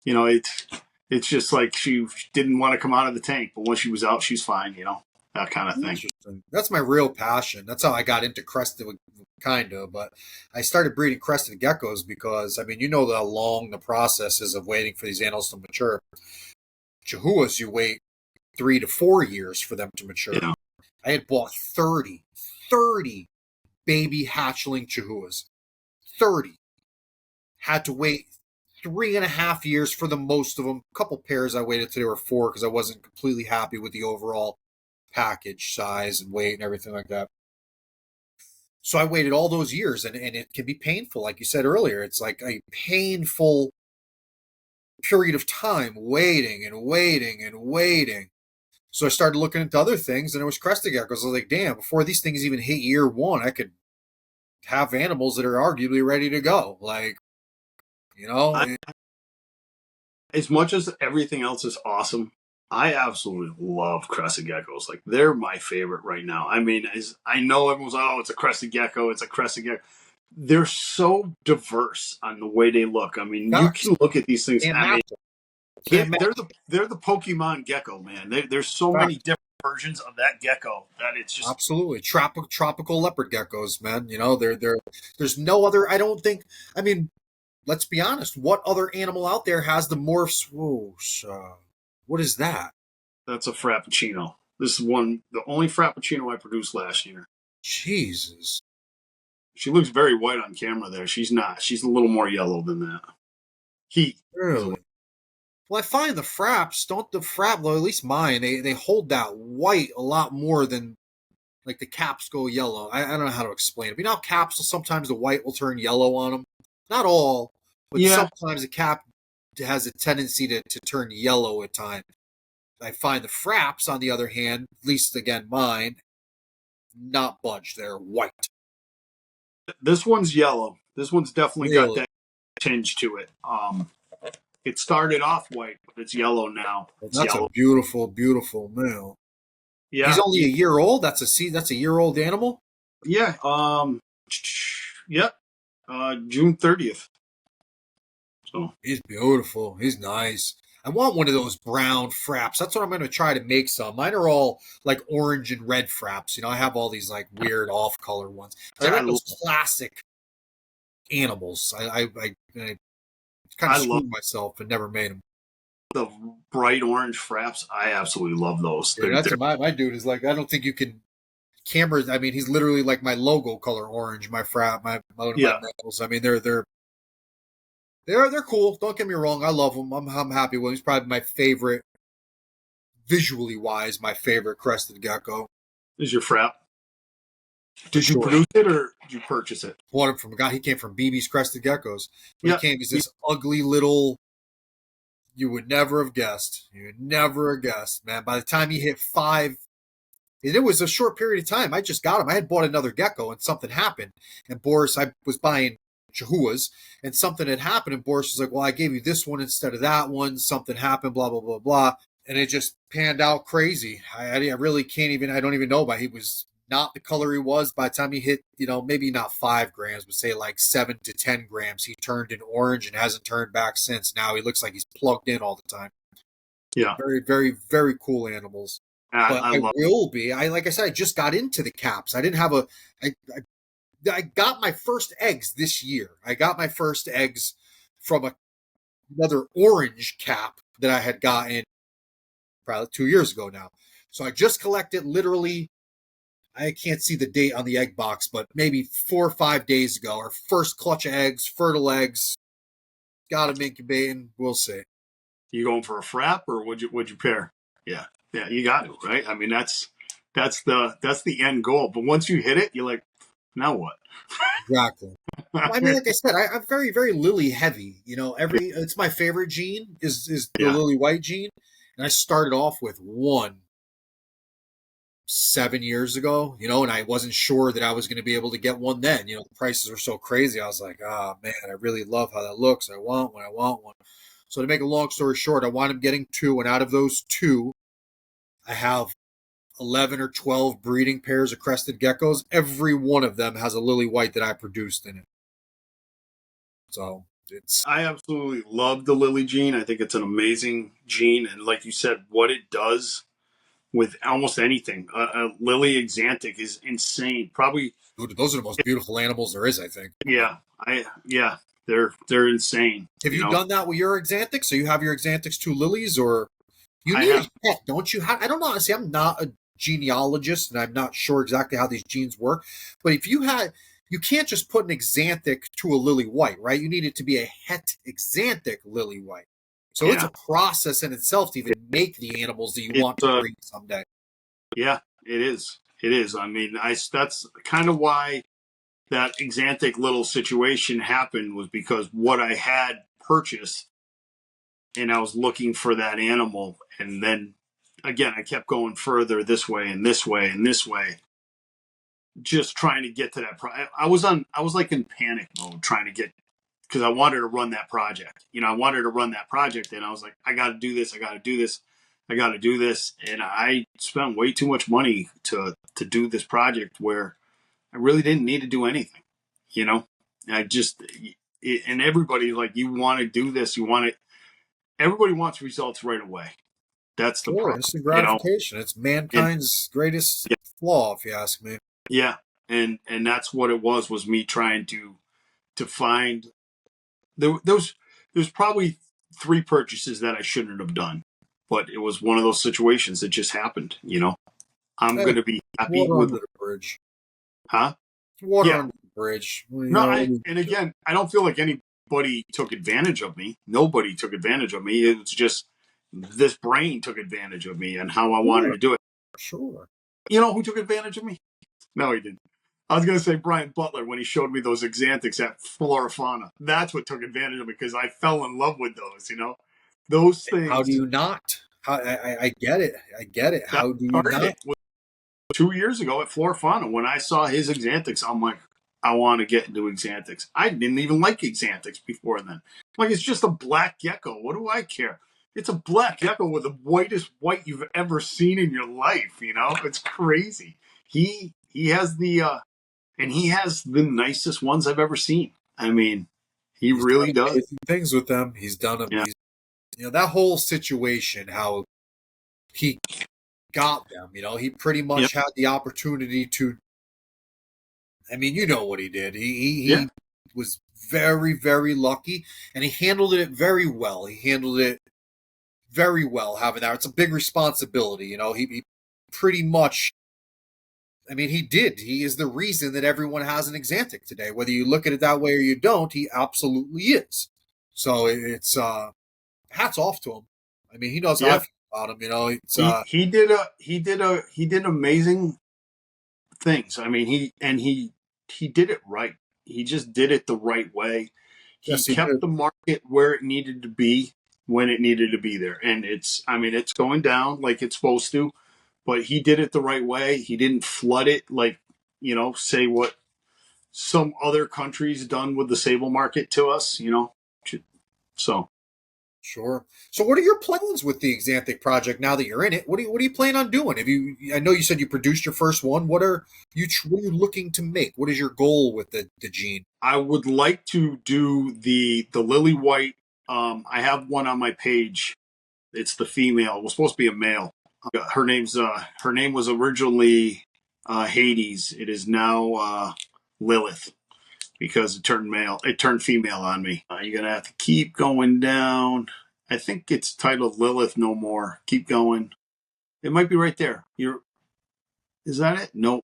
You know, it's just like she didn't want to come out of the tank, but when she was out, she's fine. You know, that kind of thing. interesting. That's my real passion. That's how I got into crested, kind of. But I started breeding crested geckos because, I mean, you know how long the process is of waiting for these animals to mature. Chihuahuas, you wait 3 to 4 years for them to mature. Yeah. I had bought 30 baby hatchling Chihuahuas. 30. Had to wait 3.5 years for the most of them. A couple pairs I waited till they were 4 because I wasn't completely happy with the overall package size and weight and everything like that. So I waited all those years, and it can be painful. Like you said earlier, it's like a painful period of time waiting and waiting and waiting. So I started looking into other things, and it was crested geckos. I was like, damn, before these things even hit year one, I could have animals that are arguably ready to go. Like, you know, I, as much as everything else is awesome, I absolutely love crested geckos. Like they're my favorite right now. I mean, I know everyone's it's a crested gecko, it's a crested gecko. They're so diverse on the way they look. I mean, you can look at these things. can't I mean, match them. Can't match they're the Pokemon gecko, man. There's so them. many different versions of that gecko that it's just Absolutely, tropical leopard geckos, man. You know, there's no other. I don't think. I mean, let's be honest. What other animal out there has the morph swoosh? What is that? that's a frappuccino. This is the only frappuccino I produced last year. Jesus. She looks very white on camera there. She's not. She's a little more yellow than that. Heat. Really? Well, I find the fraps don't the frap. Well, at least mine. They hold that white a lot more than like the caps go yellow. I don't know how to explain it. But you know how caps sometimes the white will turn yellow on them. Not all, but Yeah. sometimes the cap has a tendency to turn yellow at times. I find the fraps, on the other hand, at least again mine, not budge. They're white. This one's yellow. This one's definitely got Really? that tinge to it. It started off white, but it's yellow now. Well, It's that's a yellow. beautiful, beautiful male. He's Yeah. only a year old. That's a year old animal. Yeah. Yep. June 30th. So He's beautiful. He's nice. I want one of those brown fraps. That's what I'm going to try to make some. Mine are all like orange and red fraps. You know, I have all these like weird off color ones. But I like those classic animals. I kind I of love screwed myself and never made them. the bright orange fraps. I absolutely love those. Dude, that's my dude is like. I don't think you can cameras. I mean, he's literally like my logo color orange. My frap, my Yeah. males. I mean, they're cool. Don't get me wrong. I love them. I'm happy with him. He's probably my favorite, visually wise, my favorite crested gecko. Is your frap? Did you Sure. produce it or did you purchase it? Bought him from a guy. He came from BB's Crested Geckos. But Yeah. he came as this ugly little. You would never have guessed. You would never have guessed, man. By the time he hit 5, and it was a short period of time. I just got him. I had bought another gecko, and something happened. And Boris, I was buying Chihuahuas, and something had happened. And Boris was like, "Well, I gave you this one instead of that one. Something happened. Blah blah blah blah." And it just panned out crazy. I really can't even. I don't even know. But he was not the color he was by the time he hit. You know, maybe not 5 grams, but say like 7 to 10 grams. He turned in orange and hasn't turned back since. Now he looks like he's plugged in all the time. Yeah. Very, very, very cool animals. But I love will be. Like I said, I just got into the caps. I didn't have I got my first eggs this year. I got my first eggs from another orange cap that I had gotten probably 2 years ago now. So I just collected literally, I can't see the date on the egg box, but maybe 4 or 5 days ago. Our first clutch of eggs, fertile eggs. Got them incubating. We'll see. You going for a frap or would you pair? Yeah. Yeah, you got to, right? I mean, that's That's the end goal. But once you hit it, you're like, now what? Exactly. Well, I mean, like I said, I'm very, very lily heavy. You know, it's my favorite gene is the Yeah. lily white gene, and I started off with one 7 years ago. You know, and I wasn't sure that I was going to be able to get one then. You know, the prices were so crazy. I was like, oh man, I really love how that looks. I want one. I want one. So to make a long story short, I wound up getting two, and out of those two, I have 11 or 12 breeding pairs of crested geckos. Every one of them has a lily white that I produced in it. So it's I absolutely love the lily gene. I think it's an amazing gene, and like you said, what it does with almost anything, a lily exanthic is insane. Probably, dude, those are the most beautiful animals there is, I think. yeah, they're insane. Have You you know, done that with your exanthics? So you have your exanthics two lilies, or you I need have. a pet, don't you? I don't know. See, I'm not a genealogist, and I'm not sure exactly how these genes work. But if you had, you can't just put an exanthic to a lily white, right? You need it to be a het exanthic lily white. So it's Yeah, a process in itself to even make the animals that you want it's to breed someday. yeah, it is. It is. I mean, I that's kind of why that exanthic little situation happened, was because what I had purchased, and I was looking for that animal, and then again I kept going further this way and this way and this way, just trying to get to that. I was like in panic mode trying to get, because I wanted to run that project. You know, I wanted to run that project, and I was like, I got to do this. I got to do this. I got to do this. And I spent way too much money to do this project where I really didn't need to do anything. You know, I just and everybody, like, you want to do this. You want it. Everybody wants results right away. That's the Sure, problem. instant You know, gratification. It's and mankind's greatest yeah, flaw, if you ask me. yeah, and that's what it was me trying to find those. There's probably three purchases that I shouldn't have done, but it was one of those situations that just happened. You know, I'm Hey, going to be happy water with, under the bridge. huh? Water Yeah. under the bridge. Well, you No, know, and again, I don't feel like anybody took advantage of me. Nobody took advantage of me. It was just this brain took advantage of me and how I wanted sure, to do it. sure. You know who took advantage of me? No, he didn't. I was going to say Brian Butler when he showed me those exanthics at Flora Fauna. That's what took advantage of me, because I fell in love with those. You know, those How do things you not? How, I get it. I get it. that How do you started not? it. 2 years ago at Flora Fauna, when I saw his exanthics, I'm like, I want to get into exanthics. I didn't even like exanthics before then. Like, it's just a black gecko. What do I care? It's a black gecko with the whitest white you've ever seen in your life. You know, it's crazy. He has and he has the nicest ones I've ever seen. I mean, he He's done really does. amazing things with them. He's done them. Yeah. He's, you know, that whole situation, how he got them. You know, he pretty Yep. much had the opportunity to. I mean, you know what he did. Yeah. He was very, very lucky, and he handled it very well. He handled it very well having that. It's a big responsibility, you know. He pretty much, I mean, he did. He is the reason that everyone has an Exantic today. Whether you look at it that way or you don't, he absolutely is. So it's hats off to him. I mean, he knows how I Yeah. feel about him. You know, it's He did amazing things. I mean, he did it right. He just did it the right way. He yes, he did. kept the market where it needed to be when it needed to be there. And I mean, it's going down like it's supposed to, but he did it the right way. He didn't flood it like, say what some other countries done with the sable market to us, So Sure. So, what are your plans with the Xanthic project now that you're in it? What do you plan on doing? Have you? I know you said you produced your first one. What are you looking to make? What is your goal with the gene? I would like to do the lily white. I have one on my page. It's the female. It was supposed to be a male. Her name was originally Hades. It is now Lilith, because it turned male. It turned female on me. You're gonna have to keep going down. I think it's titled Lilith No More. Keep going. It might be right there. Is that it? No.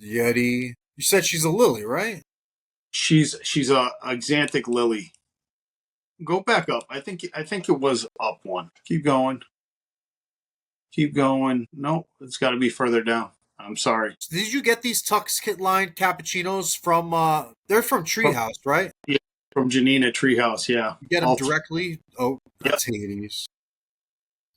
Yeti. You said she's a lily, right? She's a Xanthic Lily. Go back up. I think it was up one. Keep going. Keep going. No, it's got to be further down. I'm sorry. Did you get these Tux Kit line cappuccinos from? They're from From, Treehouse, right? yeah, from Janina Treehouse. Yeah. You get them All directly. Oh, Yep. that's Hades.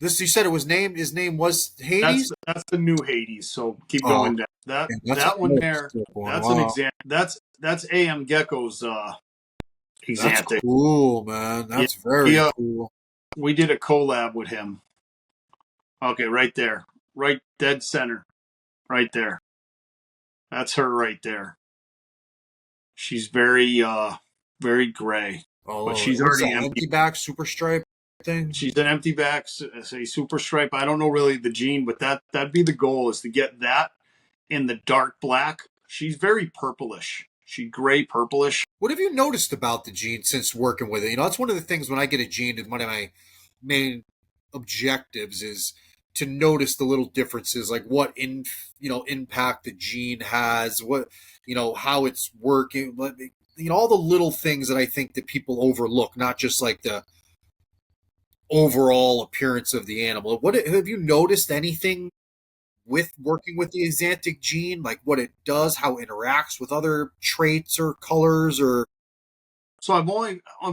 This you said it was named. His name was Hades. That's the new Hades. So keep Oh, going down. and that's That one a there. sick one. That's an Wow, exam. That's AM Gecko's that's exantic. cool, man. Yeah. That's very cool. We did a collab with him. Okay, right there, right dead center, right there. That's her right there. She's very gray, Oh, but she's what's already that? empty. Empty back super stripe thing. She's an empty back, say super stripe. I don't know really the gene, but that'd be the goal is to get that in the dark black. She's very purplish. She gray purplish. What have you noticed about the gene since working with it? You know, that's one of the things when I get a gene, one of my main objectives is to notice the little differences, like what impact the gene has, what how it's working, all the little things that I think that people overlook, not just like the overall appearance of the animal. What have you noticed anything with working with the axanthic gene, like what it does, how it interacts with other traits or colors, or So I've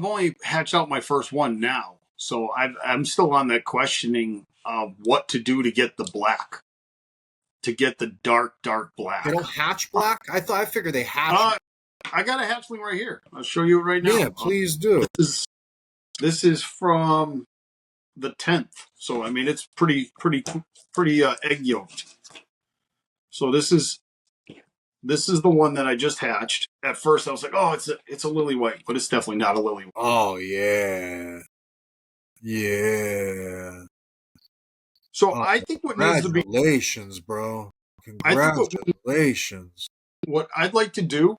only hatched out my first one now. So I'm still on that questioning of what to do to get the black, to get the dark black. they don't hatch black? I figured they hatch. I got a hatchling right here. I'll show you right now. Yeah, please do. This is from the 10th. So I mean it's pretty egg yolked. So this is the one that I just hatched. At first I was like, oh, it's a lily white, but it's definitely not a lily white. Oh yeah. Yeah. So I think what needs to be congratulations, bro. I think Congratulations. what I'd like to do,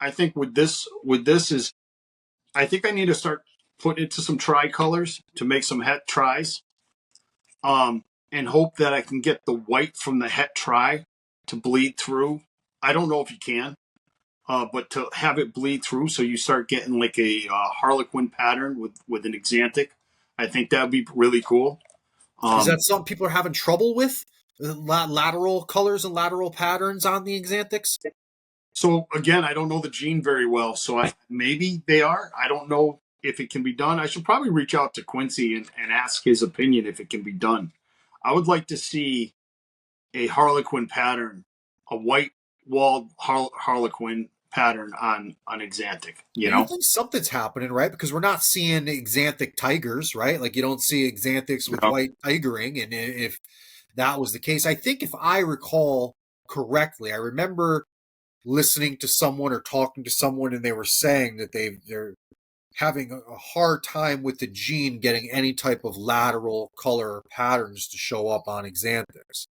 I think with this is I think I need to start putting it to some tricolors to make some het tries. And hope that I can get the white from the het tri to bleed through. I don't know if you can, but to have it bleed through so you start getting like a harlequin pattern with an axanthic, I think that would be really cool. Is that something people are having trouble with? Lateral colors and lateral patterns on the axanthics? So again, I don't know the gene very well, so maybe they are. I don't know if it can be done. I should probably reach out to Quincy and ask his opinion if it can be done. I would like to see a harlequin pattern, a white walled harlequin pattern on axanthic. You know, think something's happening, right? Because we're not seeing axanthic tigers, right? Like you don't see axanthics with white tigering, and if that was the case, I think if I recall correctly, I remember listening to someone or talking to someone, and they were saying that they're having a hard time with the gene getting any type of lateral color patterns to show up on axanthics.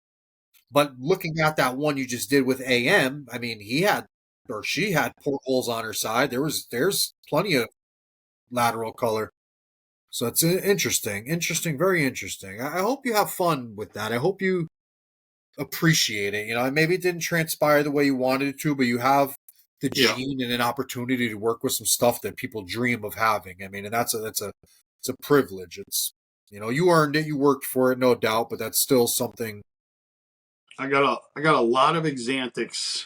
But looking at that one you just did with AM, I mean, she had portholes on her side. There's plenty of lateral color. So it's interesting, very interesting. I hope you have fun with that. I hope you appreciate it. Maybe it didn't transpire the way you wanted it to, but you have the gene and an opportunity to work with some stuff that people dream of having. I mean, and it's a privilege. It's you earned it, you worked for it, no doubt, but that's still something. I got a lot of axanthics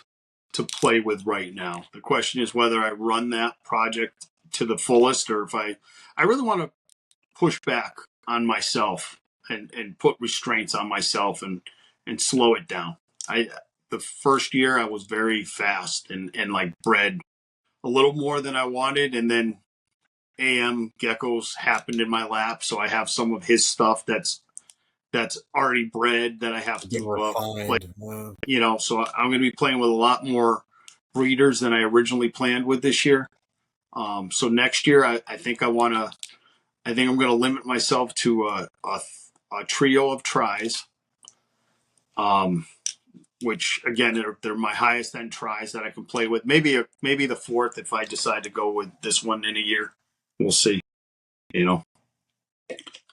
to play with right now. The question is whether I run that project to the fullest or if I really want to push back on myself and put restraints on myself and slow it down. The first year I was very fast and like bred a little more than I wanted, and then AM geckos happened in my lap, so I have some of his stuff that's already bred that I have to so I'm going to be playing with a lot more breeders than I originally planned with this year. So next year I think I'm going to limit myself to a trio of tries. Which again, they're my highest end tries that I can play with. Maybe the fourth if I decide to go with this one in a year. We'll see.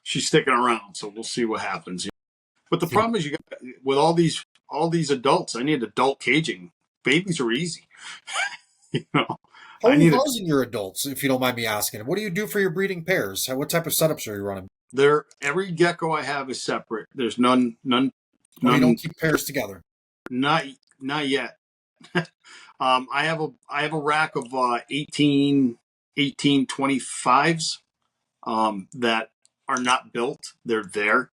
She's sticking around, so we'll see what happens. But the problem is, with all these adults, I need adult caging. Babies are easy. How many thousand your adults, if you don't mind me asking? What do you do for your breeding pairs? What type of setups are you running? Every gecko I have is separate. There's none. You don't keep pairs together. Not yet. I have a rack of 1825s that are not built. They're there.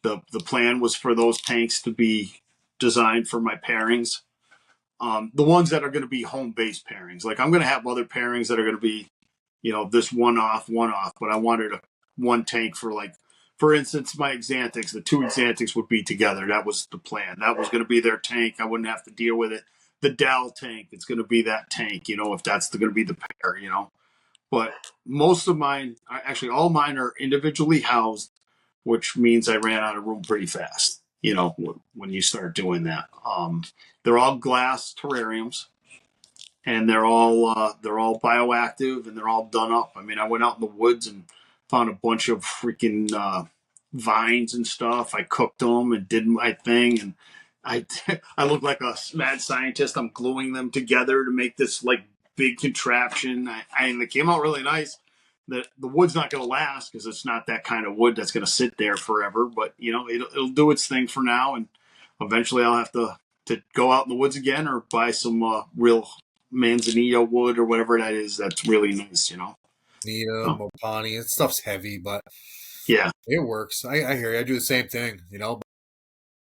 The plan was for those tanks to be designed for my pairings. The ones that are going to be home based pairings. Like I'm going to have other pairings that are going to be, this one off, one off. But I wanted one tank for like, for instance, my Xanthics. The two Xanthics would be together. That was the plan. That was going to be their tank. I wouldn't have to deal with it. The Dal tank, it's going to be that tank. If that's going to be the pair. But most of mine, actually, all mine are individually housed, which means I ran out of room pretty fast. When you start doing that, they're all glass terrariums, and they're all bioactive, and they're all done up. I mean, I went out in the woods and found a bunch of freaking vines and stuff. I cooked them and did my thing, and I I look like a mad scientist. I'm gluing them together to make this like big contraption. And it came out really nice. The wood's not going to last because it's not that kind of wood that's going to sit there forever. But it'll do its thing for now, and eventually I'll have to go out in the woods again or buy some real manzanilla wood or whatever that is. That's really nice. Nita, Oh, Mopani, that stuff's heavy, but yeah, it works. I hear you. I do the same thing.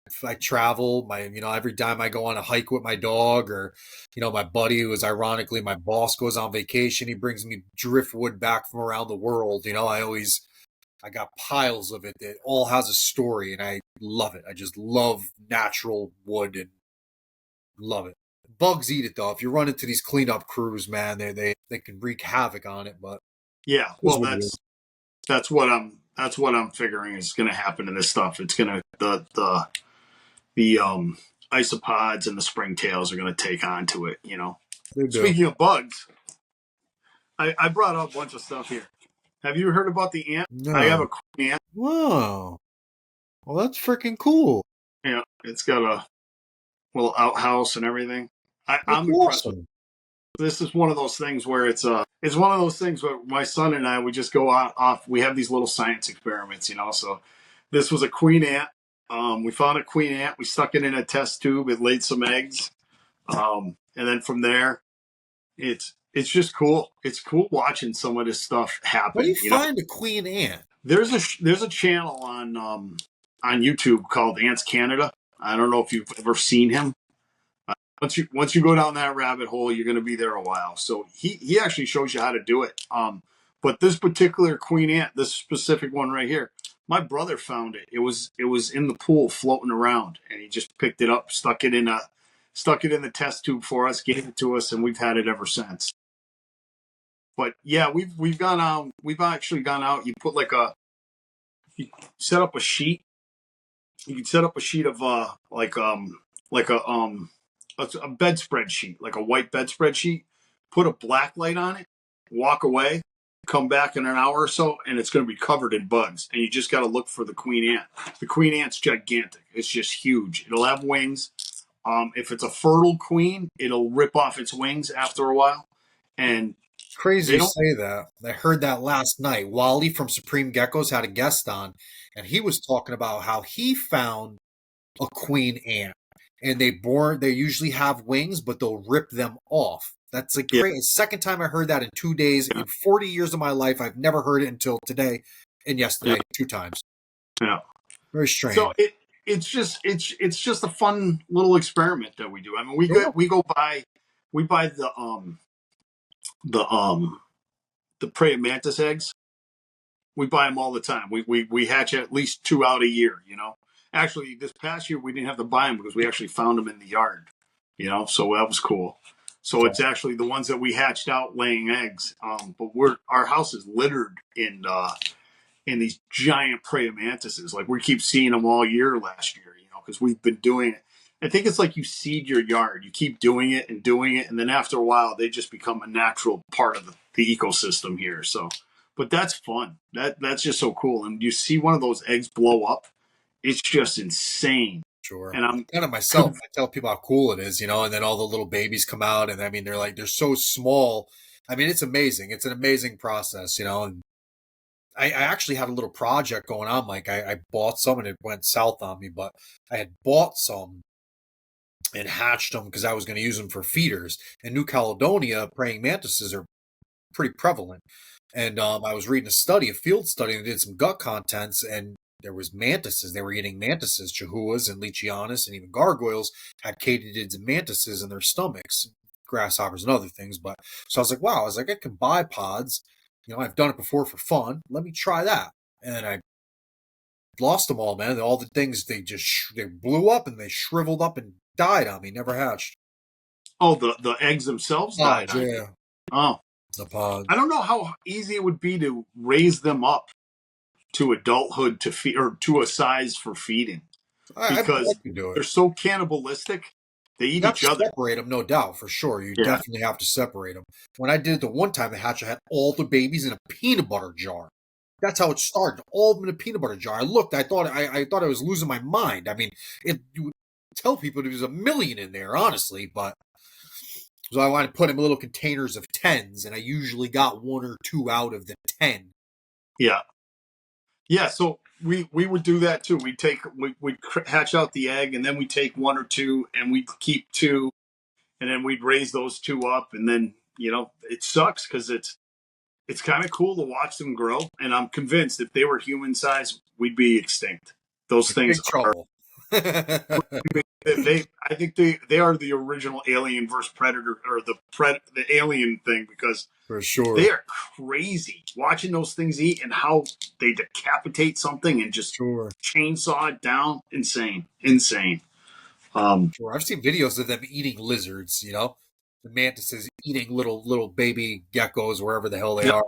If I travel, every time I go on a hike with my dog, or my buddy, who is ironically my boss, goes on vacation, he brings me driftwood back from around the world. I got piles of it that all has a story, and I love it. I just love natural wood and love it. Bugs eat it though. If you run into these cleanup crews, man, they can wreak havoc on it. But yeah. it is Well, what it is. that's what I'm figuring is going to happen to this stuff. It's going to the isopods and the springtails are going to take on to it. They do. Speaking of bugs, I brought up a bunch of stuff here. Have you heard about the ant? I have No. a queen ant. Wow. Well, that's freaking cool. Yeah, it's got a little outhouse and everything. That's I'm impressed with awesome. it. This is one of those things where it's one of those things where my son and I, we just go out off. We have these little science experiments. So this was a queen ant. We found a queen ant. We stuck it in a test tube. It laid some eggs. And then from there, it's just cool. It's cool watching some of this stuff How do you happen. find a queen ant? There's a channel on YouTube called Ants Canada. I don't know if you've ever seen him. Once you go down that rabbit hole, you're going to be there a while. So he actually shows you how to do it. But this particular queen ant, this specific one right here, my brother found it. It was in the pool floating around, and he just picked it up, stuck it in the test tube for us, gave it to us, and we've had it ever since. But yeah, we've gone out. We've actually gone out. You set up a sheet. You can set up a sheet of a bedspread sheet, like a white bedspread sheet. Put a black light on it. Walk away. Come back in an hour or so, and it's going to be covered in bugs. And you just got to look for the queen ant. The queen ant's gigantic. It's just huge. It'll have wings. If it's a fertile queen, it'll rip off its wings after a while, and Crazy they you don't. say that. I heard that last night. Wally from Supreme Geckos had a guest on, and he was talking about how he found a queen ant, and they usually have wings, but they'll rip them off. That's like Yeah, crazy. Second time I heard that in 2 days. yeah, In 40 years of my life, I've never heard it until today and yeah, yesterday, 2 times. yeah. Very So strange. it's just a fun little experiment that we do. I mean, Sure. we buy the the praying mantis eggs. We buy them all the time. We hatch at least two out a year. Actually, this past year we didn't have to buy them because we actually found them in the yard. So that was cool. So it's actually the ones that we hatched out laying eggs. But our house is littered in these giant praying mantises. Like we keep seeing them all year last year, because we've been doing it. I think it's like you seed your yard. You keep doing it, and then after a while, they just become a natural part of the ecosystem here. So, but that's fun. That's just so cool. And you see one of those eggs blow up, it's just insane. Sure. And I've done it myself. I tell people how cool it is, and then all the little babies come out, and I mean, they're so small. I mean, it's amazing. It's an amazing process, and I actually had a little project going on, Mike. I bought some and it went south on me, but I had bought some and hatched them because I was going to use them for feeders. In New Caledonia, praying mantises are pretty prevalent. And I was reading a field study, and did some gut contents, and there was mantises. They were eating mantises, chahuas and leachianas, and even gargoyles had katydids and mantises in their stomachs, grasshoppers and other things. But so I was like, wow, I was like, I can buy pods. I've done it before for fun. Let me try that. And I lost them all, man. All the things, they blew up and they shriveled up and died on me. Never hatched. Oh, the eggs themselves died Pods, on yeah. you. Oh, The pods. I don't know how easy it would be to raise them up to adulthood to feed or to a size for feeding I because can do it. they're so cannibalistic. They eat You have each to other. separate them, no doubt, for sure. You Yeah. definitely have to separate them. When I did it the one time, the hatch, I had all the babies in a peanut butter jar. That's how it started. All of them in a peanut butter jar. I looked. I thought I was losing my mind. I mean, you would tell people there was a million in there, honestly, but so I wanted to put them in little containers of 10s, and I usually got 1 or 2 out of the 10. Yeah. Yeah. So we would do that too. We'd hatch out the egg, and then we take 1 or 2, and we'd keep 2, and then we'd raise those 2 up, and then it sucks because it's kind of cool to watch them grow. And I'm convinced if they were human size, we'd be extinct. Those things Big are trouble. I think they are the original alien versus predator or the alien thing because For sure. they are crazy watching those things eat and how they decapitate something and just Sure. chainsaw it down. Insane. Sure. I've seen videos of them eating lizards, the mantises eating little baby geckos wherever the hell they Yeah. are,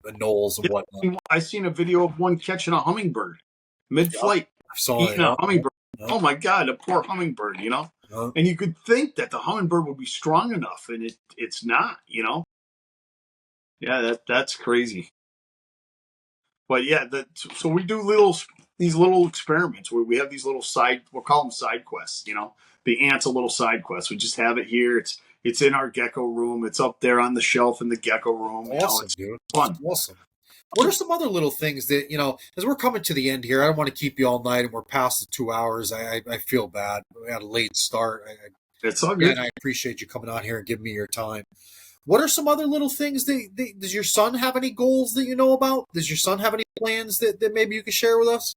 the knolls and whatnot. I seen a video of one catching a hummingbird mid-flight, I saw eating it. a hummingbird. Yeah. Oh my God, a poor hummingbird, And you could think that the hummingbird would be strong enough, and it's not, Yeah, that's crazy. But yeah, so we do these little experiments where we have these little we'll call them side quests. The ant's a little side quest. We just have it here. It's in our gecko room. It's up there on the shelf in the gecko room. Awesome, It's dude. fun. Awesome. What are some other little things that, as we're coming to the end here, I don't want to keep you all night and we're past the 2 hours. I feel bad. We had a late start. It's all good. And I appreciate you coming on here and giving me your time. What are some other little things does your son have any goals that you know about? Does your son have any plans that maybe you could share with us?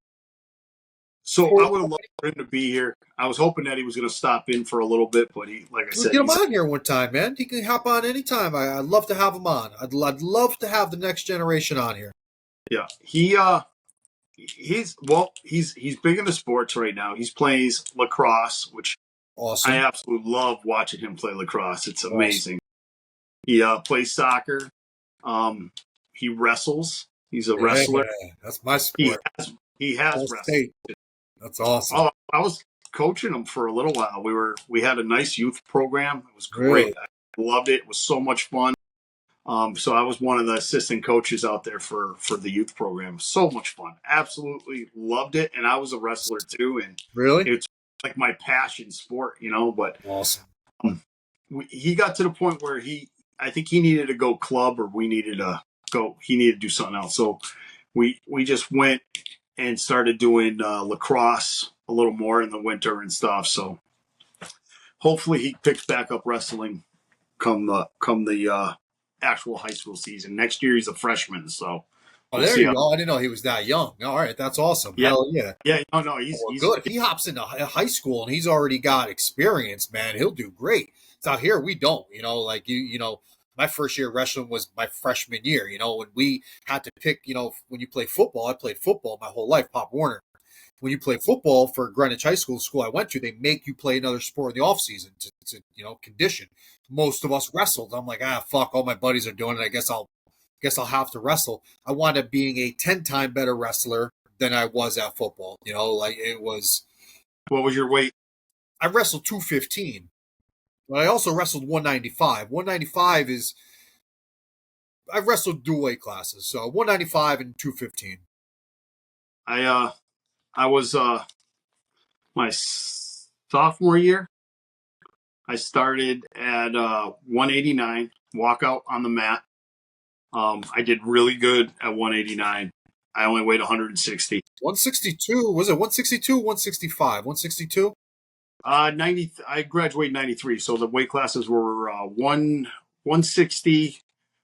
So I would have loved for him to be here. I was hoping that he was going to stop in for a little bit, but like I said, Get him on here one time, man. He can hop on anytime. I'd love to have him on. I'd love to have the next generation on here. Yeah, he's big into sports right now. He plays lacrosse, which Awesome. I absolutely love watching him play lacrosse. It's amazing. Awesome. He plays soccer. He wrestles. He's a wrestler. That's my sport. He has wrestled. That's awesome. Oh, I was coaching him for a little while. We had a nice youth program. It was great. Really? I loved it. It was so much fun. So I was one of the assistant coaches out there for the youth program. So much fun. Absolutely loved it. And I was a wrestler too. And really, it's like my passion sport, But awesome. He got to the point where I think he needed to go club, or we needed to go. He needed to do something else. So we just went and started doing lacrosse a little more in the winter and stuff. So hopefully he picks back up wrestling come the actual high school season. Next year he's a freshman, so we'll there you go. I didn't know he was that young. All right, that's awesome. Yeah. Hell yeah. Yeah, no, he's good. If he hops into high school and he's already got experience, man, he'll do great. So out here we don't, like my first year wrestling was my freshman year, when we had to pick, when you play football, I played football my whole life, Pop Warner. When you play football for Greenwich High School, the school I went to, they make you play another sport in the off season to condition. Most of us wrestled. I'm like, fuck, all my buddies are doing it. I guess I'll have to wrestle. I wound up being a 10-time better wrestler than I was at football. Like it was. What was your weight? I wrestled 215, but I also wrestled 195. 195 is. I've wrestled dual weight classes, so 195 and 215. I was my sophomore year. I started at 189, walkout on the mat. I did really good at 189. I only weighed 160. 162, was it 162, 165? 162? 90. I graduated 93, so the weight classes were 160,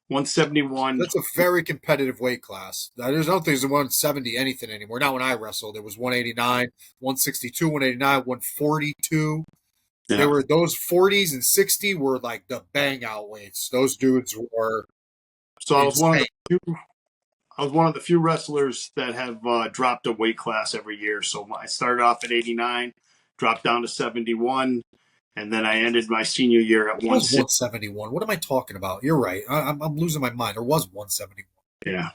171. That's a very competitive weight class. There's no things in 170 anything anymore. Not when I wrestled. It was 189, 162, 189, 142. There Yeah. were those 40s and 60 were like the bang out weights. Those dudes were So insane. I was one of the few wrestlers that have dropped a weight class every year. So I started off at 89, dropped down to 71, and then I ended my senior year at It was 160. 171. What am I talking about? You're right. I'm losing my mind. There was 171. Yeah.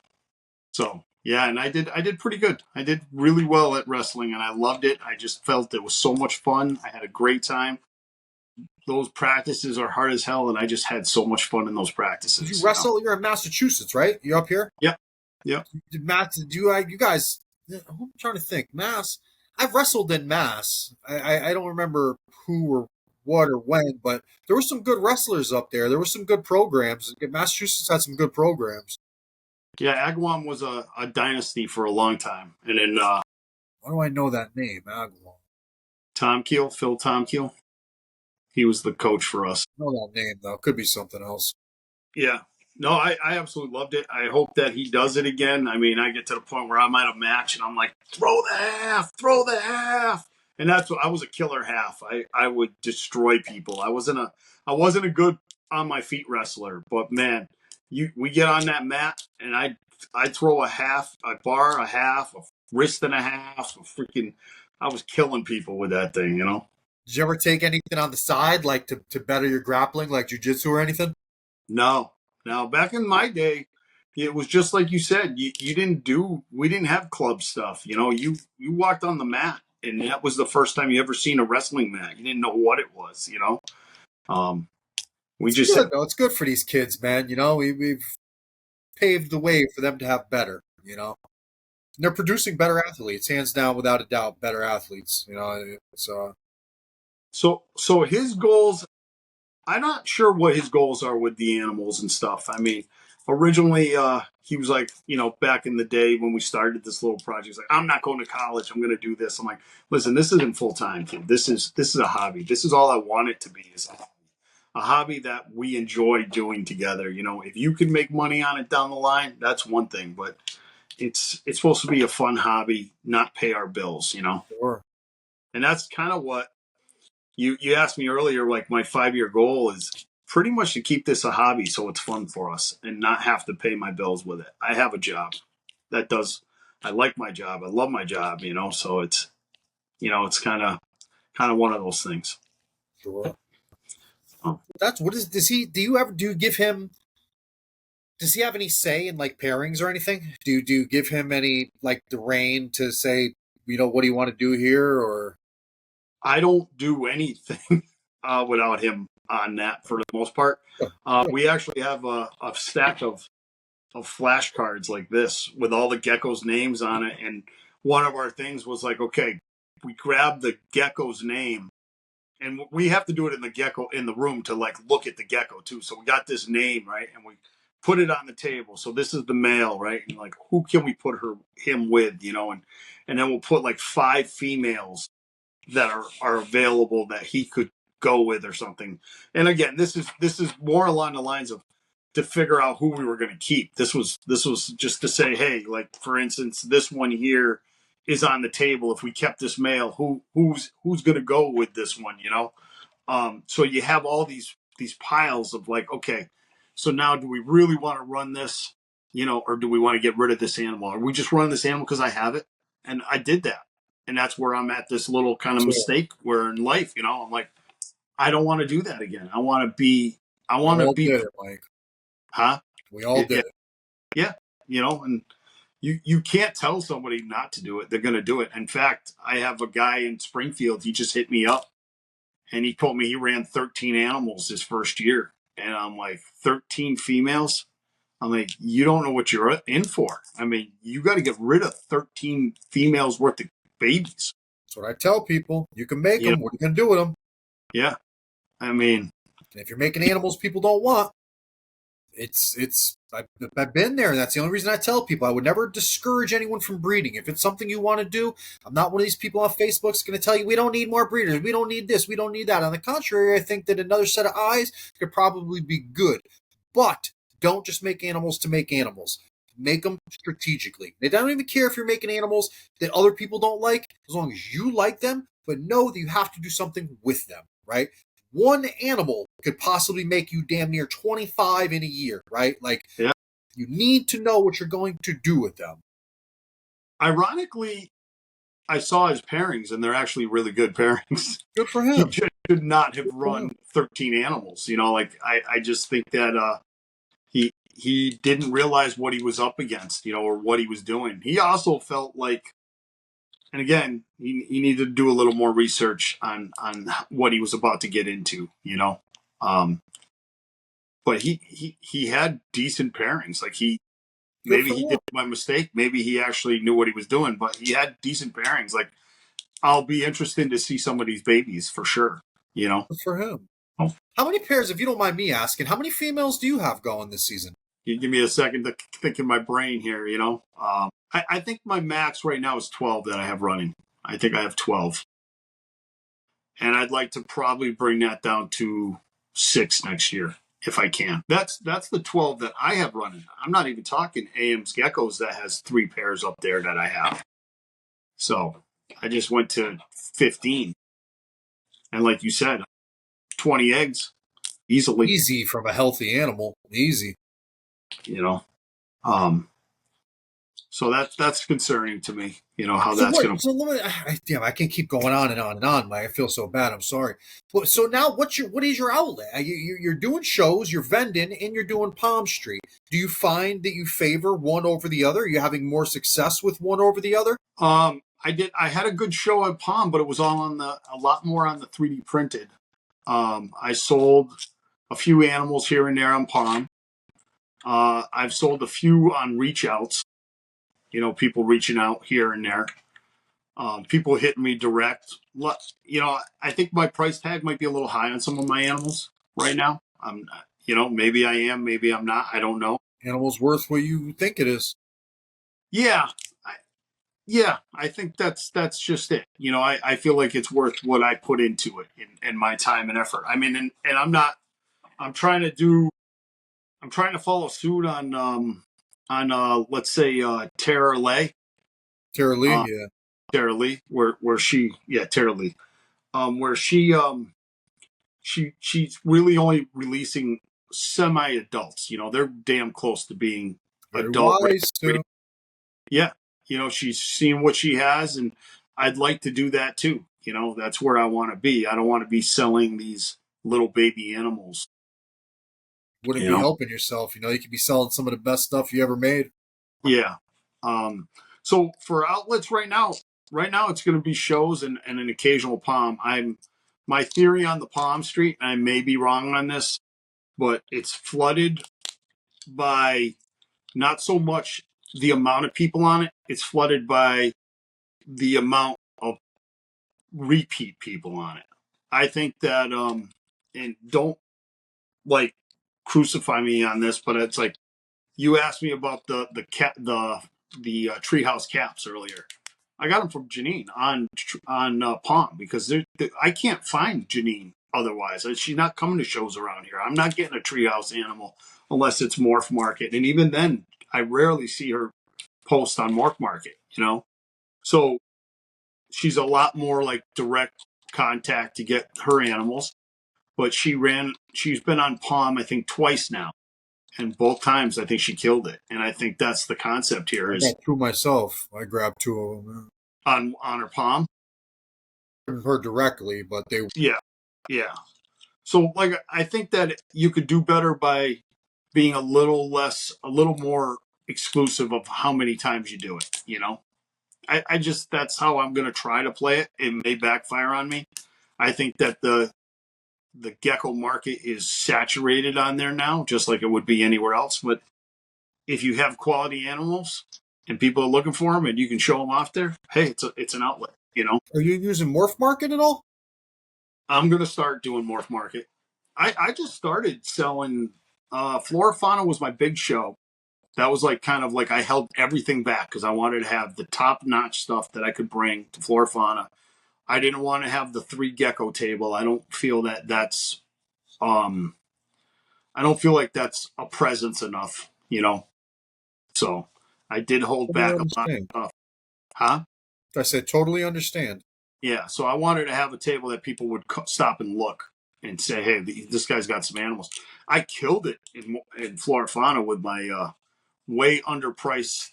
So yeah, and I did pretty good. I did really well at wrestling, and I loved it. I just felt it was so much fun. I had a great time. Those practices are hard as hell, and I just had so much fun in those Did you practices. wrestle? You're in Massachusetts, right? You up here? Yep. Yep. Did Matt? Did you guys? I'm trying to think. Mass. I've wrestled in Mass. I don't remember who or what or when, but there were some good wrestlers up there. There were some good programs. Massachusetts had some good programs. Yeah, Agawam was a dynasty for a long time, and then Why do I know that name? Agawam. Phil Tomkeel, he was the coach for us. I know that name though. Could be something else. Yeah. No, I absolutely loved it. I hope that he does it again. I mean, I get to the point where I'm at a match and I'm like, throw the half, throw the half. And that's what I was, a killer half. I would destroy people. I wasn't a good on my feet wrestler, but man, we get on that mat and I throw a half, a bar, a half, a wrist and a half, a freaking I was killing people with that thing, you know? Did you ever take anything on the side, like to better your grappling, like jujitsu or anything? No, no. Back in my day, it was just like you said. You didn't do. We didn't have club stuff. You know, you walked on the mat, and that was the first time you ever seen a wrestling mat. You didn't know what it was. You know, um, we It's just had, good though. It's good for these kids, man. You know, we've paved the way for them to have better. You know, and they're producing better athletes, hands down, without a doubt, better athletes. You know, it's so his goals. I'm not sure what his goals are with the animals and stuff. I mean, originally he was like, you know, back in the day when we started this little project, he's like, I'm not going to college. I'm going to do this. I'm like, listen, this isn't full time, kid. This is a hobby. This is all I want it to be. Is a hobby that we enjoy doing together. You know, if you can make money on it down the line, that's one thing. But it's supposed to be a fun hobby, not pay our bills. You know, sure. and that's kind of what you asked me earlier, like my 5 year goal is pretty much to keep this a hobby so it's fun for us and not have to pay my bills with it. I have a job that does, I like my job. I love my job, you know, so it's, you know, it's kind of one of those things. Sure. Oh. That's what is. Does he? Do you give him? Does he have any say in like pairings or anything? Do you give him any like the reign to say, you know, what do you want to do here or? I don't do anything without him on that for the most part. We actually have a stack of flashcards like this with all the geckos' names on it. And one of our things was like, okay, we grab the gecko's name and we have to do it in the gecko in the room to like look at the gecko too. So we got this name, right? And we put it on the table. So this is the male, right? And like, who can we put him with, you know? And then we'll put like 5 females that are available that he could go with or something. And again, this is more along the lines of to figure out who we were going to keep. This was just to say, hey, like for instance, this one here is on the table. If we kept this male, who's going to go with this one? You know. So you have all these piles of like, okay, so now do we really want to run this? You know, or do we want to get rid of this animal? Are we just running this animal because I have it? And I did that. And that's where I'm at this little kind of Sure. mistake where in life, you know, I'm like, I don't want to do that again. I We want to all be, did it, Mike. huh? We all did it. Yeah, you know, and you can't tell somebody not to do it. They're going to do it. In fact, I have a guy in Springfield. He just hit me up and he told me he ran 13 animals his first year. And I'm like, 13 females? I'm like, you don't know what you're in for. I mean, you got to get rid of 13 females worth of babies. That's what I tell people. You can make You know? them. What are you going to do with them? Yeah. I mean, And if you're making animals people don't want, I've been there. And that's the only reason I tell people I would never discourage anyone from breeding. If it's something you want to do, I'm not one of these people on Facebook that's going to tell you we don't need more breeders, we don't need this, we don't need that. On the contrary, I think that another set of eyes could probably be good. But don't just make animals to make animals. Make them strategically. They don't even care if you're making animals that other people don't like, as long as you like them, but know that you have to do something with them, right? One animal could possibly make you damn near 25 in a year, right? Like, Yeah. you need to know what you're going to do with them. Ironically, I saw his pairings, and they're actually really good pairings. Good for He him. should not have Good for run him. 13 animals. Like I just think that he didn't realize what he was up against, or what he was doing. He also felt like, and again, he needed to do a little more research on what he was about to get into. But he had decent pairings. Like Good maybe for he him. did my mistake. Maybe he actually knew what he was doing, but he had decent pairings. Like I'll be interested to see some of these babies for sure. Good for him. Oh, How many pairs, if you don't mind me asking, how many females do you have going this season? you give me a second to think in my brain here. I think my max right now is 12 that I have running. I think I have 12, and I'd like to probably bring that down to 6 next year if I can. That's the 12 that I have running. I'm not even talking AM's geckos that has 3 pairs up there that I have. So I just went to 15, and like you said, 20 eggs easily. Easy from a healthy animal. Easy. You know, um, so that's concerning to me. How So that's what? going to. So let me, damn, I can keep going on and on and on. I feel so bad. I'm sorry. But so now, what is your outlet? You're doing shows, you're vending, and you're doing Palm Street. Do you find that you favor one over the other? Are you having more success with one over the other? I did. I had a good show at Palm, but it was all on a lot more on the 3D printed. I sold a few animals here and there on Palm. I've sold a few on reach outs. People reaching out here and there. People hitting me direct. I think my price tag might be a little high on some of my animals right now. Maybe I am, maybe I'm not. I don't know. Animal's worth what you think it is. Yeah, I think that's just it. I feel like it's worth what I put into it and my time and effort. I mean, and I'm not. I'm trying to follow suit on let's say Tara Lay. Tara Lee, Uh, yeah. Tara Lee, where she, yeah, Tara Lee, where she's really only releasing semi-adults. They're damn close to being Very adult wise ready. too. Yeah, she's seen what she has, and I'd like to do that too. That's where I want to be. I don't want to be selling these little baby animals. Wouldn't You be know, helping yourself. You could be selling some of the best stuff you ever made. yeah. So for outlets right now it's going to be shows and an occasional Palm. My theory on the Palm Street, and I may be wrong on this, but it's flooded by not so much the amount of people on it. It's flooded by the amount of repeat people on it. I think that and don't like crucify me on this, but it's like you asked me about the treehouse caps earlier. I got them from Janine on Palm because I can't find Janine otherwise. She's not coming to shows around here. I'm not getting a treehouse animal unless it's Morph Market, and even then, I rarely see her post on Morph Market. So she's a lot more like direct contact to get her animals. But she's been on Palm, I think, twice now. And both times I think she killed it. And I think that's the concept here I is got two myself. I grabbed two of them. on her Palm. Her directly, but they Yeah. Yeah. So like I think that you could do better by being a little more exclusive of how many times you do it. I just that's how I'm gonna try to play it. It may backfire on me. I think that the gecko market is saturated on there now, just like it would be anywhere else. But if you have quality animals and people are looking for them and you can show them off there, hey, it's an outlet. are you using Morph Market at all? I'm going to start doing Morph Market. I just started selling Flora Fauna was my big show. That was like kind of like I held everything back because I wanted to have the top notch stuff that I could bring to Flora Fauna. I didn't want to have the 3 gecko table. I don't feel that that's I don't feel like that's a presence enough, you know. So I did hold Totally back a lot understand. of stuff. Huh? I said totally understand. Yeah. So I wanted to have a table that people would stop and look and say, "Hey, this guy's got some animals." I killed it in Flora Fauna with my way underpriced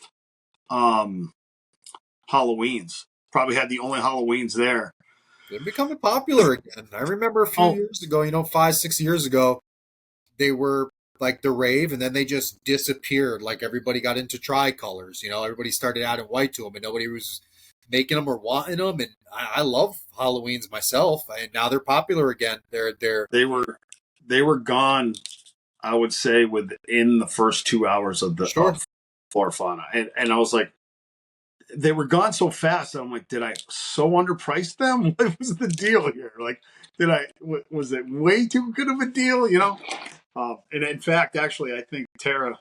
um, Halloweens. Probably had the only Halloweens there. They're becoming popular again. I remember a few Oh, years ago, 5, 6 years ago, they were like the rave, and then they just disappeared. Like everybody got into tricolors. Everybody started adding white to them, and nobody was making them or wanting them. And I love Halloweens myself, and now they're popular again. They're they were gone. I would say within the first 2 hours of the sure. Flora Fauna, and I was like, they were gone so fast. I'm like, did I so underprice them? What was the deal here? Like, was it way too good of a deal? And in fact, actually, I think Tara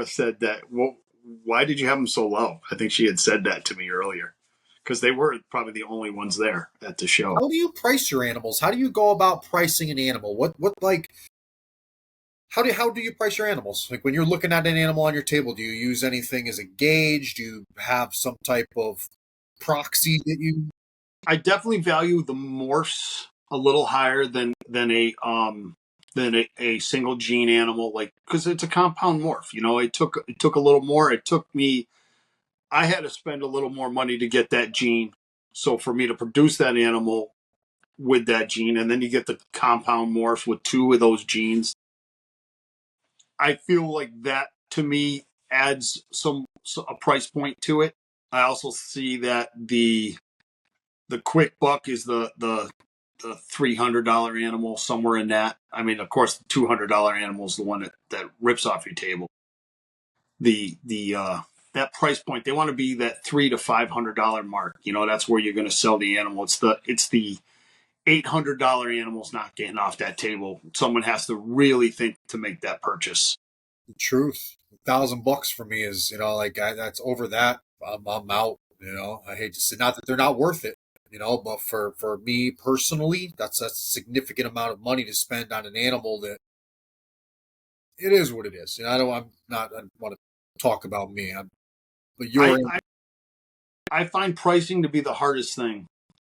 said that. Well, why did you have them so low? I think she had said that to me earlier because they were probably the only ones there at the show. How do you price your animals? How do you go about pricing an animal? What like how do you price your animals? Like when you're looking at an animal on your table, do you use anything as a gauge? Do you have some type of proxy that you I definitely value the morphs a little higher than a single gene animal, like because it's a compound morph. It took a little more. It took me. I had to spend a little more money to get that gene. So for me to produce that animal with that gene, and then you get the compound morph with 2 of those genes, I feel like that to me adds a price point to it. I also see that the quick buck is the $300 animal, somewhere in that. I mean, of course, the $200 animal is the one that rips off your table. The that price point, they want to be that $300 to $500 mark. That's where you're going to sell the animal. It's the $800 animals not getting off that table. Someone has to really think to make that purchase. the truth? $1,000 for me is that's over that. I'm out. I hate to say not that they're not worth it. But for me personally, that's a significant amount of money to spend on an animal that it is what it is. I want to talk about me. But I, you're I I find pricing to be the hardest thing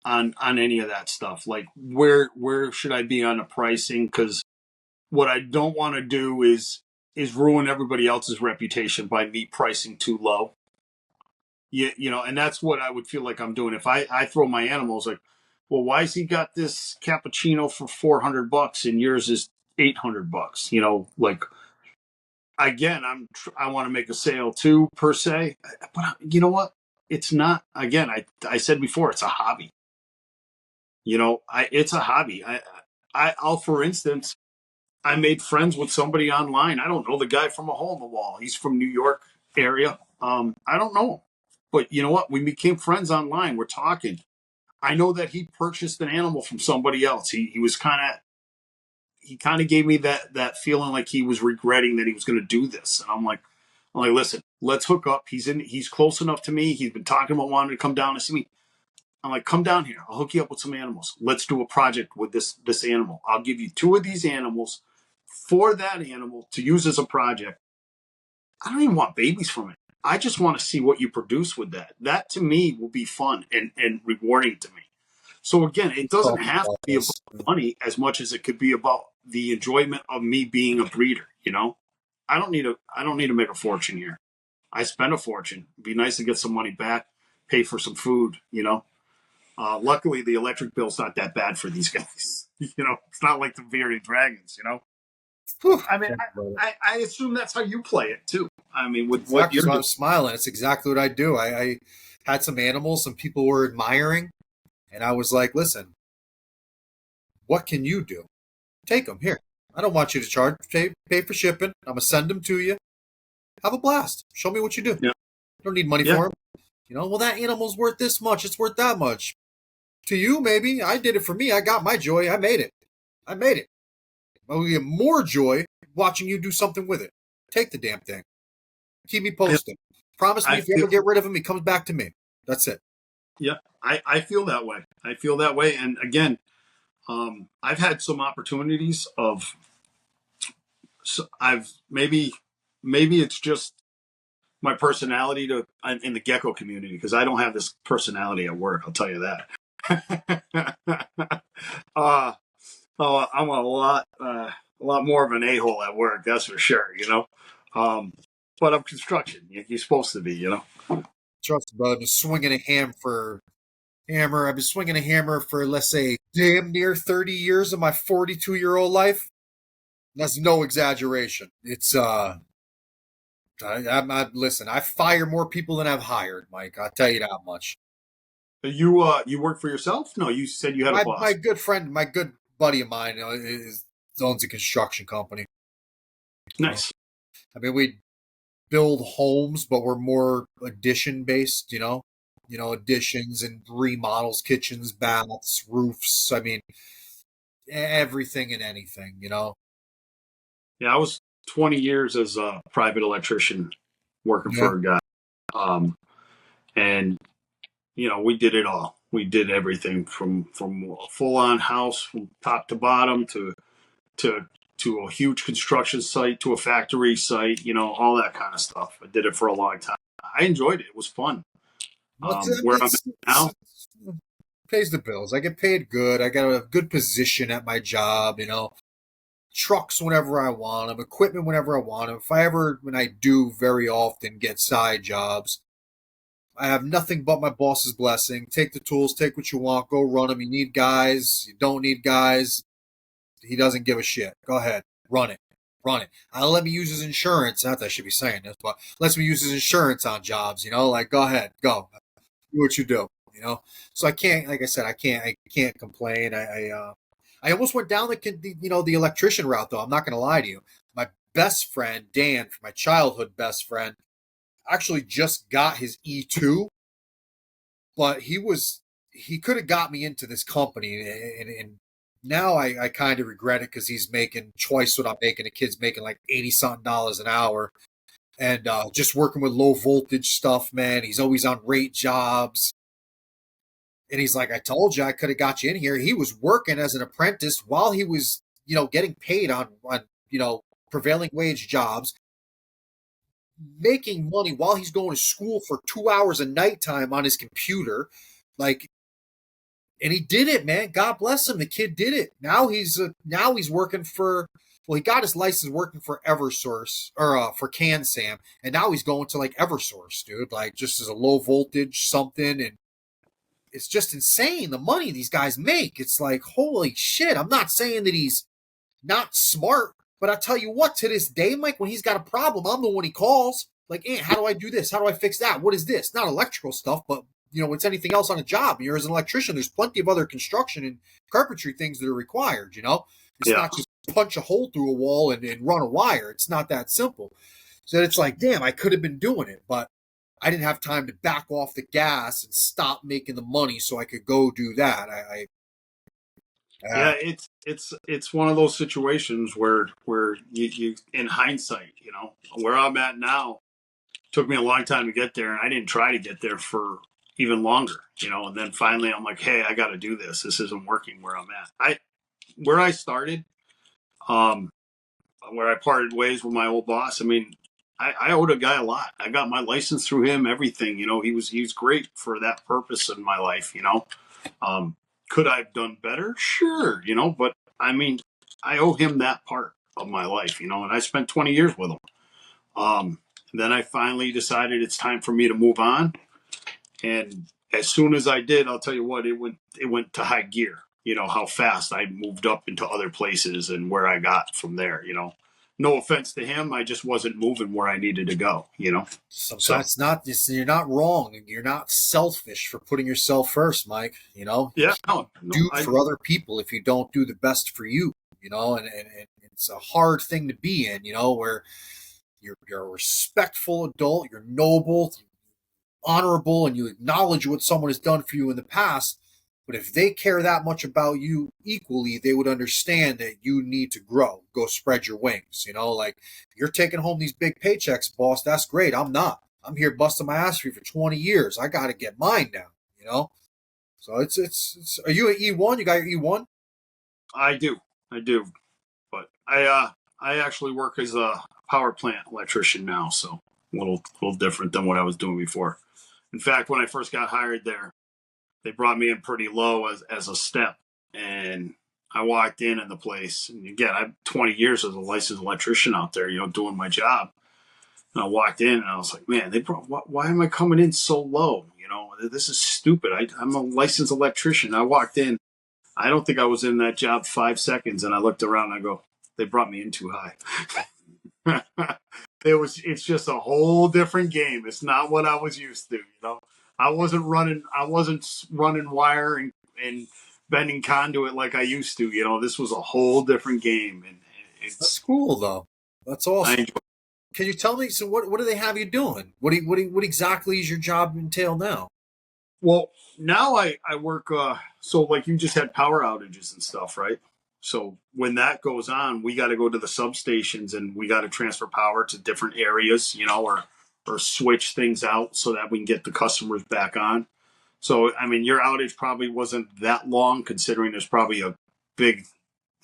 on any of that stuff. Like where should I be on the pricing? Because what I don't want to do is ruin everybody else's reputation by me pricing too low. And that's what I would feel like I'm doing if I throw my animals like, well, why's he got this cappuccino for $400 and yours is $800? Like again, I want to make a sale too per se, but you know what? It's not. Again, I said before, it's a hobby. It's a hobby. I'll for instance, I made friends with somebody online. I don't know the guy from a hole in the wall. He's from New York area. I don't know him, but you know what? We became friends online. We're talking. I know that he purchased an animal from somebody else. He kind of gave me that feeling like he was regretting that he was going to do this. And I'm like, listen, let's hook up. He's close enough to me. He's been talking about wanting to come down and see me. I'm like, come down here. I'll hook you up with some animals. Let's do a project with this animal. I'll give you 2 of these animals for that animal to use as a project. I don't even want babies from it. I just want to see what you produce with that. That to me will be fun and rewarding to me. So again, it doesn't talking have to about be about this. money as much as it could be about the enjoyment of me being a breeder. I don't need to make a fortune here. I spend a fortune. It'd be nice to get some money back, pay for some food. Luckily, the electric bill's not that bad for these guys. It's not like the Bearded Dragons. Whew. I mean, I assume that's how you play it too. I mean, with what Exactly. you're So doing. I'm smiling. It's exactly what I do. I had some animals, some people were admiring, and I was like, listen, what can you do? Take them here. I don't want you to charge, pay for shipping. I'm gonna send them to you. Have a blast. Show me what you do. Yeah, I don't need money yeah, for them. Well, that animal's worth this much. It's worth that much. To you, maybe. I did it for me. I got my joy. I made it. I will get more joy watching you do something with it. Take the damn thing. Keep me I, posted. Promise me I if you feel, ever get rid of him, he comes back to me. That's it. yeah, I feel that way. I feel that way. And again, I've had some opportunities of, so maybe it's just my personality to in the gecko community because I don't have this personality at work. I'll tell you that. uh, I'm a lot more of an a-hole at work. That's for sure. But I'm construction. You're supposed to be. Trust me, bro. I've been swinging a hammer. I've been swinging a hammer for, let's say, damn near 30 years of my 42-year-old life. That's no exaggeration. It's listen. I fire more people than I've hired, Mike. I'll tell you that much. You work for yourself? No, you said you had a My boss. good friend, my good buddy of mine, owns a construction company. Nice. I mean, we build homes, but we're more addition based. Additions and remodels, kitchens, baths, roofs. I mean, everything and anything. Yeah, I was 20 years as a private electrician working Yeah. for a guy. And we did it all. We did everything from a full on house from top to bottom to to a huge construction site to a factory site. All that kind of stuff. I did it for a long time. I enjoyed it. It was fun. Where I'm at now, It pays the bills. I get paid good. I got a good position at my job. Trucks whenever I want them, equipment whenever I want them. If I ever, when I do very often get side jobs, I have nothing but my boss's blessing. Take the tools, take what you want, go run them. You need guys, you don't need guys. He doesn't give a shit. Go ahead, run it. I'll let me use his insurance. Not that I should be saying this, but lets me use his insurance on jobs. Like go ahead, go do what you do. So I can't, like I said, I can't complain. I almost went down the electrician route though. I'm not going to lie to you. My best friend Dan, my childhood best friend, actually just got his E2, but he could have got me into this company, and now I kind of regret it because he's making twice what I'm making. The kid's making like $80-something an hour, and just working with low voltage stuff, man. He's always on rate jobs. And he's like, I told you I could have got you in here. He was working as an apprentice while he was, getting paid on prevailing wage jobs, making money while he's going to school for 2 hours a nighttime on his computer. Like, and he did it, man. God bless him. The kid did it. Now he's working for, well, he got his license working for Eversource or for CanSam, and now he's going to like Eversource, dude. Like just as a low voltage something, and it's just insane the money these guys make. It's like, holy shit. I'm not saying that he's not smart, but I tell you what, to this day, Mike, when he's got a problem, I'm the one he calls. Like, Aunt, how do I do this? How do I fix that? What is this? Not electrical stuff, but it's anything else on a job. You're as an electrician, there's plenty of other construction and carpentry things that are required, It's yeah, not just punch a hole through a wall and run a wire. It's not that simple. So it's like, damn, I could have been doing it, but I didn't have time to back off the gas and stop making the money so I could go do that. yeah. It's one of those situations where you in hindsight, where I'm at now. Took me a long time to get there, and I didn't try to get there for even longer, and then finally I'm like, hey, I got to do this. This isn't working where I'm at. Where I started, where I parted ways with my old boss. I mean, I owed a guy a lot. I got my license through him, everything, he was great for that purpose in my life, could I have done better? Sure. But I mean, I owe him that part of my life, and I spent 20 years with him. Then I finally decided it's time for me to move on. And as soon as I did, I'll tell you what, it went to high gear. How fast I moved up into other places and where I got from there. No offense to him, I just wasn't moving where I needed to go. So Sometimes you're not wrong. You're not selfish for putting yourself first, Mike. yeah, no, Do for other people if you don't do the best for you, and it's a hard thing to be in, where you're a respectful adult, you're noble, honorable, and you acknowledge what someone has done for you in the past. But if they care that much about you equally, they would understand that you need to grow, go spread your wings. Like you're taking home these big paychecks, boss. That's great. I'm not. I'm here busting my ass for you for 20 years. I got to get mine now. So it's. Are you an E1? You got your E1? I do. I do. But I actually work as a power plant electrician now, so a little different than what I was doing before. In fact, when I first got hired there, they brought me in pretty low as a step, and I walked in the place, and again, I'm 20 years as a licensed electrician out there, doing my job. And I walked in, and I was like, man, why am I coming in so low? This is stupid. I'm a licensed electrician. I walked in. I don't think I was in that job 5 seconds, and I looked around and I go, they brought me in too high. It's just a whole different game. It's not what I was used to. I wasn't running wire and bending conduit like I used to. This was a whole different game, and That's cool though. That's awesome. Can you tell me? So what do they have you doing? What exactly is your job entail now? Well, now I work. So like you just had power outages and stuff, right? So when that goes on, we got to go to the substations and we got to transfer power to different areas, or switch things out so that we can get the customers back on. So I mean, your outage probably wasn't that long, considering there's probably a big,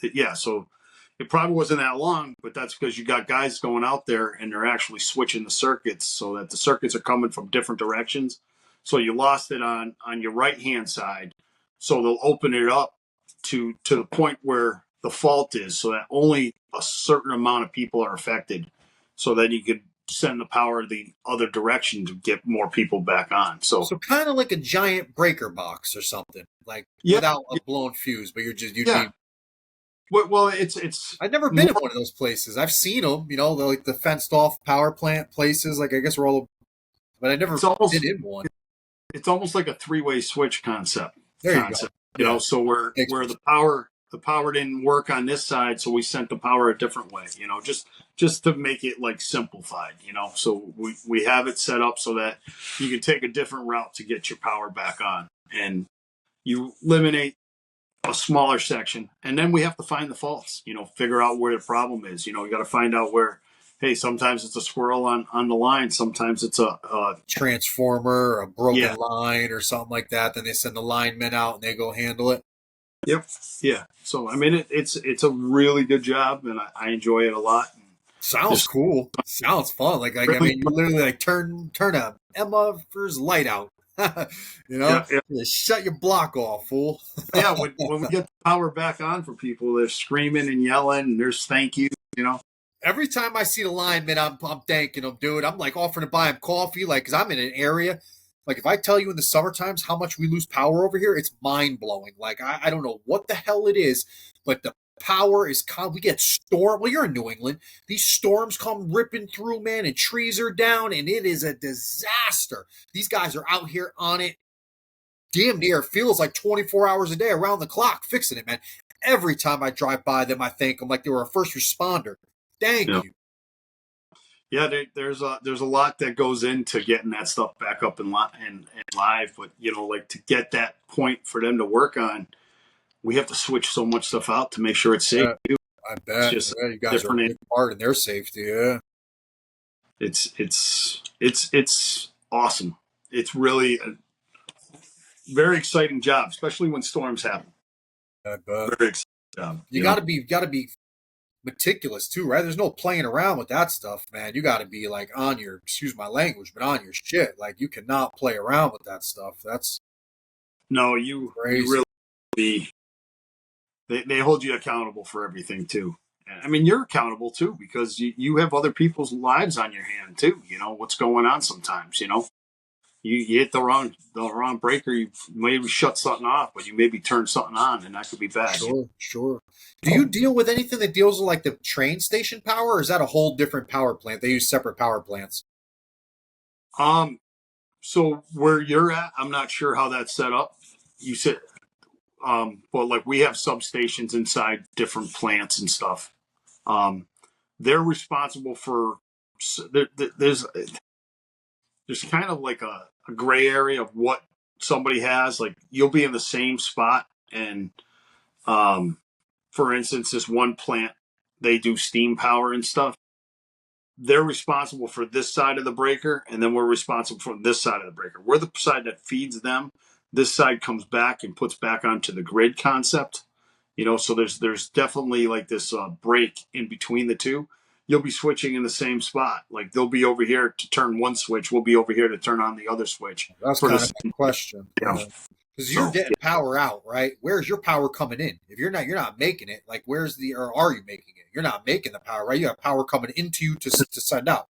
yeah. So it probably wasn't that long, but that's because you got guys going out there and they're actually switching the circuits so that the circuits are coming from different directions. So you lost it on your right hand side. So they'll open it up to the point where the fault is, so that only a certain amount of people are affected, so that you could send the power the other direction to get more people back on. So kind of like a giant breaker box or something, like without a blown fuse, but you'd be. Well, it's. I've never been in one of those places. I've seen them, like the fenced off power plant places. Like I guess we're all, but I never been in one. It's almost like a three-way switch concept. There you go. So where the power didn't work on this side, so we sent the power a different way. Just to make it like simplified. So we have it set up so that you can take a different route to get your power back on, and you eliminate a smaller section, and then we have to find the faults. Figure out where the problem is. You got to find out where. Hey, sometimes it's a squirrel on the line. Sometimes it's a transformer, or a broken line, or something like that. Then they send the linemen out and they go handle it. Yep. Yeah. So I mean, it's a really good job, and I enjoy it a lot. Sounds cool. Sounds fun. Like really, I mean, you literally like turn a Emma's light out. Yeah. Shut your block off, fool. Yeah. When we get the power back on for people, they're screaming and yelling, and there's thank you. Every time I see the lineman, I'm thanking them, dude. I'm like offering to buy him coffee, like, because I'm in an area. Like, if I tell you in the summer times how much we lose power over here, it's mind blowing. Like, I don't know what the hell it is, but the power is we get storm. Well, you're in New England. These storms come ripping through, man, and trees are down, and it is a disaster. These guys are out here on it damn near. It feels like 24 hours a day around the clock fixing it, man. Every time I drive by them, I thank them like they were a first responder. Thank you. Yeah, there's a lot that goes into getting that stuff back up and live, but like to get that point for them to work on, we have to switch so much stuff out to make sure it's safe. I bet. You guys are a big part in their safety. Yeah, it's awesome. It's really a very exciting job, especially when storms happen. I bet. Very exciting job. You got to be meticulous too, right? There's no playing around with that stuff, man. You got to be like on your, excuse my language, but on your shit. Like you cannot play around with that stuff. That's you really be. They hold you accountable for everything too. I mean, you're accountable too because you have other people's lives on your hand too. What's going on sometimes. You hit the wrong breaker, you maybe shut something off, but you maybe turn something on, and that could be bad. Sure. Do you deal with anything that deals with like the train station power, or is that a whole different power plant? They use separate power plants. So where you're at, I'm not sure how that's set up. You said, but like we have substations inside different plants and stuff. They're responsible for. There's kind of like a gray area of what somebody has, like you'll be in the same spot, and for instance, this one plant, they do steam power and stuff. They're responsible for this side of the breaker, and then we're responsible for this side of the breaker. We're the side that feeds them. This side comes back and puts back onto the grid concept. So there's definitely like this break in between the two. You'll be switching in the same spot. Like they'll be over here to turn one switch. We'll be over here to turn on the other switch. That's For kind the of my question. yeah. Because you're getting power out, right? Where's your power coming in? If you're not making it. Like, or are you making it? You're not making the power, right? You have power coming into you to send out.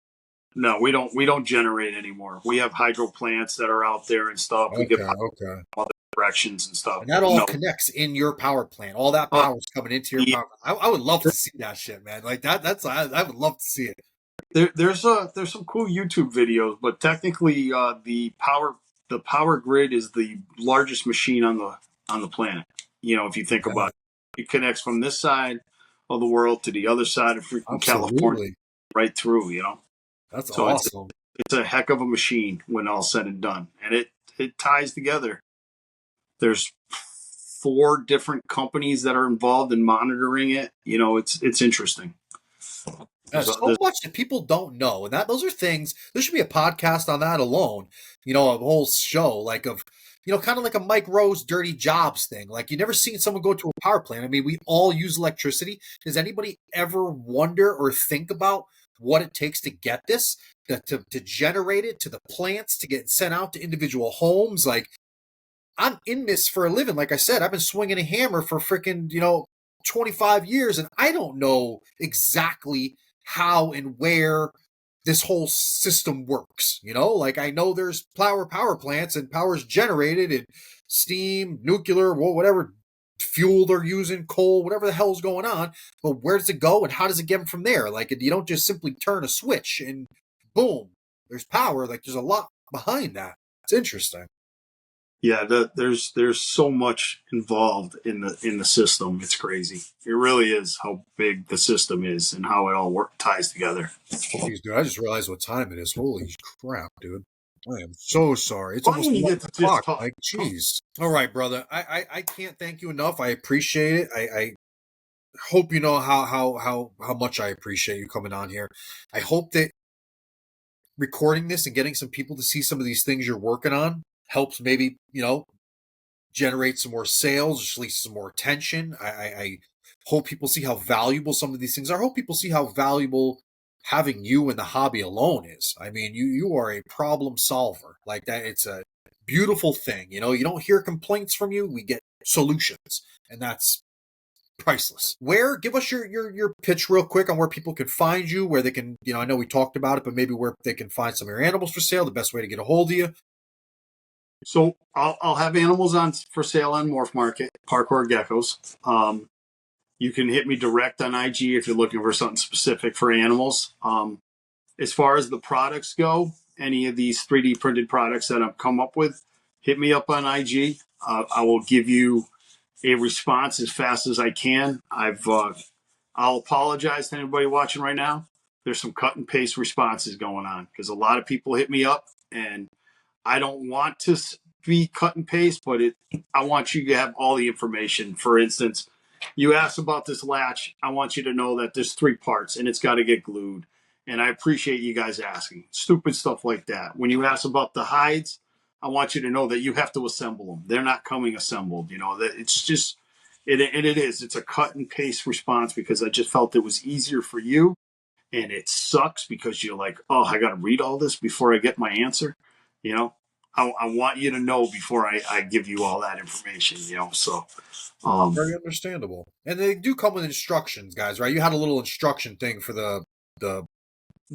No, we don't generate anymore. We have hydro plants that are out there and stuff. We get other directions and stuff. And that all connects in your power plant. All that power is coming into your power. I would love to see that shit, man. Like I would love to see it. There's some cool YouTube videos, but technically the power grid is the largest machine on the planet. If you think about it connects from this side of the world to the other side of freaking California, right through. That's awesome. It's a heck of a machine when all's said and done, and it ties together. There's 4 different companies that are involved in monitoring it. It's interesting. There's so much that people don't know, and those are things. There should be a podcast on that alone. A whole show kind of like a Mike Rose dirty jobs thing. Like you never seen someone go to a power plant. I mean, we all use electricity. Does anybody ever wonder or think about what it takes to get this, to generate it, to the plants, to get sent out to individual homes? Like I'm in this for a living. Like I said, I've been swinging a hammer for freaking 25 years, and I don't know exactly how and where this whole system works. Like I know there's power plants and power's generated in steam, nuclear, whatever fuel they're using, coal, whatever the hell's going on. But where does it go and how does it get them from there? Like you don't just simply turn a switch and boom, there's power. Like there's a lot behind that. It's interesting. Yeah, there's so much involved in the system. It's crazy. It really is how big the system is and how it all ties together. Jeez, dude, I just realized what time it is. Holy crap, dude. I am so sorry. It's almost 1 o'clock. Like, jeez. All right, brother. I can't thank you enough. I appreciate it. I hope you know how much I appreciate you coming on here. I hope that recording this and getting some people to see some of these things you're working on helps maybe, generate some more sales, just at least some more attention. I hope people see how valuable some of these things are. I hope people see how valuable having you in the hobby alone is. I mean, you are a problem solver. Like that, it's a beautiful thing. You don't hear complaints from you. We get solutions, and that's priceless. Give us your pitch real quick on where people can find you, where they can, I know we talked about it, but maybe where they can find some of your animals for sale, the best way to get a hold of you. So I'll have animals on for sale on Morph Market, Parkour Geckos. You can hit me direct on IG if you're looking for something specific for animals. As far as the products go, any of these 3D printed products that I've come up with, hit me up on IG. I will give you a response as fast as I can. I'll apologize to anybody watching right now. There's some cut and paste responses going on because a lot of people hit me up and I don't want to be cut and paste, but I want you to have all the information. For instance, you asked about this latch. I want you to know that there's 3 parts and it's got to get glued. And I appreciate you guys asking. Stupid stuff like that. When you ask about the hides, I want you to know that you have to assemble them. They're not coming assembled. That it's just, it's a cut and paste response because I just felt it was easier for you. And it sucks because you're like, oh, I got to read all this before I get my answer. I want you to know before I give you all that information, so. Very understandable. And they do come with instructions, guys, right? You had a little instruction thing for the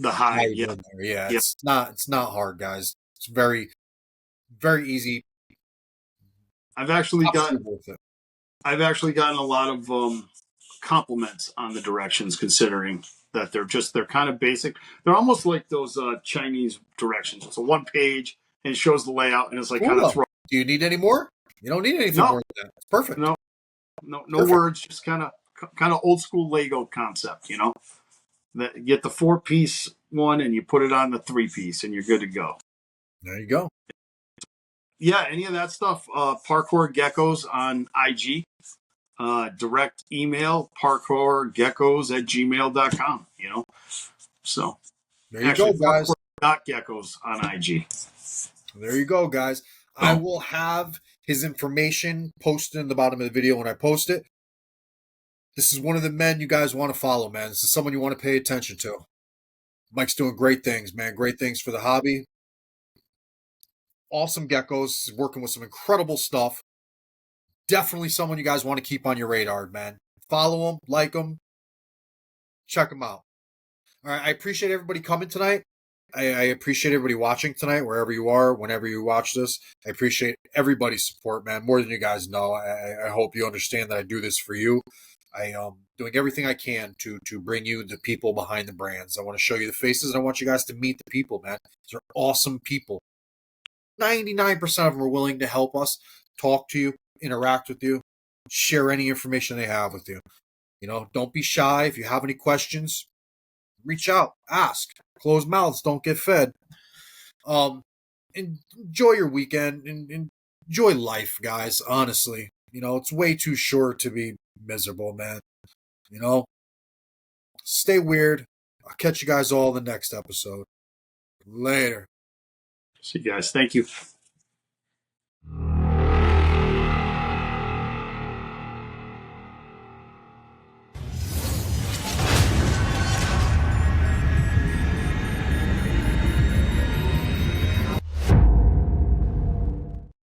hide. Yeah. Yeah. It's not hard, guys. It's very, very easy. I've actually gotten a lot of compliments on the directions, considering that they're kind of basic. They're almost like those Chinese directions. It's a 1 page and it shows the layout and it's like kind of throw. Do you need any more? You don't need anything more than that. It's perfect. No words, just kind of old school Lego concept, That get the 4-piece one and you put it on the 3-piece and you're good to go. There you go. yeah, any of that stuff, Parkour Geckos on IG. Direct email, parkourgeckos@gmail.com, So There you go, actually, guys. parkour.geckos on IG. There you go, guys. I will have his information posted in the bottom of the video when I post it. This is one of the men you guys want to follow, man. This is someone you want to pay attention to. Mike's doing great things, man. Great things for the hobby. Awesome geckos. He's working with some incredible stuff. Definitely someone you guys want to keep on your radar, man. Follow him, like him, check him out. All right, I appreciate everybody coming tonight. I appreciate everybody watching tonight, wherever you are, whenever you watch this. I appreciate everybody's support, man, more than you guys know. I hope you understand that I do this for you. I am doing everything I can to bring you the people behind the brands. I want to show you the faces, and I want you guys to meet the people, man. These are awesome people. 99% of them are willing to help us, talk to you, interact with you, share any information they have with you. Don't be shy. If you have any questions, reach out, ask. Closed mouths don't get fed. Enjoy your weekend and enjoy life, guys. Honestly, it's way too short to be miserable, man. Stay weird. I'll catch you guys all in the next episode. Later. See you guys. Thank you.